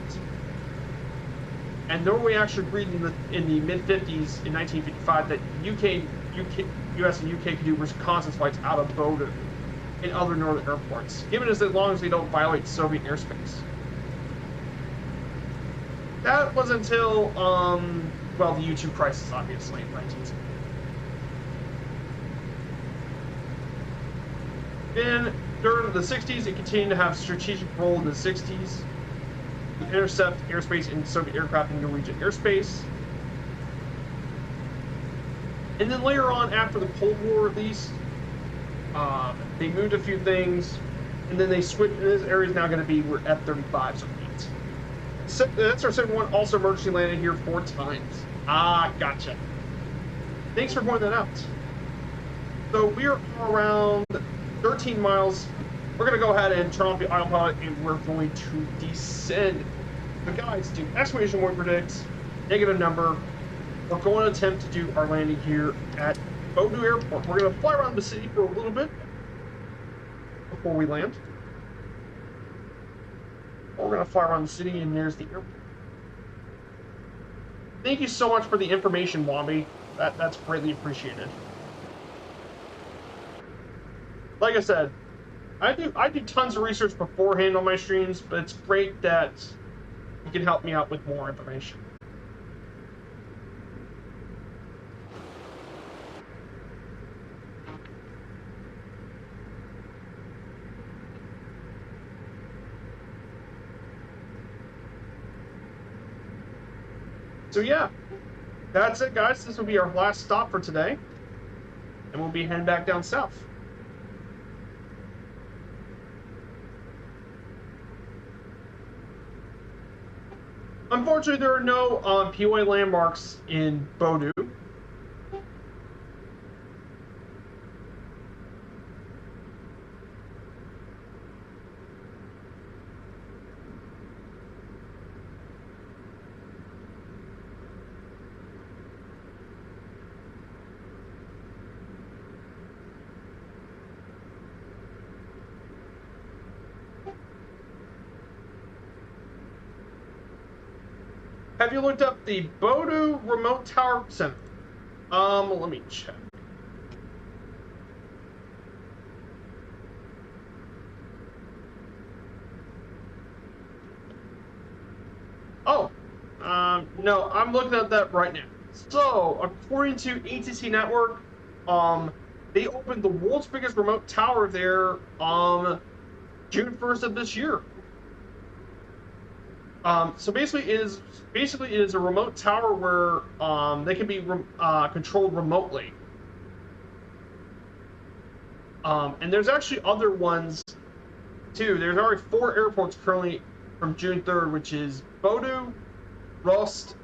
And Norway actually agreed in the mid-50s, in 1955, that US and UK could do reconnaissance flights out of Bodø and other northern airports, given as long as they don't violate Soviet airspace. That was until, well, the U-2 crisis, obviously, in 1970. Then, during the 60s, it continued to have a strategic role in the 60s. intercept airspace in Soviet aircraft in Norwegian airspace. And then later on, after the Cold War at least, they moved a few things, and then they switched, and this area is now going to be where F-35s are meet. So, that's our 71 also emergency landed here 4 times. Ah, gotcha. Thanks for pointing that out. So we are around 13 miles. We're going to go ahead and turn off the autopilot, and we're going to descend. The guys do exclamation point predicts, negative number. We're going to attempt to do our landing here at Bodø Airport. We're going to fly around the city for a little bit before we land. We're going to fly around the city, and there's the airport. Thank you so much for the information, Womby. That's greatly appreciated. Like I said, I do tons of research beforehand on my streams, but it's great that you can help me out with more information. So yeah, that's it, guys. This will be our last stop for today, and we'll be heading back down south. Unfortunately, there are no POA landmarks in Bodø. Have you looked up the Bodø Remote Tower Center? Let me check. Oh, no, I'm looking at that right now. So, according to ATC Network, they opened the world's biggest remote tower there, June 1st of this year. So basically, it is a remote tower where they can be controlled remotely. And there's actually other ones too. There's already 4 airports currently from June 3rd, which is Bodø, Rost,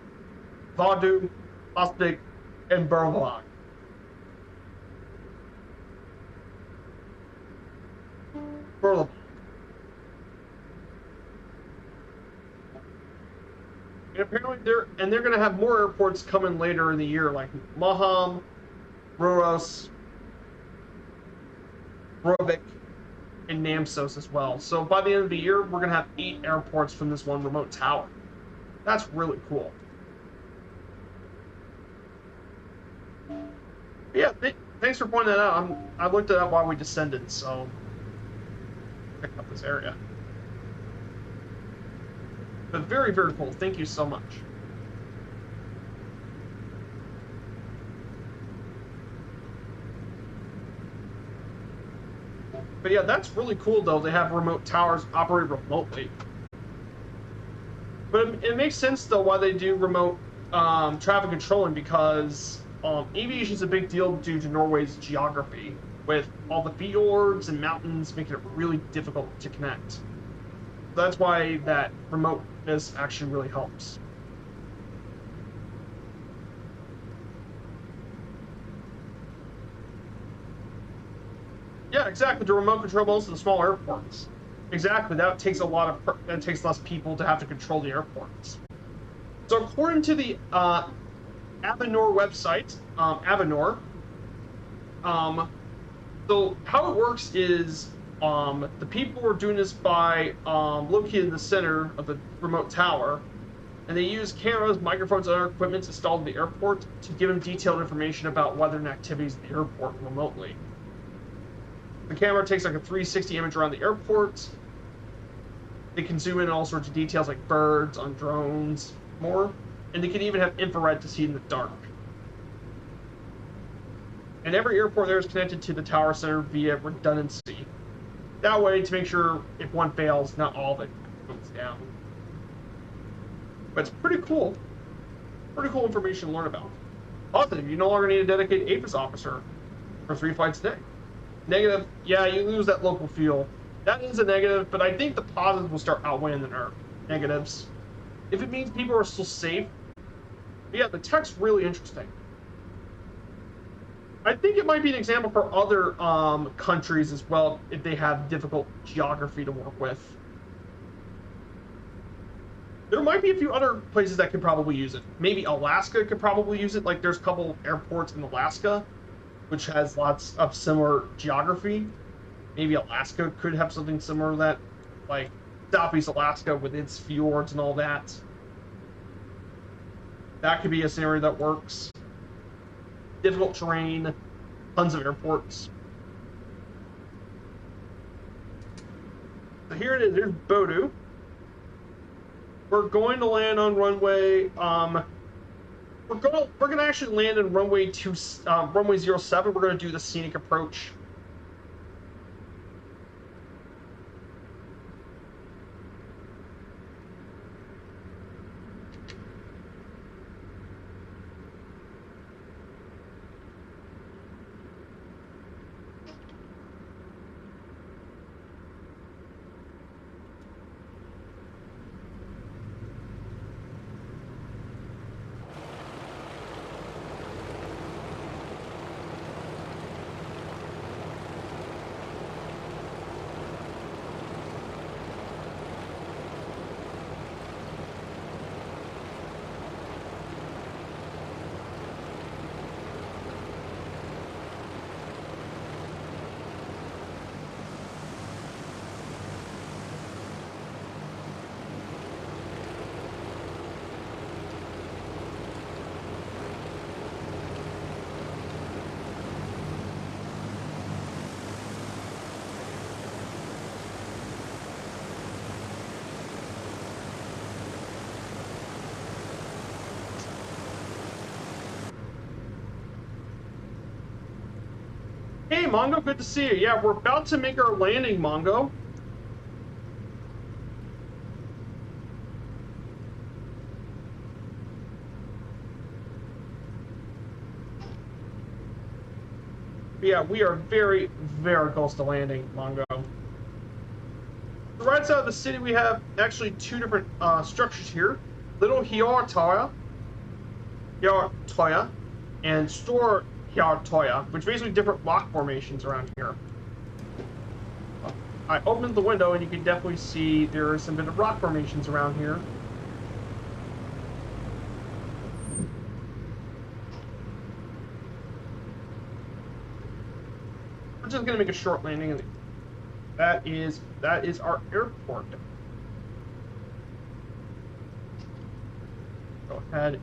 Bodø, Osvik, and Bardufoss. And apparently they're going to have more airports coming later in the year, like Maham, Røros, Rovik, and Namsos as well. So by the end of the year, we're going to have 8 airports from this one remote tower. That's really cool. But yeah, thanks for pointing that out. I looked it up while we descended, so check out this area. But very, very cool. Thank you so much. But yeah, that's really cool, though. They have remote towers operate remotely. But it makes sense, though, why they do remote traffic controlling, because aviation is a big deal due to Norway's geography, with all the fjords and mountains making it really difficult to connect. That's why that remoteness actually really helps. Yeah, exactly. To remote control most of the small airports. Exactly. That takes less people to have to control the airports. So according to the Avinor website, Avinor, so how it works is the people are doing this by located in the center of the remote tower, and they use cameras, microphones, and other equipment installed in the airport to give them detailed information about weather and activities at the airport remotely. The camera takes like a 360 image around the airport. They can zoom in on all sorts of details like birds, on drones, more, and they can even have infrared to see in the dark. And every airport there is connected to the tower center via redundancy. That way, to make sure if one fails, not all of it goes down. But it's pretty cool. Pretty cool information to learn about. Positive, you no longer need a dedicated APHIS officer for 3 flights a day. Negative, yeah, you lose that local feel. That is a negative, but I think the positives will start outweighing the negatives. If it means people are still safe, yeah, the tech's really interesting. I think it might be an example for other countries as well if they have difficult geography to work with. There might be a few other places that could probably use it. Maybe Alaska could probably use it. Like there's a couple airports in Alaska, which has lots of similar geography. Maybe Alaska could have something similar to that, like Southeast Alaska with its fjords and all that. That could be a scenario that works. Difficult terrain, tons of airports. So here it is. Here's Bodø. We're going to land on runway. We're gonna actually land on runway 07. We're gonna do the scenic approach. Hey, Mongo, good to see you. Yeah, we're about to make our landing, Mongo. Yeah, we are very, very close to landing, Mongo. The right side of the city, we have actually two different structures here. Little Hjortoya, and Store Hjortoya, which basically different rock formations around here. I opened the window and you can definitely see there are some bit of rock formations around here. We're just gonna make a short landing. That is our airport. Go ahead,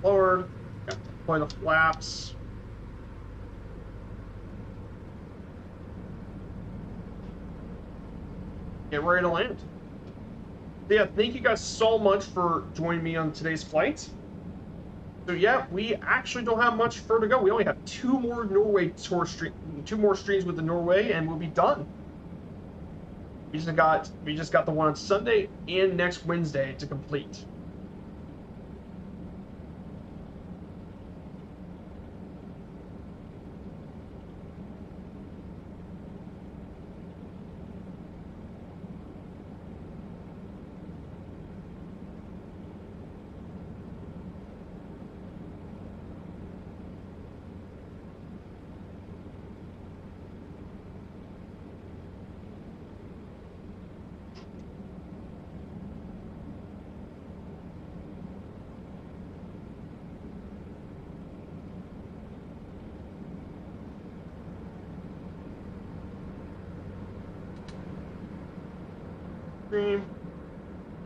forward, deploy the flaps. Get ready to land. Yeah, thank you guys so much for joining me on today's flight. So yeah, we actually don't have much further to go. We only have two more streams with the Norway, and we'll be done. We just got the one on Sunday and next Wednesday to complete.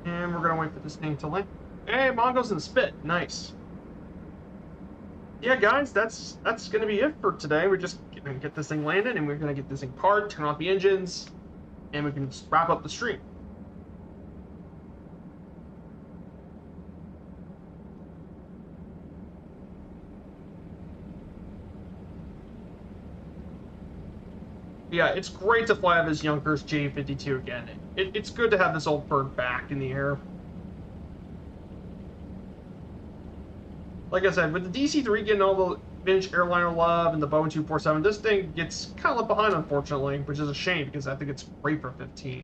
And we're gonna wait for this thing to land. Hey, Mongo's in the spit. Nice. Yeah, guys, that's gonna be it for today. We're just gonna get this thing landed, and we're gonna get this thing parked, turn off the engines, and we can wrap up the stream. Yeah, it's great to fly this Junkers J-52 again. It's good to have this old bird back in the air. like I said, with the DC-3 getting all the vintage airliner love and the Boeing 247, this thing gets kind of left behind, unfortunately, which is a shame because I think it's great for 15.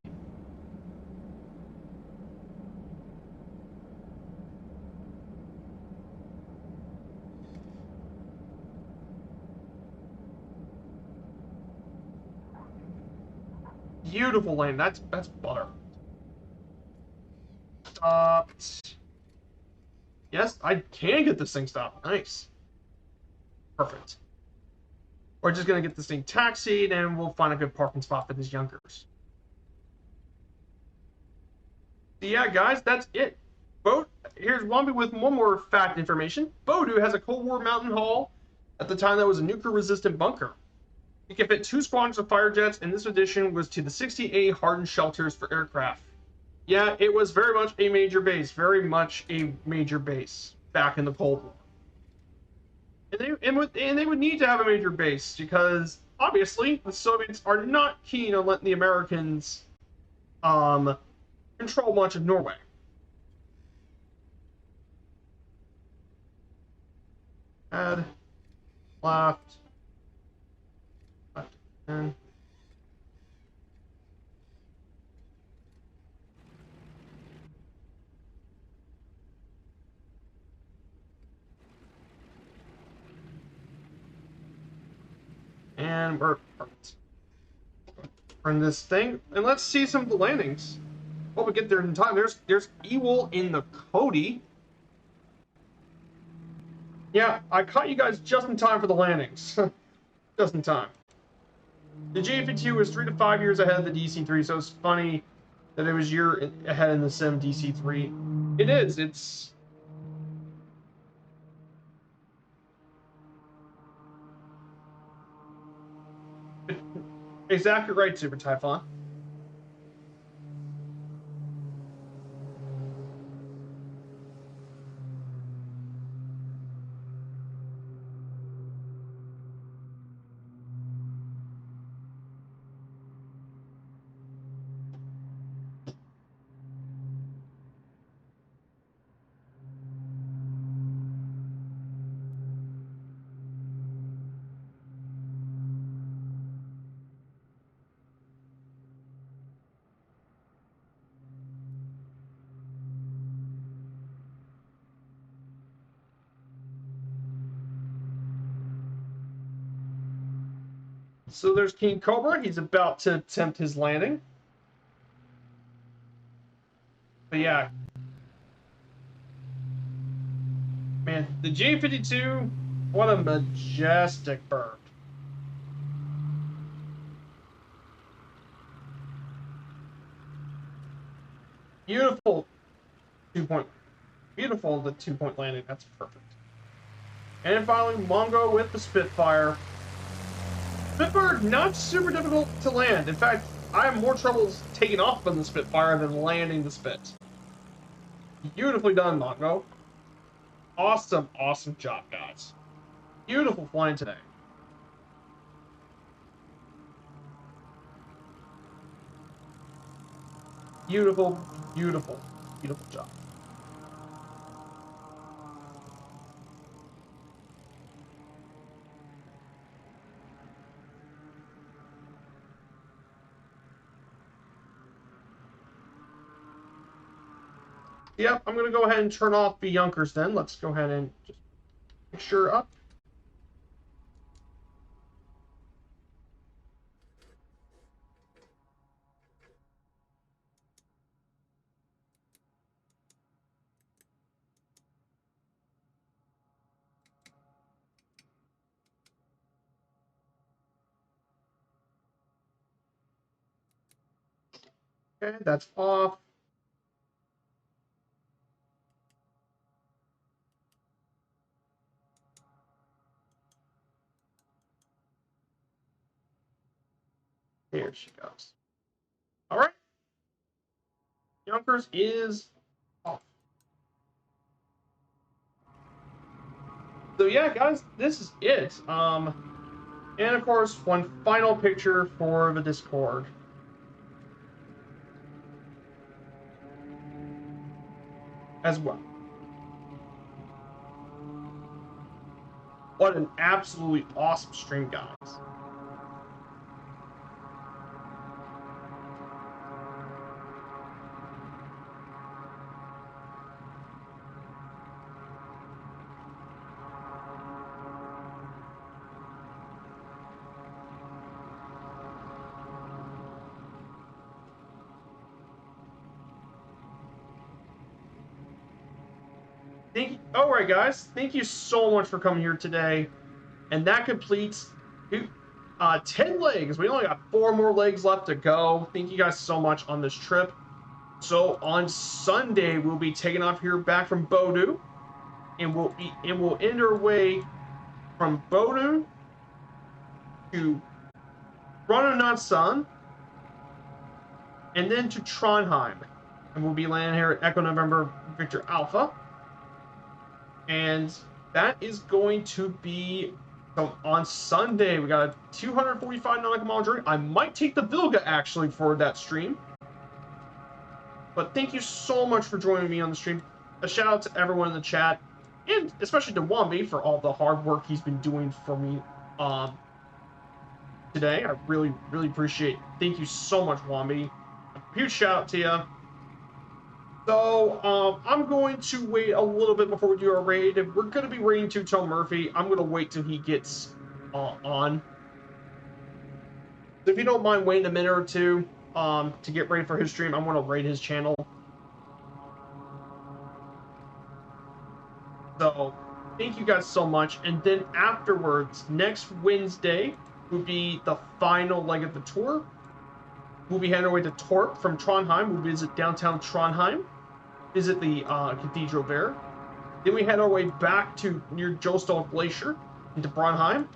Beautiful lane. That's butter. Stopped. Yes, I can get this thing stopped. Nice. Perfect. We're just gonna get this thing taxied, and we'll find a good parking spot for these Junkers. So yeah, guys, that's it. Here's one with one more fact information. Bodø has a Cold War mountain hall. At the time, that was a nuclear-resistant bunker. It can fit 2 squadrons of fire jets, and this addition was to the 60A hardened shelters for aircraft. Yeah, it was very much a major base, back in the Cold War. And they would need to have a major base because obviously the Soviets are not keen on letting the Americans control much of Norway. Add left. And we're run this thing, and let's see some of the landings. Hope we get there in time. There's Ewell in the Cody. Yeah, I caught you guys just in time for the landings. Just in time. The GFE2 was 3 to 5 years ahead of the DC-3, so it's funny that it was a year ahead in the Sim DC-3. It is. It's exactly right, Super Typhon. So there's King Cobra. He's about to attempt his landing. But yeah. Man, the J-52, what a majestic bird. Beautiful beautiful the 2-point landing. That's perfect. And finally, Mongo with the Spitfire. Spitfire, not super difficult to land. In fact, I have more trouble taking off on the Spitfire than landing the Spit. Beautifully done, Mongo. Awesome, awesome job, guys. Beautiful flying today. Beautiful, beautiful, beautiful job. Yep, I'm going to go ahead and turn off the Junkers then. Let's go ahead and just make sure up. Okay, that's off. Here she goes. All right. Junkers is off. So yeah, guys, this is it. And of course, one final picture for the Discord. As well. What an absolutely awesome stream, guys. All right, guys. Thank you so much for coming here today. And that completes 10 legs. We only got 4 more legs left to go. Thank you guys so much on this trip. So on Sunday, we'll be taking off here back from Bodø. And we'll end our way from Bodø to Brønnøysund. And then to Trondheim. And we'll be landing here at Echo November Victor Alpha. And that is going to be, so on Sunday, we got a 245 nautical mile journey. I might take the Vilga, actually, for that stream. But thank you so much for joining me on the stream. A shout out to everyone in the chat, and especially to Wombi for all the hard work he's been doing for me today. I really, really appreciate it. Thank you so much, Wombi. A huge shout out to you. So, I'm going to wait a little bit before we do our raid. If we're going to be raiding Two-Tone Murphy, I'm going to wait till he gets on. So if you don't mind waiting a minute or two to get ready for his stream, I'm going to raid his channel. So, thank you guys so much. And then afterwards, next Wednesday will be the final leg of the tour. We'll be heading our way to Torp from Trondheim. We'll visit downtown Trondheim. Visit the cathedral there. Then we head our way back to near Jostedal Glacier into Brønnøysund.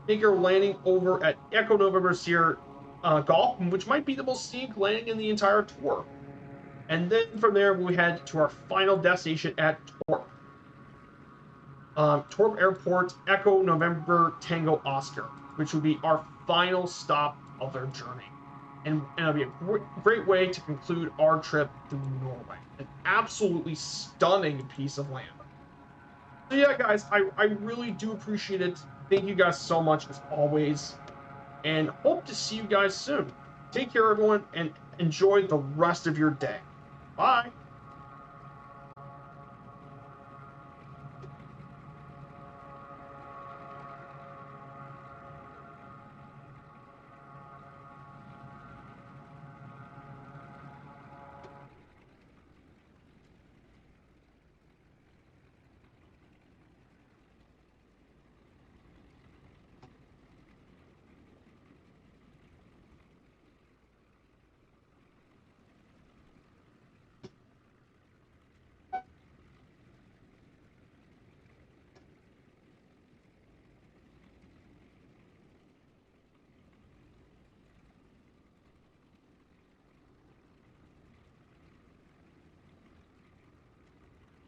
Make our landing over at Echo November Sierra Golf, which might be the most scenic landing in the entire tour. And then from there, we head to our final destination at Torp. Torp Airport, Echo November Tango Oscar, which will be our final stop of our journey. And it'll be a great way to conclude our trip through Norway. An absolutely stunning piece of land. So yeah, guys, I really do appreciate it. Thank you guys so much, as always. And hope to see you guys soon. Take care, everyone, and enjoy the rest of your day. Bye.